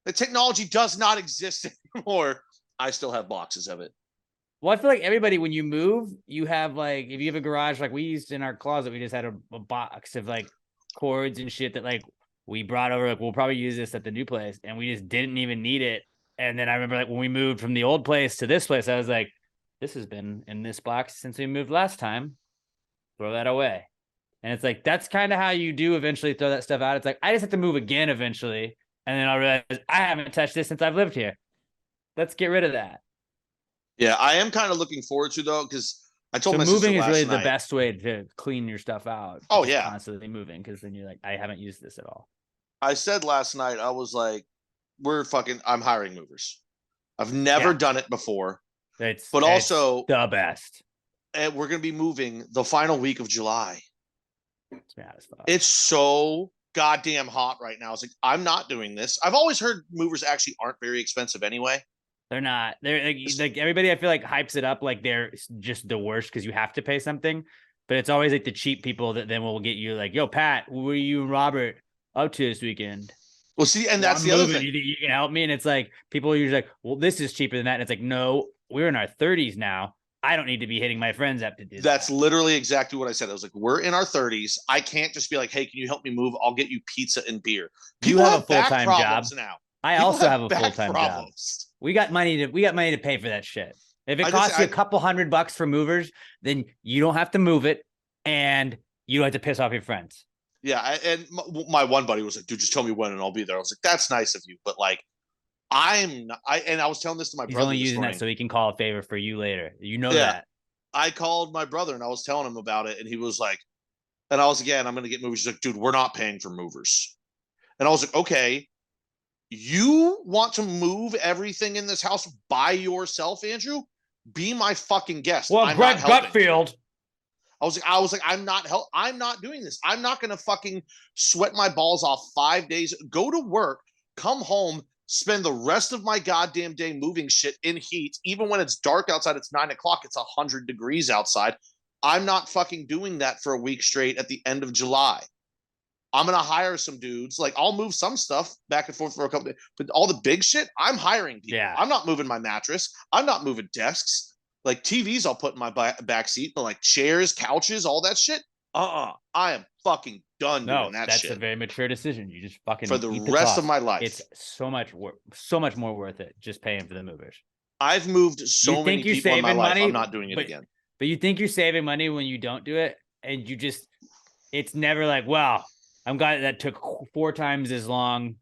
The technology does not exist anymore. I still have boxes of it. Well, I feel like everybody, when you move, you have like, if you have a garage, like we used in our closet, we just had a box of like cords and shit that like we brought over. Like, we'll probably use this at the new place, and we just didn't even need it. And then I remember like when we moved from the old place to this place, I was like, this has been in this box since we moved last time. Throw that away. And it's like, that's kind of how you do eventually throw that stuff out. It's like, I just have to move again eventually. And then I'll realize I haven't touched this since I've lived here. Let's get rid of that. Yeah, I am kind of looking forward to though, because I told So my sister moving is last really night, the best way to clean your stuff out. Oh, Just yeah. constantly moving, because then you're like, I haven't used this at all. I said last night, I was like, I'm hiring movers. I've never done it before, but also the best. And we're going to be moving the final week of July. It's bad as fuck. It's so goddamn hot right now. It's like, I'm not doing this. I've always heard movers actually aren't very expensive anyway. They're not. They're like everybody, I feel like, hypes it up like they're just the worst because you have to pay something. But it's always like the cheap people that then will get you like, yo, Pat, what are you and Robert up to this weekend? Well, see, and that's I'm the other moving. thing. You think you can help me? And it's like, people are usually like, well, this is cheaper than that. And it's like, no, we're in our 30s now. I don't need to be hitting my friends up to do that. That's literally exactly what I said. I was like, we're in our 30s. I can't just be like, hey, can you help me move? I'll get you pizza and beer. People You have a back full-time problems job. now. I People also have a back full-time job. problems. We got money to pay for that shit. If it costs you a couple $100 for movers, then you don't have to move it, and you don't have to piss off your friends. Yeah, and my one buddy was like, dude, just tell me when and I'll be there. I was like, that's nice of you, but like, I was telling this to my He's brother. only using that so he can call a favor for you later. You know that. I called my brother and I was telling him about it, and he was like, and I was like, yeah, and I'm gonna get movers. He's like, dude, we're not paying for movers. And I was like, okay, you want to move everything in this house by yourself, Andrew? Be my fucking guest. Well, I'm Greg Gutfield. I was like, I'm not doing this. I'm not gonna fucking sweat my balls off 5 days, go to work, come home, spend the rest of my goddamn day moving shit in heat. Even when it's dark outside, it's 9 o'clock, it's 100 degrees outside. I'm not fucking doing that for a week straight at the end of July. I'm gonna hire some dudes. Like, I'll move some stuff back and forth for a couple days, but all the big shit, I'm hiring people. Yeah. I'm not moving my mattress. I'm not moving desks. Like, TVs I'll put in my back seat, but like chairs, couches, all that shit. I am fucking done doing that shit. That's a very mature decision. You just fucking for the rest of my life. It's so much more worth it just paying for the movers. I've moved so many people in my life. I'm not doing it again. But you think you're saving money when you don't do it, and it's never like, wow, I'm glad that took 4 times as long.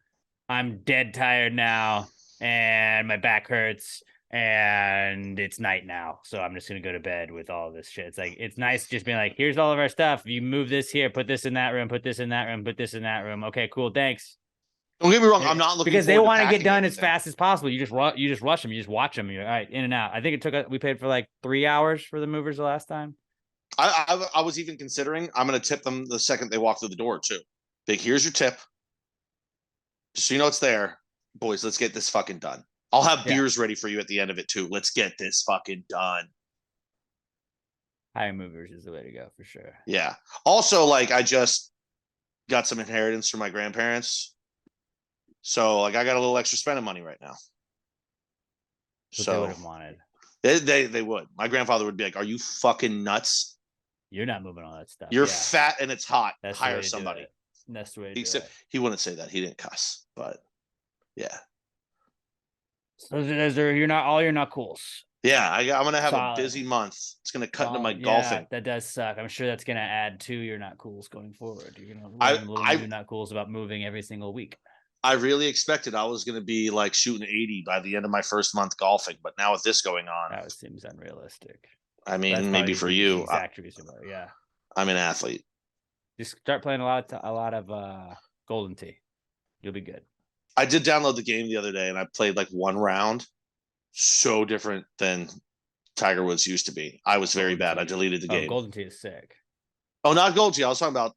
I'm dead tired now, and my back hurts, and it's night now, so I'm just gonna go to bed with all this shit. It's like, it's nice just being like, here's all of our stuff. You move this here, put this in that room, put this in that room, put this in that room. Okay, cool, thanks. Don't get me wrong, I'm not looking because they want to get done everything as fast as possible. You just rush them. You just watch them. You're all right, in and out. I think we paid for like 3 hours for the movers the last time. I was even considering, I'm going to tip them the second they walk through the door too. Big, here's your tip. Just so you know it's there. Boys, let's get this fucking done. I'll have beers ready for you at the end of it too. Let's get this fucking done. Hiring movers is the way to go for sure. Yeah. Also, like, I just got some inheritance from my grandparents. So like, I got a little extra spending money right now. What they would have wanted. They would. My grandfather would be like, are you fucking nuts? You're not moving all that stuff. You're fat and it's hot. That's hire somebody. That's the way to Except he wouldn't say that. He didn't cuss, but yeah. So those are you're not cools. Yeah, I'm gonna have Solid. a busy month. It's gonna cut into my Yeah, golfing. that does suck. I'm sure that's gonna add to your not cools going forward. You're gonna I- learn little new not cools about moving every single week. I really expected I was gonna be like shooting 80 by the end of my first month golfing, but now with this going on, That seems unrealistic. I mean, That's maybe probably for the you, exact reason why. Yeah, I'm an athlete. just start playing a lot of Golden Tee. You'll be good. I did download the game the other day and I played like one round. So different than Tiger Woods used to be. I was very bad. I deleted the game. Golden Tee is sick. Oh, not Gold Tee. I was talking about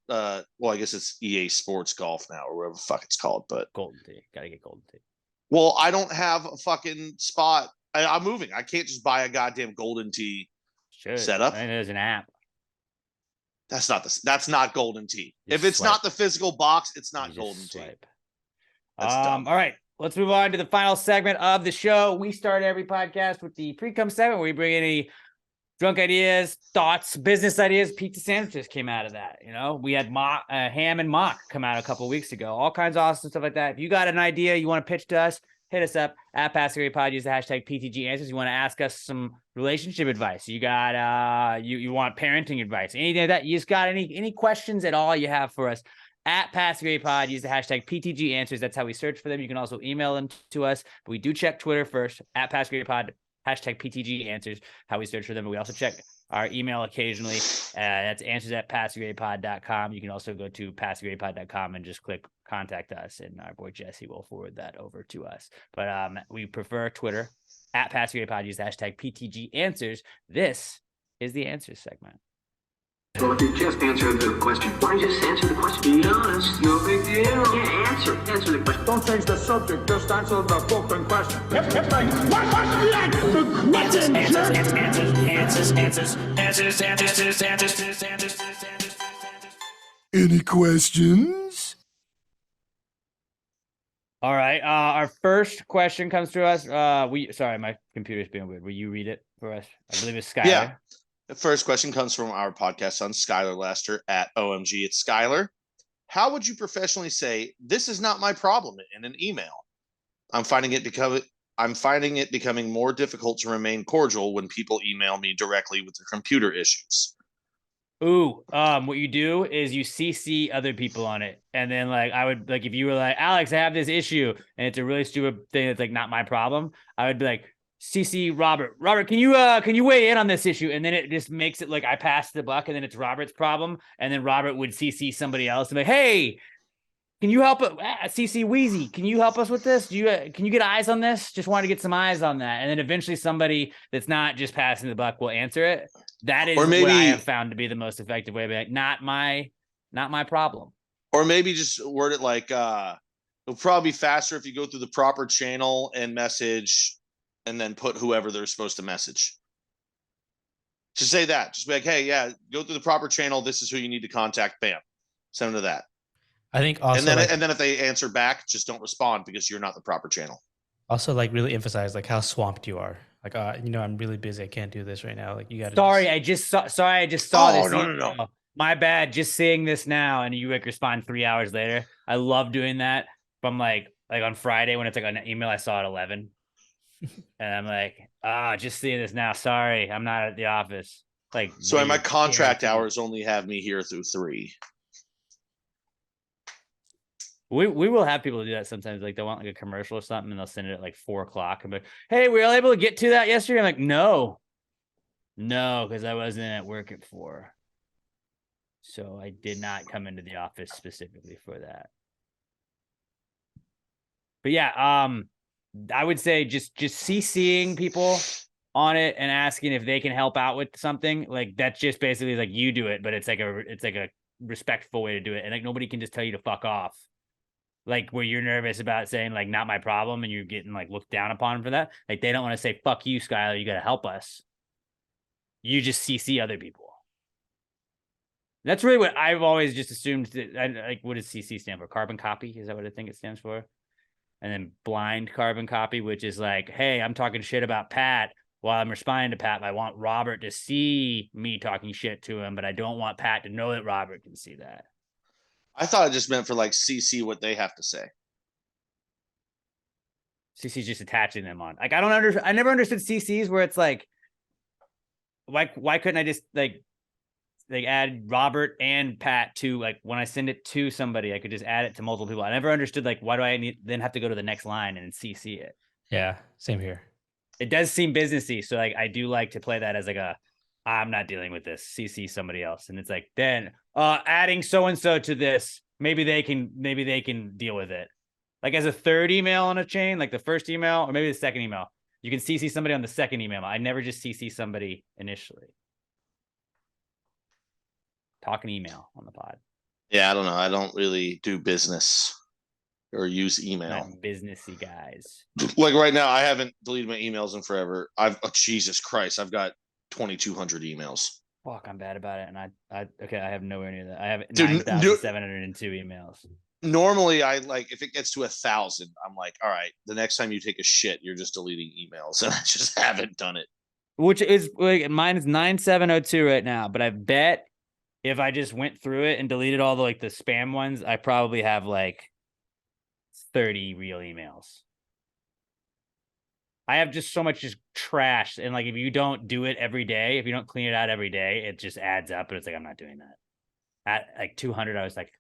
well, I guess it's EA Sports Golf now or whatever the fuck it's called, but Golden Tee. Gotta get Golden Tee. well, I don't have a fucking spot. I'm moving. I can't just buy a goddamn Golden Tee setup. I think there's an app. That's not Golden Tee. You If it's swipe. not the physical box, it's You not just Golden Tee. swipe. That's dumb. All right. Let's move on to the final segment of the show. We start every podcast with the Precome segment where we bring any drunk ideas, thoughts, business ideas. Pizza sandwiches came out of that. You know, we had ham and mock come out a couple of weeks ago. All kinds of awesome stuff like that. If you got an idea you want to pitch to us, hit us up at PassingAwayPod. Use the hashtag PTG Answers. You want to ask us some relationship advice. You got you want parenting advice. Anything like that. You just got any questions at all you have for us. At PassingAwayPod, use the hashtag PTG Answers. That's how we search for them. You can also email them to us, but we do check Twitter first. At PassingAwayPod, hashtag PTG Answers, how we search for them. But we also check our email occasionally. That's answers@passingawaypod.com. You can also go to passingawaypod.com and just click contact us, and our boy Jesse will forward that over to us. But we prefer Twitter. At PassingAwayPod, use the hashtag PTG Answers. This is the Answers segment. Well, if you just answered the question, why don't you just answer the question? Be honest, no big deal. Yeah, answer the question. Don't change the subject, just answer the fucking question. Any questions? All right. Our first question comes to us. Sorry, my computer's being weird. Will you read it for us? I believe it's Skylar. Yeah. The first question comes from our podcast son, Skylar Lester at OMG. It's Skylar. How would you professionally say this is not my problem in an email? I'm finding it becoming more difficult to remain cordial when people email me directly with their computer issues. Ooh, what you do is you CC other people on it. And then like, I would like, if you were like, Alex, I have this issue and it's a really stupid thing. That's like not my problem. I would be like, CC Robert, can you weigh in on this issue? And then it just makes it like I passed the buck and then it's Robert's problem. And then Robert would CC somebody else and be like, hey, can you help CC Wheezy? Can you help us with this? Can you get eyes on this? Just want to get some eyes on that. And then eventually somebody that's not just passing the buck will answer it. That is what I have found to be the most effective way of being like, not my problem. Or maybe just word it like, it'll probably be faster if you go through the proper channel and message and then put whoever they're supposed to message. Just say that. Just be like, hey, yeah, go through the proper channel. This is who you need to contact. Bam. Send them to that. I think also, and then if they answer back, just don't respond because you're not the proper channel. Also, like really emphasize like how swamped you are. Like, I'm really busy. I can't do this right now. Like, you got to. Sorry, I just saw this. No. My bad. Just seeing this now, and you like respond 3 hours later. I love doing that. But I'm like on Friday when it's like an email I saw at 11. And I'm like, just seeing this now. Sorry, I'm not at the office. Like, so my contract hours only have me here through 3. We will have people do that sometimes. Like they want like a commercial or something, and they'll send it at like 4 o'clock. And be like, hey, were you able to get to that yesterday? I'm like, no, because I wasn't at work at 4. So I did not come into the office specifically for that. But yeah, I would say just CCing people on it and asking if they can help out with something. Like that's just basically like you do it, but it's like a respectful way to do it. And like nobody can just tell you to fuck off. Like where you're nervous about saying like not my problem and you're getting like looked down upon for that. Like they don't want to say fuck you, Skylar, you got to help us. You just CC other people. That's really what I've always just assumed. Like, what does CC stand for? Carbon copy? Is that what I think it stands for? And then blind carbon copy, which is like, hey, I'm talking shit about Pat while I'm responding to Pat. I want Robert to see me talking shit to him, but I don't want Pat to know that Robert can see that. I thought it just meant for like CC what they have to say. CC's just attaching them on. Like, I never understood CCs where it's like, why couldn't I just like add Robert and Pat to, like, when I send it to somebody, I could just add it to multiple people. I never understood, like, why do I then have to go to the next line and CC it? Yeah, same here. It does seem businessy. So like, I do like to play that as like I'm not dealing with this, CC somebody else. And it's like, then adding so-and-so to this, maybe they can deal with it. Like as a third email on a chain, like the first email or maybe the second email, you can CC somebody on the second email. I never just CC somebody initially. Talking email on the pod. Yeah, I don't know. I don't really do business or use email. Not businessy guys. Like right now, I haven't deleted my emails in forever. Jesus Christ, I've got 2,200 emails. Fuck, I'm bad about it. And I have nowhere near that. I have Dude, 9,702 emails. Normally, I like if it gets to 1,000, I'm like, all right, the next time you take a shit, you're just deleting emails, and I just haven't done it. Which is like mine is 9,702 right now, but I bet if I just went through it and deleted all the spam ones, I probably have like 30 real emails. I have just so much just trash. And like, if you don't do it every day, if you don't clean it out every day, it just adds up. And it's like, I'm not doing that. At like 200, I was like,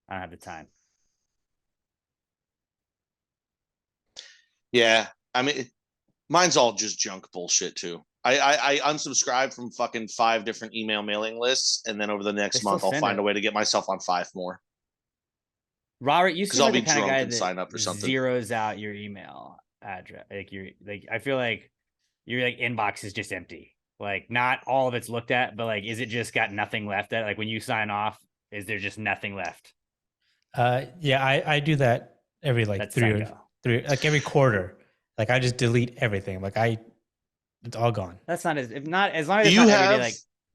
I don't have the time. Yeah, I mean, mine's all just junk bullshit too. I unsubscribed from fucking 5 different email mailing lists, and then over the next month, I'll find a way to get myself on 5 more. Robert, you seem like the kind of guy that sign up for something. Zeroes out your email address. I feel like your inbox is just empty. Like, not all of it's looked at, but like, is it just got nothing left at? Like, when you sign off, is there just nothing left? Yeah, I do that every every quarter. Like, I just delete everything. Like, it's all gone. That's not as long as it's not every day. Like,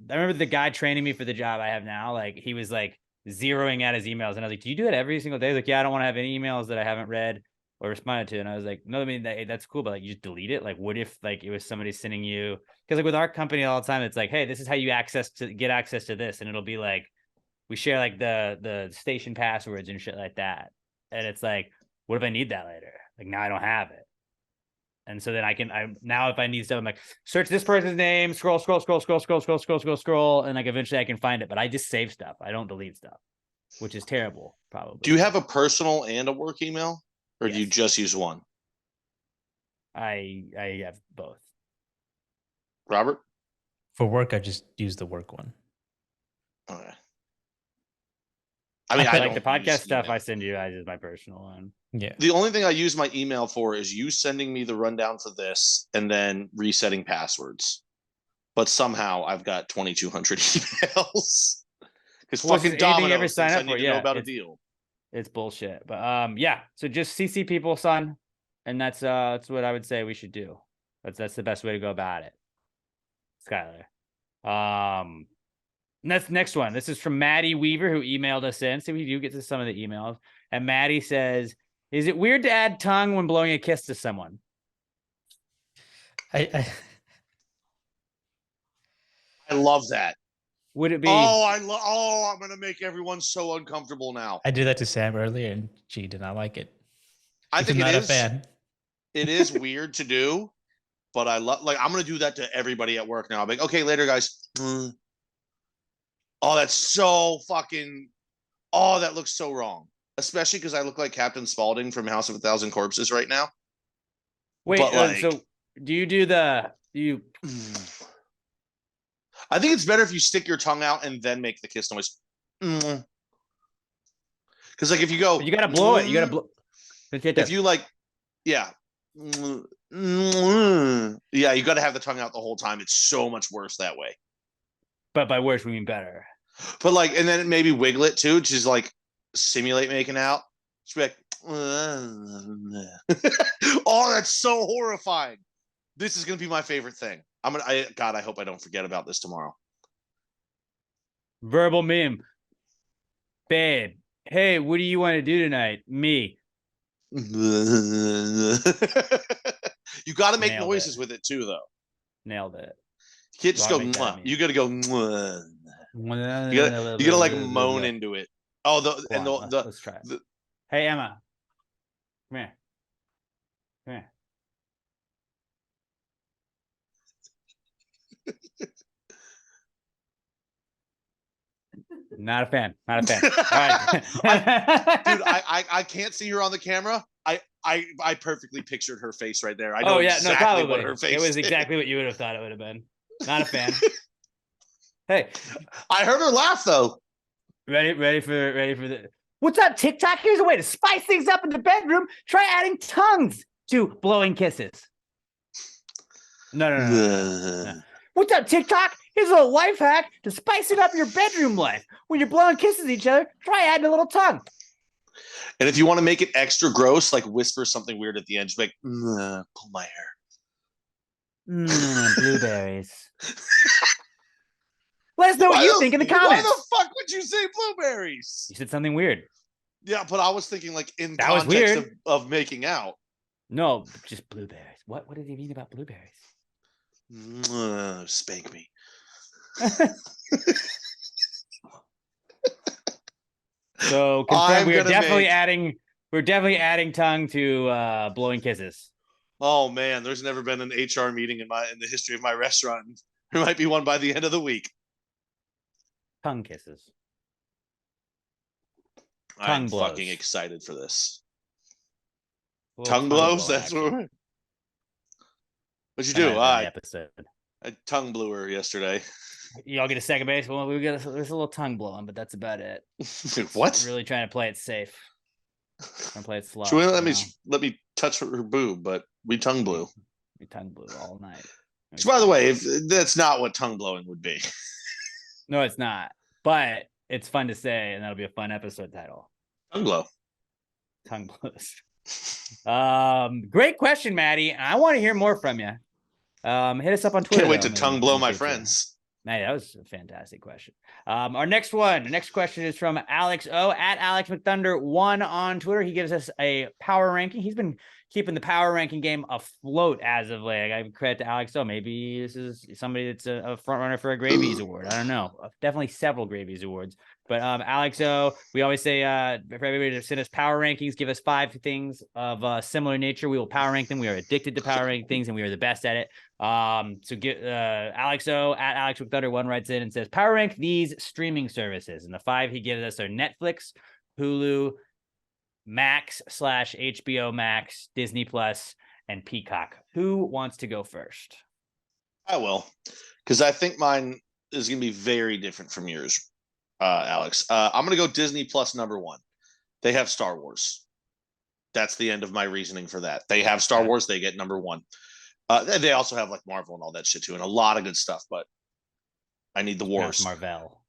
I remember the guy training me for the job I have now. Like, he was like zeroing out his emails, and I was like, "Do you do it every single day?" He's like, "Yeah, I don't want to have any emails that I haven't read or responded to." And I was like, "No, I mean that's cool, but like, you just delete it. Like, what if like it was somebody sending you? Because like with our company all the time, it's like, hey, this is how you get access to this, and it'll be like we share like the station passwords and shit like that. And it's like, what if I need that later? Like, now I don't have it. And so then now if I need stuff, I'm like, search this person's name, scroll, and like eventually I can find it. But I just save stuff. I don't delete stuff, which is terrible, probably. Do you have a personal and a work email, or do you just use one? I have both. Robert? For work, I just use the work one. Okay. I mean, I like the podcast stuff I send you. I use my personal one. Yeah. The only thing I use my email for is you sending me the rundown for this and then resetting passwords. But somehow I've got 2,200 emails. Because fucking Domino's ever sign up I need to know about a deal. It's bullshit. But yeah. So just CC people, son. And that's what I would say we should do. That's the best way to go about it. Skyler. That's next one. This is from Maddie Weaver, who emailed us in. So we do get to some of the emails. And Maddie says, is it weird to add tongue when blowing a kiss to someone? I love that. Would it be? I'm gonna make everyone so uncomfortable now. I did that to Sam earlier, and she did not like it. I think not a fan. It is weird to do, but I love. Like, I'm gonna do that to everybody at work now. I'm like, okay, later, guys. Oh, that's so fucking. Oh, that looks so wrong. Especially because I look like Captain Spaulding from House of a Thousand Corpses right now. Wait, so do you do you? I think it's better if you stick your tongue out and then make the kiss noise. Because like if you go, you gotta blow it. You gotta blow. If you like, yeah, yeah, you got to have the tongue out the whole time. It's so much worse that way. But by worse, we mean better. But like, and then maybe wiggle it too, just like simulate making out. Just be like, oh, that's so horrifying. This is gonna be my favorite thing. God, I hope I don't forget about this tomorrow. Verbal meme. Babe, hey, what do you want to do tonight? Me. You got to make noises with it too, though. Nailed it. You can't just go. You got to go. You gotta like moan into it. Oh, let's try it. Hey, Emma, come here. Not a fan. Not a fan. All right. Dude, I can't see her on the camera. I perfectly pictured her face right there. I know Oh yeah, exactly no, probably. what her face It was is. exactly what you would have thought it would have been. Not a fan. Hey, I heard her laugh though. ready for the. What's up, TikTok? Here's a way to spice things up in the bedroom. Try adding tongues to blowing kisses. No. What's up, TikTok? Here's a little life hack to spicing up your bedroom life. When you're blowing kisses at each other, try adding a little tongue. And if you want to make it extra gross, like whisper something weird at the end, just like pull my hair. Blueberries. Let us know what you think in the comments. Why the fuck would you say blueberries? You said something weird. Yeah, but I was thinking like in That was context weird. of making out. No, just blueberries. What did he mean about blueberries? Spank me. So confirm we're definitely make- adding tongue to blowing kisses. Oh man, there's never been an HR meeting in the history of my restaurant. There might be one by the end of the week. Tongue kisses. I'm blows. fucking excited for this. Little Tongue blows? blow That's action. what what'd you do? The I episode. tongue blew her yesterday. Y'all get a second base. Well, there's a little tongue blowing, but that's about it. What? Really trying to play it safe. Trying to play it slow. She wouldn't you let me touch her boob, but we tongue blew. We tongue blew all night. Which, by the way, if that's not what tongue blowing would be. No, it's not. But it's fun to say, and that'll be a fun episode title. Tongue blow. Tongue blows. Great question, Maddie. I want to hear more from you. Hit us up on Twitter. Can't wait though, to maybe. tongue blow my Appreciate you. friends. Maddie, that was a fantastic question. Our next question is from Alex O at Alex McThunder1 on Twitter. He gives us a power ranking. He's been keeping the power ranking game afloat as of late. I give credit to Alex O. Maybe this is somebody that's a front runner for a Gravies Award. I don't know. Definitely several Gravies Awards. But Alex O, we always say for everybody to send us power rankings, give us 5 things of similar nature. We will power rank them. We are addicted to power ranking things, and we are the best at it. So get Alex O at Alex McThunder1 writes in and says, power rank these streaming services. And the 5 he gives us are Netflix, Hulu, Max/HBO Max, Disney Plus, and Peacock. Who wants to go first? I will, because I think mine is going to be very different from yours, Alex. I'm going to go Disney Plus #1. They have Star Wars. That's the end of my reasoning for that. They have Star Wars. They get #1. They also have like Marvel and all that shit too, and a lot of good stuff. But I need the wars. Marvel.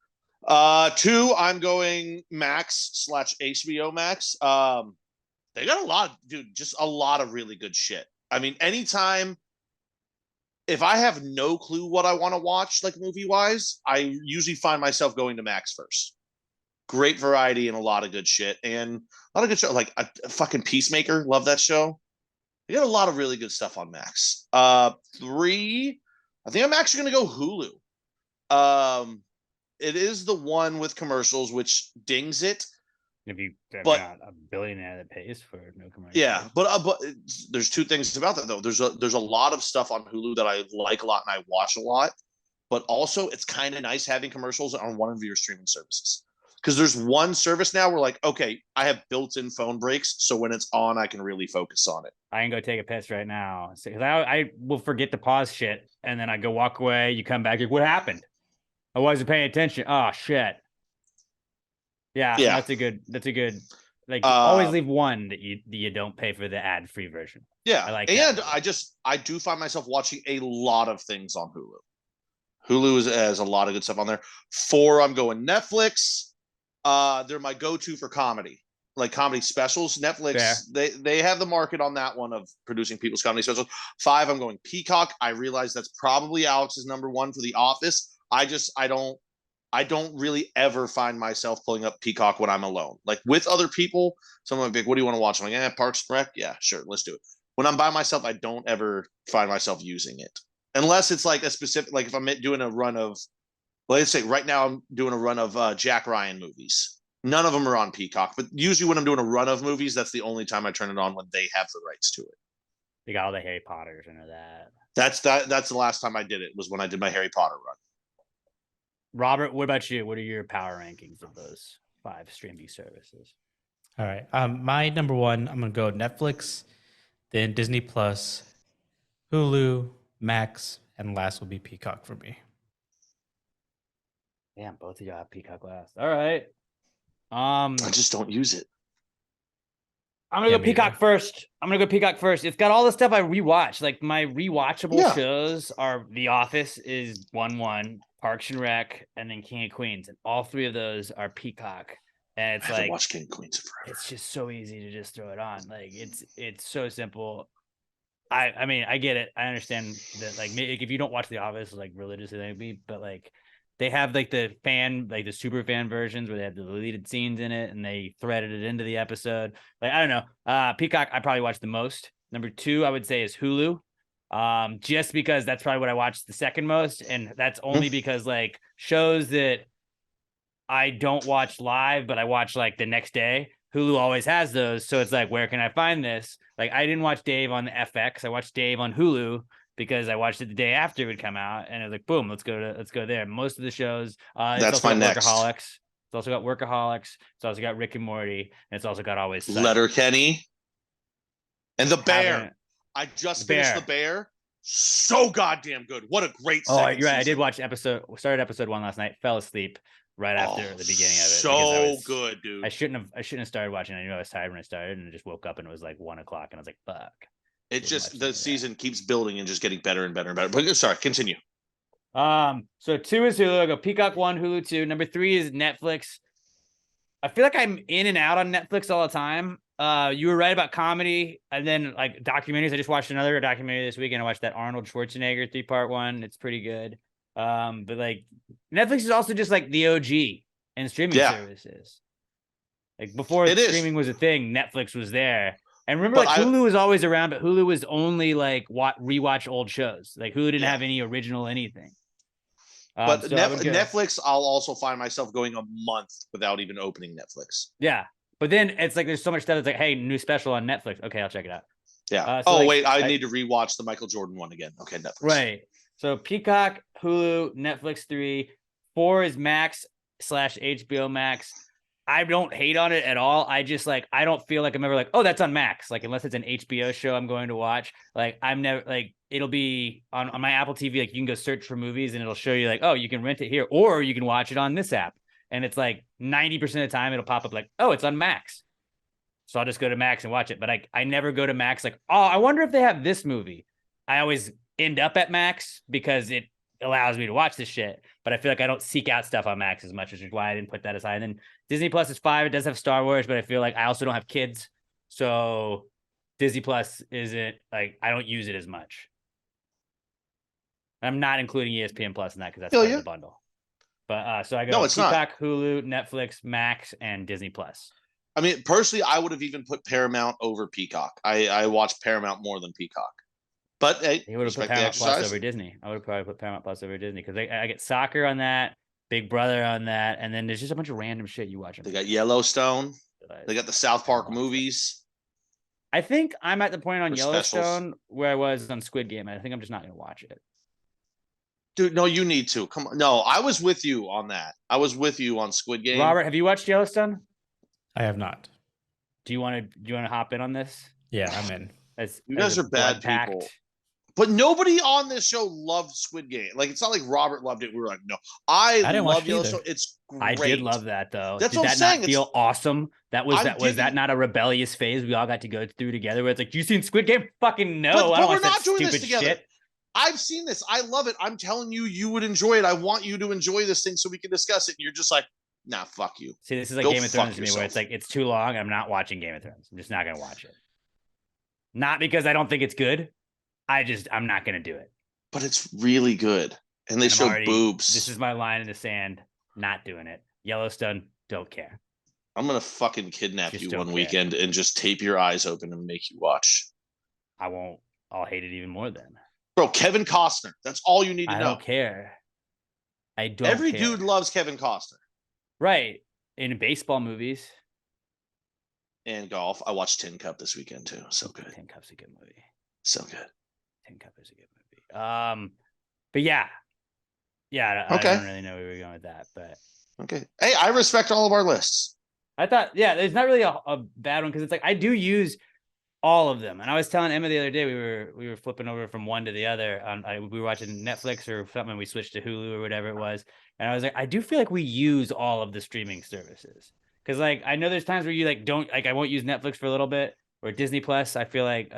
2, I'm going Max/HBO Max. They got a lot, dude. Just a lot of really good shit. I mean, anytime. If I have no clue what I want to watch, like movie wise, I usually find myself going to Max first. Great variety and a lot of good shit, and a lot of good show. Like a fucking Peacemaker, love that show. They got a lot of really good stuff on Max. 3, I think I'm actually going to go Hulu. It is the one with commercials, which dings it. If you But- got a billionaire that pays for no commercial. Yeah, but there's 2 things about that though. There's a lot of stuff on Hulu that I like a lot and I watch a lot, but also it's kind of nice having commercials on one of your streaming services, because there's one service now where like, okay, I have built-in phone breaks, so when it's on, I can really focus on it. I can go take a piss right now. Because I will forget to pause shit, and then I go walk away. You come back, like, what happened? I wasn't paying attention. Oh shit. Yeah. That's a good. Like, always leave one that you don't pay for the ad-free version. Yeah, I like and that. I do find myself watching a lot of things on Hulu. Hulu has a lot of good stuff on there. 4, I'm going Netflix. They're my go-to for comedy, like comedy specials. Netflix, they have the market on that one of producing people's comedy specials. 5, I'm going Peacock. I realize that's probably Alex's #1 for The Office. I don't really ever find myself pulling up Peacock when I'm alone. Like with other people, someone might be like, what do you want to watch? I'm like, Parks and Rec? Yeah, sure, let's do it. When I'm by myself, I don't ever find myself using it. Unless it's like a specific, like if I'm doing a run of, let's say right now I'm doing a run of Jack Ryan movies. None of them are on Peacock, but usually when I'm doing a run of movies, that's the only time I turn it on, when they have the rights to it. They got all the Harry Potters into that. That's the last time I did it was when I did my Harry Potter run. Robert, what about you? What are your power rankings of those 5 streaming services? All right. My number one, I'm gonna go Netflix, then Disney Plus, Hulu, Max, and last will be Peacock for me. Damn, both of y'all have Peacock last. All right. I just don't use it. I'm gonna Yeah, go me Peacock either. first. I'm gonna go Peacock first. It's got all the stuff I rewatch. Like my rewatchable Yeah. shows are The Office is 1-1, Parks and Rec, and then King of Queens. And all 3 of those are Peacock. And it's I haven't like watched King of Queens in forever. it's just so easy to just throw it on. Like it's so simple. I mean, I get it. I understand that like if you don't watch The Office like religiously, maybe, but like they have like the super fan versions where they have the deleted scenes in it and they threaded it into the episode. Like, I don't know. Peacock, I probably watch the most. Number 2, I would say, is Hulu. Just because that's probably what I watched the second most. And that's only because like shows that I don't watch live, but I watch like the next day. Hulu always has those. So it's like, where can I find this? Like, I didn't watch Dave on the FX. I watched Dave on Hulu because I watched it the day after it would come out. And it was like, boom, let's go there. Most of the shows, That's also my got next. Workaholics. It's also got Workaholics. It's also got Rick and Morty. And it's also got Always Sunny. Letterkenny and The Bear. Haven't- I just The finished Bear. The Bear. So goddamn good. What a great Oh, second you're right. I season. did watch started episode 1 last night, fell asleep right after the beginning of it. So because I was- good, dude. I shouldn't have started watching. I knew I was tired when I started, and I just woke up and it was like 1 o'clock, and I was like, "Fuck." It Didn't just watch the any of that. season keeps building and just getting better and better and better. But sorry, continue. So 2 is Hulu. I go Peacock 1, Hulu 2. Number 3 is Netflix. I feel like I'm in and out on Netflix all the time. You were right about comedy, and then like documentaries. I just watched another documentary this weekend. I watched that Arnold Schwarzenegger 3-part one. It's pretty good. But like Netflix is also just like the OG and streaming services. Like before It is. streaming was a thing, Netflix was there. And remember, But like Hulu was always around, but Hulu was only like rewatch old shows. Like Hulu didn't have any original anything. But so I would go- Netflix, I'll also find myself going a month without even opening Netflix. Yeah. But then it's like there's so much stuff that's like, hey, new special on Netflix. Okay, I'll check it out. Yeah. So like, wait, I need to rewatch the Michael Jordan one again. Okay, Netflix. Right. So Peacock, Hulu, Netflix 3. 4 is Max/HBO Max. I don't hate on it at all. I just like I don't feel like I'm ever like, oh, that's on Max. Like unless it's an HBO show I'm going to watch. Like I'm never like it'll be on my Apple TV. Like you can go search for movies and it'll show you like, oh, you can rent it here, or you can watch it on this app. And it's like 90% of the time it'll pop up like, oh, it's on Max. So I'll just go to Max and watch it. But I never go to Max like, oh, I wonder if they have this movie. I always end up at Max because it allows me to watch this shit. But I feel like I don't seek out stuff on Max as much, which is why I didn't put that aside. And then Disney Plus is 5. It does have Star Wars, but I feel like I also don't have kids. So Disney Plus isn't like, I don't use it as much. I'm not including ESPN Plus in that because that's part of the bundle. But so I go Peacock, Hulu, Netflix, Max, and Disney Plus. I mean, personally, I would have even put Paramount over Peacock. I watch Paramount more than Peacock. But hey, he would have put Paramount Plus over Disney. I would have probably put Paramount Plus over Disney because I get soccer on that, Big Brother on that, and then there's just a bunch of random shit you watch. They got Yellowstone. They got the South Park movies. I think I'm at the point on Yellowstone specials. where I was on Squid Game. I think I'm just not going to watch it. Dude, no, you need to. Come on. No, I was with you on that. I was with you on Squid Game. Robert, have you watched Yellowstone? I have not. Do you want to hop in on this? Yeah, I'm in. You guys are bad people. But nobody on this show loved Squid Game. Like, it's not like Robert loved it. We were like, no. I didn't love watch it Yellowstone. either. It's great. I did love that though. That's did what I'm that saying. not feel awesome? Was giving- that not a rebellious phase we all got to go through together? Where it's like, you seen Squid Game? Fucking no, But I don't we're watch that not doing this stupid together. shit. I've seen this. I love it. I'm telling you, you would enjoy it. I want you to enjoy this thing so we can discuss it. And you're just like, nah, fuck you. See, this is like Go Game of fuck Thrones to me, where yourself. it's like it's too long. I'm not watching Game of Thrones. I'm just not gonna watch it. Not because I don't think it's good. I'm not gonna do it. But it's really good. And they And I'm show already- boobs. This is my line in the sand. Not doing it. Yellowstone, don't care. I'm going to fucking kidnap Just you don't one care. weekend and just tape your eyes open and make you watch. I won't. I'll hate it even more then. Bro, Kevin Costner. That's all you need to I know. don't care. I don't. Every care. dude loves Kevin Costner. Right. In baseball movies. And golf. I watched Tin Cup this weekend too. So good. Tin Cup's a good movie. So good. Tin Cup is a good movie. But yeah, I Okay. don't really know where we were going with that, but Okay. Hey, I respect all of our lists. I thought, yeah, there's not really a bad one because it's like I do use all of them, and I was telling Emma the other day we were flipping over from one to the other. We were watching Netflix or something, and we switched to Hulu or whatever it was, and I was like, I do feel like we use all of the streaming services because like I know there's times where you like don't like I won't use Netflix for a little bit or Disney Plus. I feel like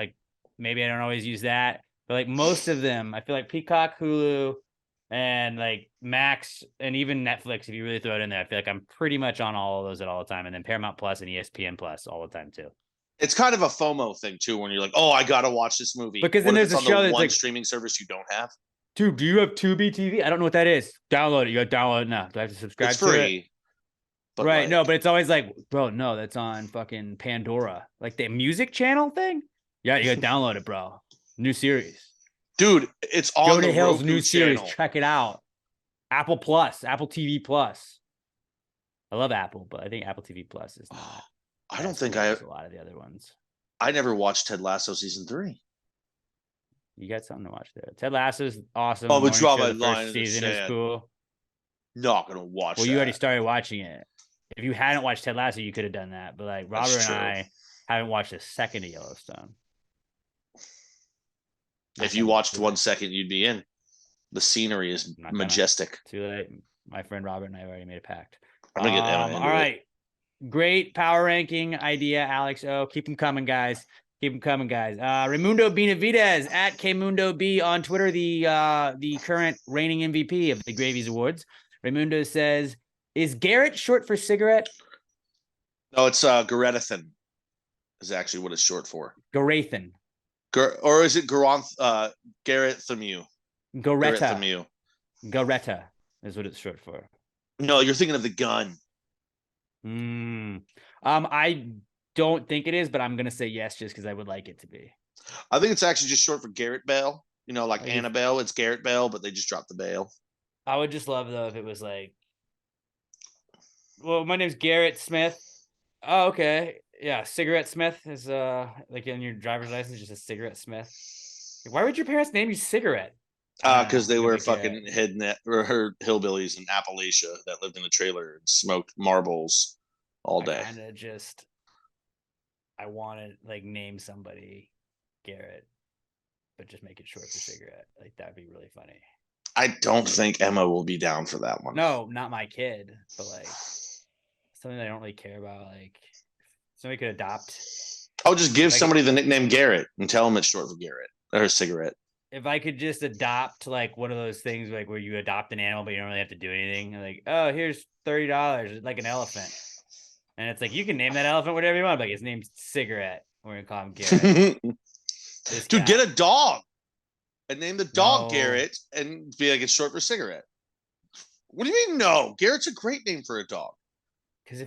maybe I don't always use that, but like most of them, I feel like Peacock, Hulu, and like Max and even Netflix, if you really throw it in there, I feel like I'm pretty much on all of those at all the time. And then Paramount Plus and ESPN Plus all the time too. It's kind of a FOMO thing too, when you're like, "Oh, I gotta watch this movie." Because what then if there's it's a on show the that's one like, streaming service you don't have? Dude, do you have Tubi TV? I don't know what that is. Download it. You got to download it now. Do I have to subscribe It's to it? free. But Right. like, No, but it's always like, bro, no, that's on fucking Pandora. Like the music channel thing? Yeah, you got to download it, bro. New series. dude, it's on Jonah the Hill's Roku new series. channel. Check it out. Apple Plus, Apple TV Plus. I love Apple, but I think Apple TV Plus is not. I don't as think cool as a lot of the other ones. I never watched Ted Lasso season 3. You got something to watch there. Ted Lasso's awesome. Oh, but Morning draw Show, my the line first in the season is sand. cool. Not gonna watch. Well, that. you already started watching it. If you hadn't watched Ted Lasso, you could have done that. But like Robert and I haven't watched a second of Yellowstone. If you watched 1 second, you'd be in. The scenery is majestic. Too late. My friend Robert and I have already made a pact. I'm gonna get Emma into all right. it. Great power ranking idea, Alex O. Keep them coming, guys. Keep them coming, guys. Raimundo Benavidez at Kmundo B on Twitter, the current reigning MVP of the Gravies Awards. Raimundo says, "Is Garrett short for cigarette?" No, it's Garethathan is actually what it's short for. Garathan. Or is it Gareth Thamu? Garetta. Garetta is what it's short for. No, you're thinking of the gun. I don't think it is, but I'm gonna say yes just because I would like it to be. I think it's actually just short for Garrett Bale. You know, like Annabelle, it's Garrett Bale, but they just dropped the Bale. I would just love though if it was like, well, my name's Garrett Smith. Oh, okay. Yeah, Cigarette Smith is like in your driver's license, just a Cigarette Smith. Why would your parents name you Cigarette? Because they were fucking hillbillies in Appalachia that lived in a trailer and smoked marbles all day. I want to like name somebody Garrett, but just make it short for cigarette. Like that'd be really funny. I don't think Emma will be down for that one. No, not my kid, but like something I don't really care about. Like somebody could adopt. I'll just give somebody the nickname Garrett and tell them it's short for Garrett or cigarette. If I could just adopt like one of those things like where you adopt an animal but you don't really have to do anything. Like, oh, here's $30, like an elephant. And it's like you can name that elephant whatever you want, but his name's Cigarette. We're gonna call him Garrett. Dude, get a dog and name the dog Garrett and be like it's short for cigarette. What do you mean no? Garrett's a great name for a dog. Because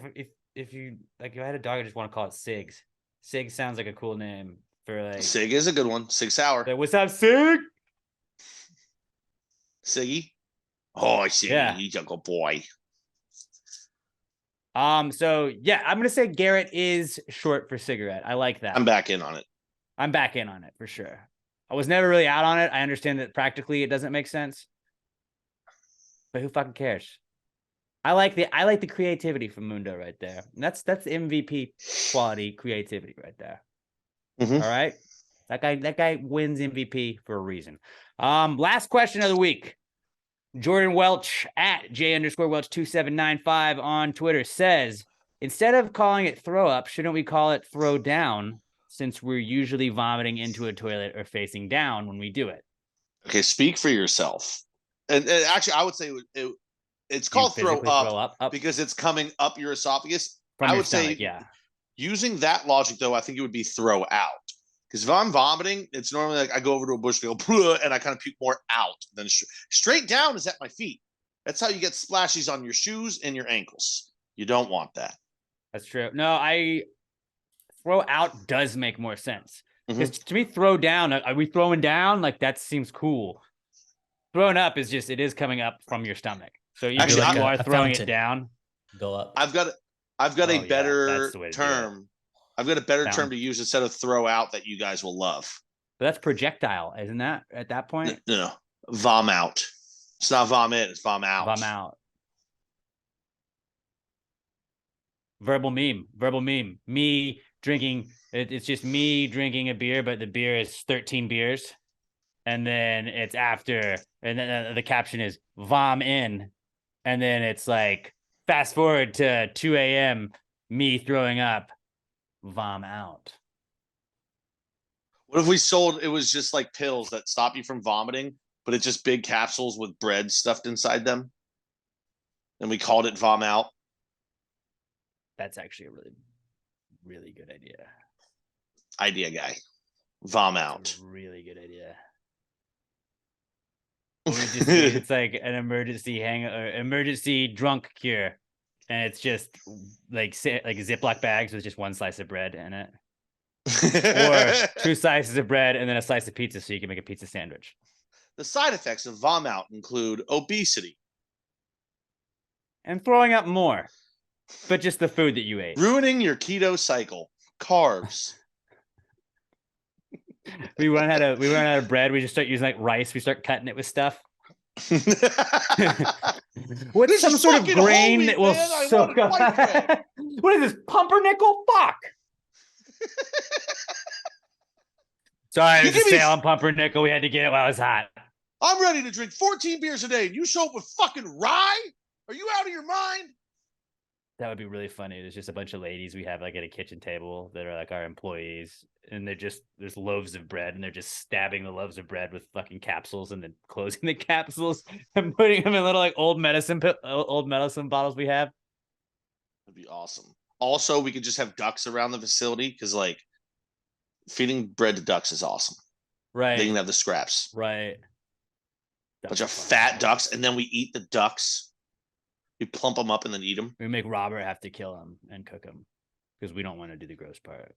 if you like if I had a dog, I just want to call it Sigs. Sig sounds like a cool name for like Sig is a good one. Sig Sauer. Like, what's up, Sig? Siggy. Oh, I see. Yeah. He's a good boy. So yeah, I'm gonna say Garrett is short for cigarette. I like that. I'm back in on it. I'm back in on it for sure. I was never really out on it. I understand that practically it doesn't make sense, but who fucking cares? I like the creativity from Mundo right there. And that's MVP quality creativity right there. Mm-hmm. All right, that guy wins MVP for a reason. Last question of the week. Jordan Welch at J_Welch2795 on Twitter says, instead of calling it throw up, shouldn't we call it throw down since we're usually vomiting into a toilet or facing down when we do it? Okay, speak for yourself. And actually, I would say it's called throw up because it's coming up your esophagus. From I your would stomach, say, yeah. Using that logic, though, I think it would be throw out. Because if I'm vomiting, it's normally like I go over to a bush and go, and I kind of puke more out than straight down is at my feet. That's how you get splashes on your shoes and your ankles. You don't want that. That's true. No, throw out does make more sense. Because to me, throw down, are we throwing down? Like that seems cool. Throwing up is just, it is coming up from your stomach. So you Actually, are throwing it down. Go up. I've got a better term. I've got a better term to use instead of throw out that you guys will love. But that's projectile, isn't that at that point? No. Vom out. It's not vom in, it's vom out. Vom out. Verbal meme. Me drinking. It's just me drinking a beer, but the beer is 13 beers. And then it's after, and then the caption is vom in. And then it's like, fast forward to 2 a.m., me throwing up, vom out. What if we sold, it was just like pills that stop you from vomiting, but it's just big capsules with bread stuffed inside them? And we called it vom out. That's actually a really, really good idea. Idea guy. Vom That's out. a really good idea. It's like an emergency drunk cure, and it's just like Ziploc bags with just one slice of bread in it, or 2 slices of bread and then a slice of pizza, so you can make a pizza sandwich. The side effects of vom out include obesity, and throwing up more, but just the food that you ate. ruining your keto cycle, carbs. We run out of bread. We just start using like rice. We start cutting it with stuff. What's This some is sort of fucking grain holy, that will man. I soak wanted up? white bread. What is this, pumpernickel? Fuck. Sorry, You there's a give me- sale on pumpernickel. We had to get it while it was hot. I'm ready to drink 14 beers a day, and you show up with fucking rye? Are you out of your mind? That would be really funny. There's just a bunch of ladies we have like at a kitchen table that are like our employees, and there's loaves of bread, and they're just stabbing the loaves of bread with fucking capsules, and then closing the capsules and putting them in little like old medicine bottles we have. That'd be awesome. Also, we could just have ducks around the facility because, like, feeding bread to ducks is awesome. Right. They can have the scraps. Right. Bunch of fat ducks, and then we eat the ducks. We plump them up and then eat them. We make Robert have to kill him and cook him because we don't want to do the gross part.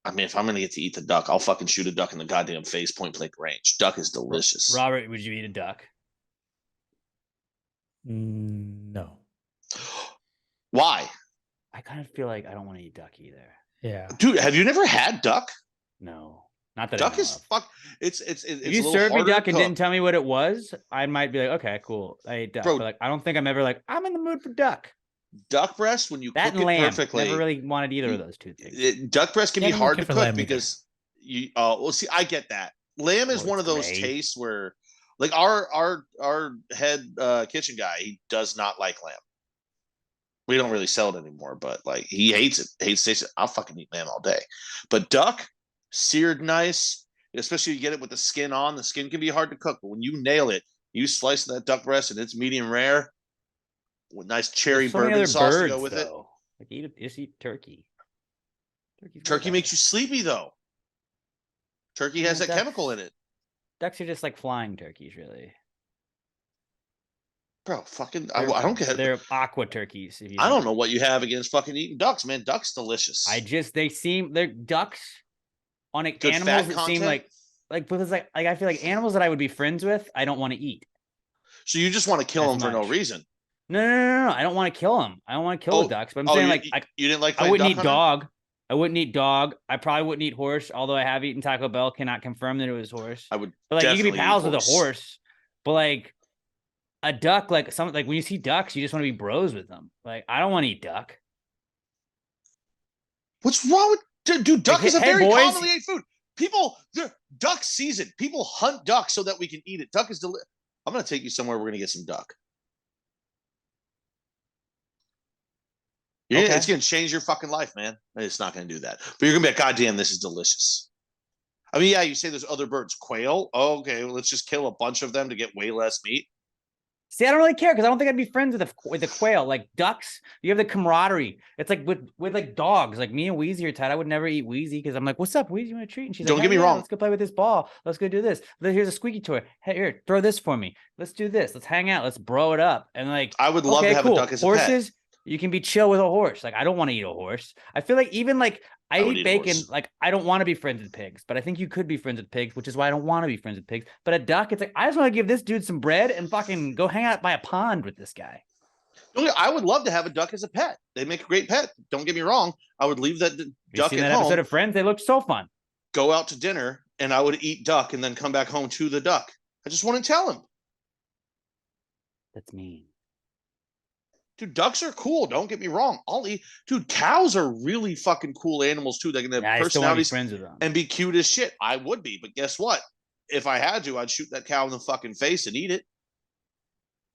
I mean, if I'm gonna get to eat the duck, I'll fucking shoot a duck in the goddamn face, point blank range. Duck is delicious. Robert, would you eat a duck? No. Why? I kind of feel like I don't want to eat duck either. Yeah. Dude, have you never had duck? No, not that I Duck know is of. fuck. It's If a you little served me harder to duck and didn't cook. tell me what it was, I might be like, okay, cool. I ate duck. Bro. But like, I don't think I'm ever like, I'm in the mood for duck. Duck breast, when you That cook and it lamb. perfectly, Never really wanted either of those two things. duck breast can Yeah, be I'm hard looking to for cook lamb either. because you well, see, I get that. Lamb is Well, one it's of those gray. tastes where, like, our head kitchen guy, he does not like lamb. We don't really sell it anymore, but like he hates it. Hates taste it. I'll fucking eat lamb all day. But duck, seared nice, especially you get it with the skin on. The skin can be hard to cook, but when you nail it, you slice that duck breast and it's medium rare with nice cherry There's so many bourbon other sauce to birds, go with it. though. Like just eat turkey. Turkey makes you sleepy though. Turkey has Yeah, that chemical in it. Ducks are just like flying turkeys, really. Bro, fucking, I don't get it. They're aqua turkeys. If you I don't know what you have against fucking eating ducks, man. Duck's delicious. They're ducks on Good animals fat that seem content? like because like I feel like animals that I would be friends with, I don't want to eat. So you just want to kill As them for no much. reason. No. I don't want to kill them. I don't want to kill the ducks. But I'm saying you didn't like I playing wouldn't duck eat hunter? dog. I wouldn't eat dog. I probably wouldn't eat horse, although I have eaten Taco Bell. Cannot confirm that it was horse. I would But like you can be definitely eat pals with a horse, but like a duck, like when you see ducks, you just want to be bros with them. Like I don't want to eat duck. What's wrong with dude? Duck Hey, is a hey, very boys. commonly ate food. People, duck season. People hunt duck so that we can eat it. Duck is delicious. I'm gonna take you somewhere. We're gonna get some duck. Okay. It's gonna change your fucking life, man. It's not gonna do that. But you're gonna be like, God damn, this is delicious. I mean, yeah, you say there's other birds. Quail. Oh, okay, well, let's just kill a bunch of them to get way less meat. See, I don't really care because I don't think I'd be friends with the quail. Like ducks, you have the camaraderie. It's like with like dogs. Like me and Wheezy are tight. I would never eat Wheezy because I'm like, "What's up, Wheezy? You want a treat?" And she's Don't like, get me "Yeah, wrong. Let's go play with this ball. Let's go do this. Here's a squeaky toy. Hey, here, throw this for me. Let's do this. Let's hang out. Let's bro it up." And like, I would love okay, to have cool. a duck as a pet. Horses, you can be chill with a horse. Like I don't want to eat a horse. I feel like even like I would eat eat a bacon. horse. Like I don't want to be friends with pigs, but I think you could be friends with pigs, which is why I don't want to be friends with pigs. But a duck, it's like I just want to give this dude some bread and fucking go hang out by a pond with this guy. I would love to have a duck as a pet. They make a great pet. Don't get me wrong. I would leave that You duck seen at that home. episode of Friends? They looked so fun. go out to dinner and I would eat duck and then come back home to the duck. I just wouldn't tell him. That's mean. Dude, ducks are cool. Don't get me wrong. I'll eat. Dude, cows are really fucking cool animals too. They can have Yeah, I still want to be personalities friends with them. and be cute as shit. I would be, but guess what? If I had to, I'd shoot that cow in the fucking face and eat it.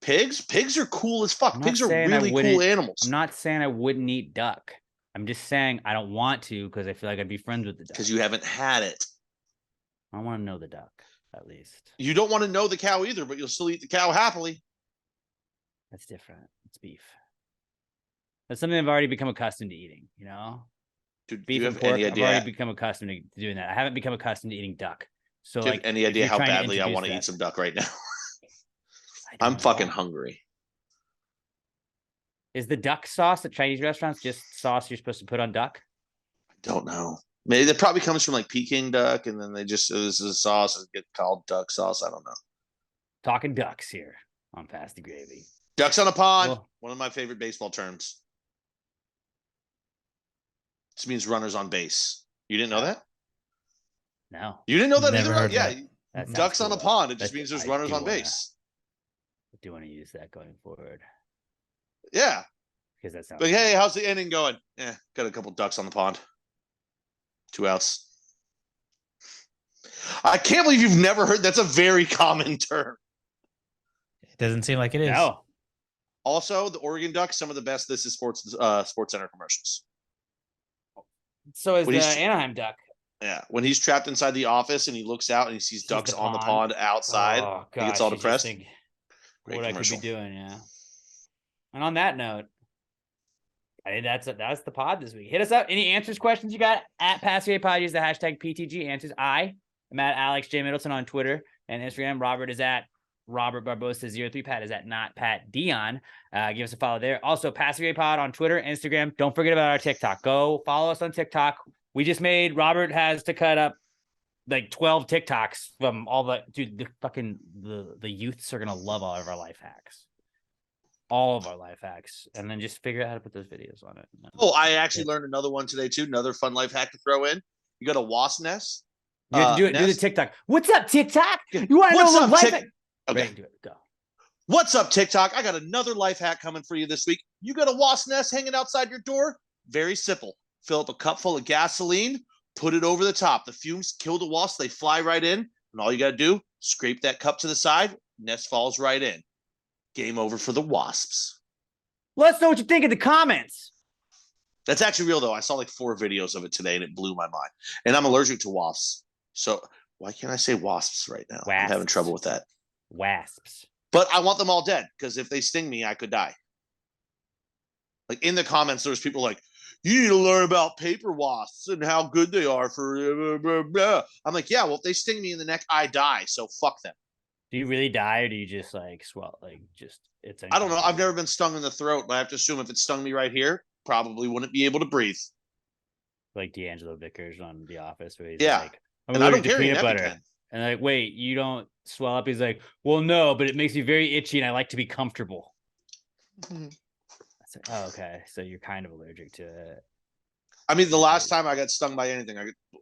Pigs are cool as fuck. I'm not Pigs are saying I really wouldn't- cool animals. I'm not saying I wouldn't eat duck. I'm just saying I don't want to because I feel like I'd be friends with the duck. Because you haven't had it. I want to know the duck at least. You don't want to know the cow either, but you'll still eat the cow happily. That's different. It's beef. That's something I've already become accustomed to eating. You know, Dude, do beef you and have pork. any I've idea? already become accustomed to doing that. I haven't become accustomed to eating duck. So Do you like, have any if idea you're how trying to badly I introduce want to that- eat some duck right now? I don't I'm fucking know. hungry. Is the duck sauce at Chinese restaurants just sauce you're supposed to put on duck? Don't know. Maybe that probably comes from like Peking duck, and then they just this is a sauce and get called duck sauce. I don't know. Talking ducks here on Pass the Gravy. Ducks on a pond. Well- One of my favorite baseball terms. This means runners on base. You didn't know that? No, You didn't know that Never either? heard Yeah. that. that sounds Ducks on cool, a though. pond. It just That- means there's I runners do on wanna- base. I do want to use that going forward Yeah. because that sounds. Like, cool. hey, how's the inning going? Yeah, got a couple ducks on the pond. 2 outs. I can't believe you've never heard. That's a very common term. It doesn't seem like it is. No, Also, the Oregon Ducks, some of the best This Is Sports Sports Center commercials. so is What the he's- Anaheim duck. Yeah, when he's trapped inside the office and he looks out and he sees ducks the on the pond. pond outside, Oh, he gets gosh, all you just depressed. think Great what commercial. I could be doing, yeah. And on that note, I think that's the pod this week. Hit us up. Any answers, questions you got at PassGamePod? Use the hashtag PTG answers. I am at Alex J Middleton on Twitter and Instagram. Robert is at Robert Barbosa03. Pat is at not Pat Dion. Give us a follow there. Also, PassGamePod on Twitter, Instagram. Don't forget about our TikTok. Go follow us on TikTok. We just made Robert has to cut up like 12 TikToks from all the dude. The fucking the youths are gonna love all of our life hacks. All of our life hacks, and then just figure out how to put those videos on it. Oh, I actually learned another one today too. Another fun life hack to throw in. You got a wasp nest. You have to do it. Do the Nest. TikTok. What's up, TikTok? You want to What's know up, life Tik- hack? Okay. Ready, do it. Go. What's up, TikTok? I got another life hack coming for you this week. You got a wasp nest hanging outside your door? Very simple. Fill up a cup full of gasoline, put it over the top. The fumes kill the wasps. They fly right in. And all you got to do, scrape that cup to the side. Nest falls right in. Game over for the wasps. Let us know what you think in the comments. That's actually real, though. I saw like 4 videos of it today, and it blew my mind. And I'm allergic to wasps. So why can't I say wasps right now? I'm having Wasps. trouble with that. Wasps. But I want them all dead, because if they sting me, I could die. Like in the comments, there was people like, you need to learn about paper wasps and how good they are for blah, blah, blah. I'm like, yeah, well, if they sting me in the neck, I die. So fuck them. Do you really die, or do you just like swell? Like just it's. I don't know. I've never been stung in the throat, but I have to assume if it stung me right here, probably wouldn't be able to breathe. like D'Angelo Vickers on The Office, where he's Yeah. like, I'm And I don't allergic to carry an peanut butter. EpiPen. And like, wait, you don't swell up? He's like, well, no, but it makes me very itchy, and I like to be comfortable. I said, oh, okay, so you're kind of allergic to it. I mean, the last time I got stung by anything,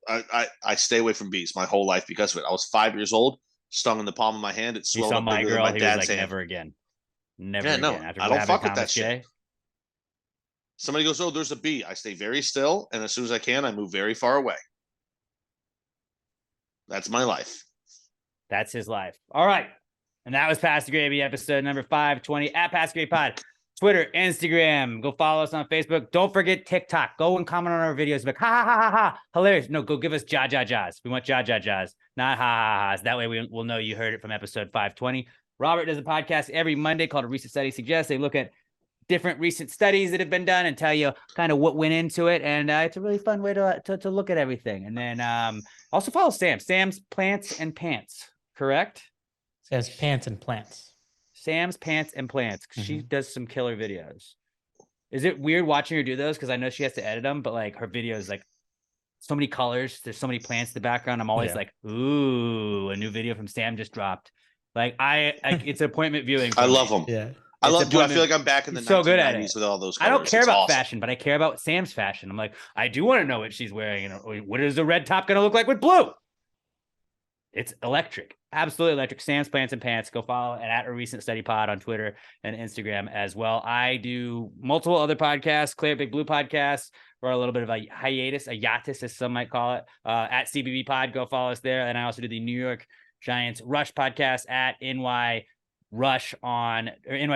I stay away from bees my whole life because of it. I was 5 years old, stung in the palm of my hand. It You swelled saw up my bigger than girl. my He was dad's like, hand. never again, never Yeah, no, again. After I what don't happened fuck to with that Thomas shit. J. Somebody goes, oh, there's a bee. I stay very still, and as soon as I can, I move very far away. That's my life. That's his life. All right. And that was Pass the Gravy episode number 520 at Pass the Gravy Pod. Twitter, Instagram. Go follow us on Facebook. Don't forget TikTok. Go and comment on our videos. Like, ha, ha, ha, ha, ha. Hilarious. No, go give us ja, ja, ja's. We want ja, ja, ja's, not ha, ha, ha's. That way we'll know you heard it from episode 520. Robert does a podcast every Monday called A Recent Study Suggests. They look at different recent studies that have been done and tell you kind of what went into it. And it's a really fun way to look at everything. And then also follow Sam. Sam's Plants and Pants, correct? Says pants and plants. Sam's Pants and Plants. She does some killer videos. Is it weird watching her do those? Because I know she has to edit them, but like her videos, like so many colors. There's so many plants in the background. I'm always like, ooh, a new video from Sam just dropped. Like it's an appointment viewing. I for love me. them. Yeah. I It's love. Do I appointment- feel like I'm back in the He's so good at 1990s it. with all those I colors? don't care It's about awesome. fashion, but I care about Sam's fashion. I'm like, I do want to know what she's wearing. And what is the red top going to look like with blue? It's electric. Absolutely electric. Sam's Plants and Pants. Go follow at A Recent Study Pod on Twitter and Instagram as well. I do multiple other podcasts, Clear Big Blue podcasts, or a little bit of a hiatus, a hiatus, as some might call it, at CBB Pod. Go follow us there. And I also do the New York Giants Rush podcast at NY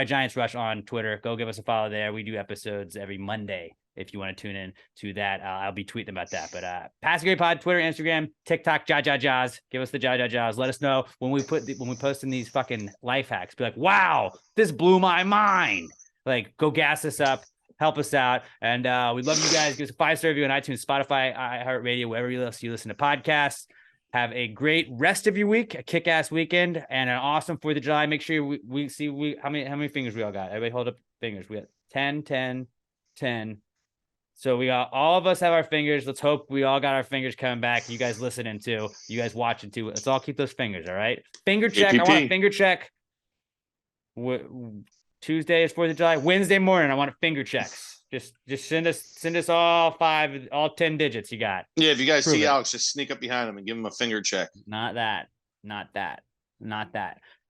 Giants Rush on Twitter. Go give us a follow there. We do episodes every Monday. If you want to tune in to that, I'll be tweeting about that. But Pass a Great Pod, Twitter, Instagram, TikTok, Jaws. Give us the Jaws. Let us know when we post in these fucking life hacks. Be like, wow, this blew my mind. Like, go gas us up, help us out, and we love you guys. Give us a 5-star review on iTunes, Spotify, iHeartRadio, wherever you listen to podcasts. Have a great rest of your week, a kick-ass weekend, and an awesome 4th of July. Make sure we see how many fingers we all got. Everybody hold up fingers. We got 10, 10, 10. So we got, all of us have our fingers. Let's hope we all got our fingers coming back. You guys listening too. You guys watching too. Let's all keep those fingers. All right. Finger check. I want a finger check. Tuesday is 4th of July. Wednesday morning, I want a finger checks. Just send us all 10 digits you got. Yeah, if you guys Prove see it. Alex, just sneak up behind him and give him a finger check. Not that.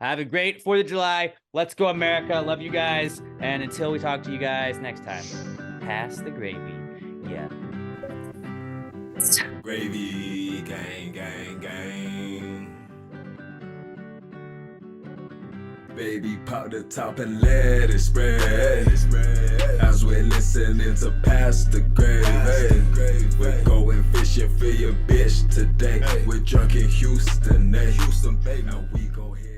Have a great 4th of July. Let's go, America. Love you guys. And until we talk to you guys next time, pass the gravy. Yeah. Gravy, gang, gang, gang. Baby, pop the top and let it spread. As we're listening to Pass the Gravy. We're going fishing for your bitch today. We're drunk in Houston, Houston, baby. Now we go here.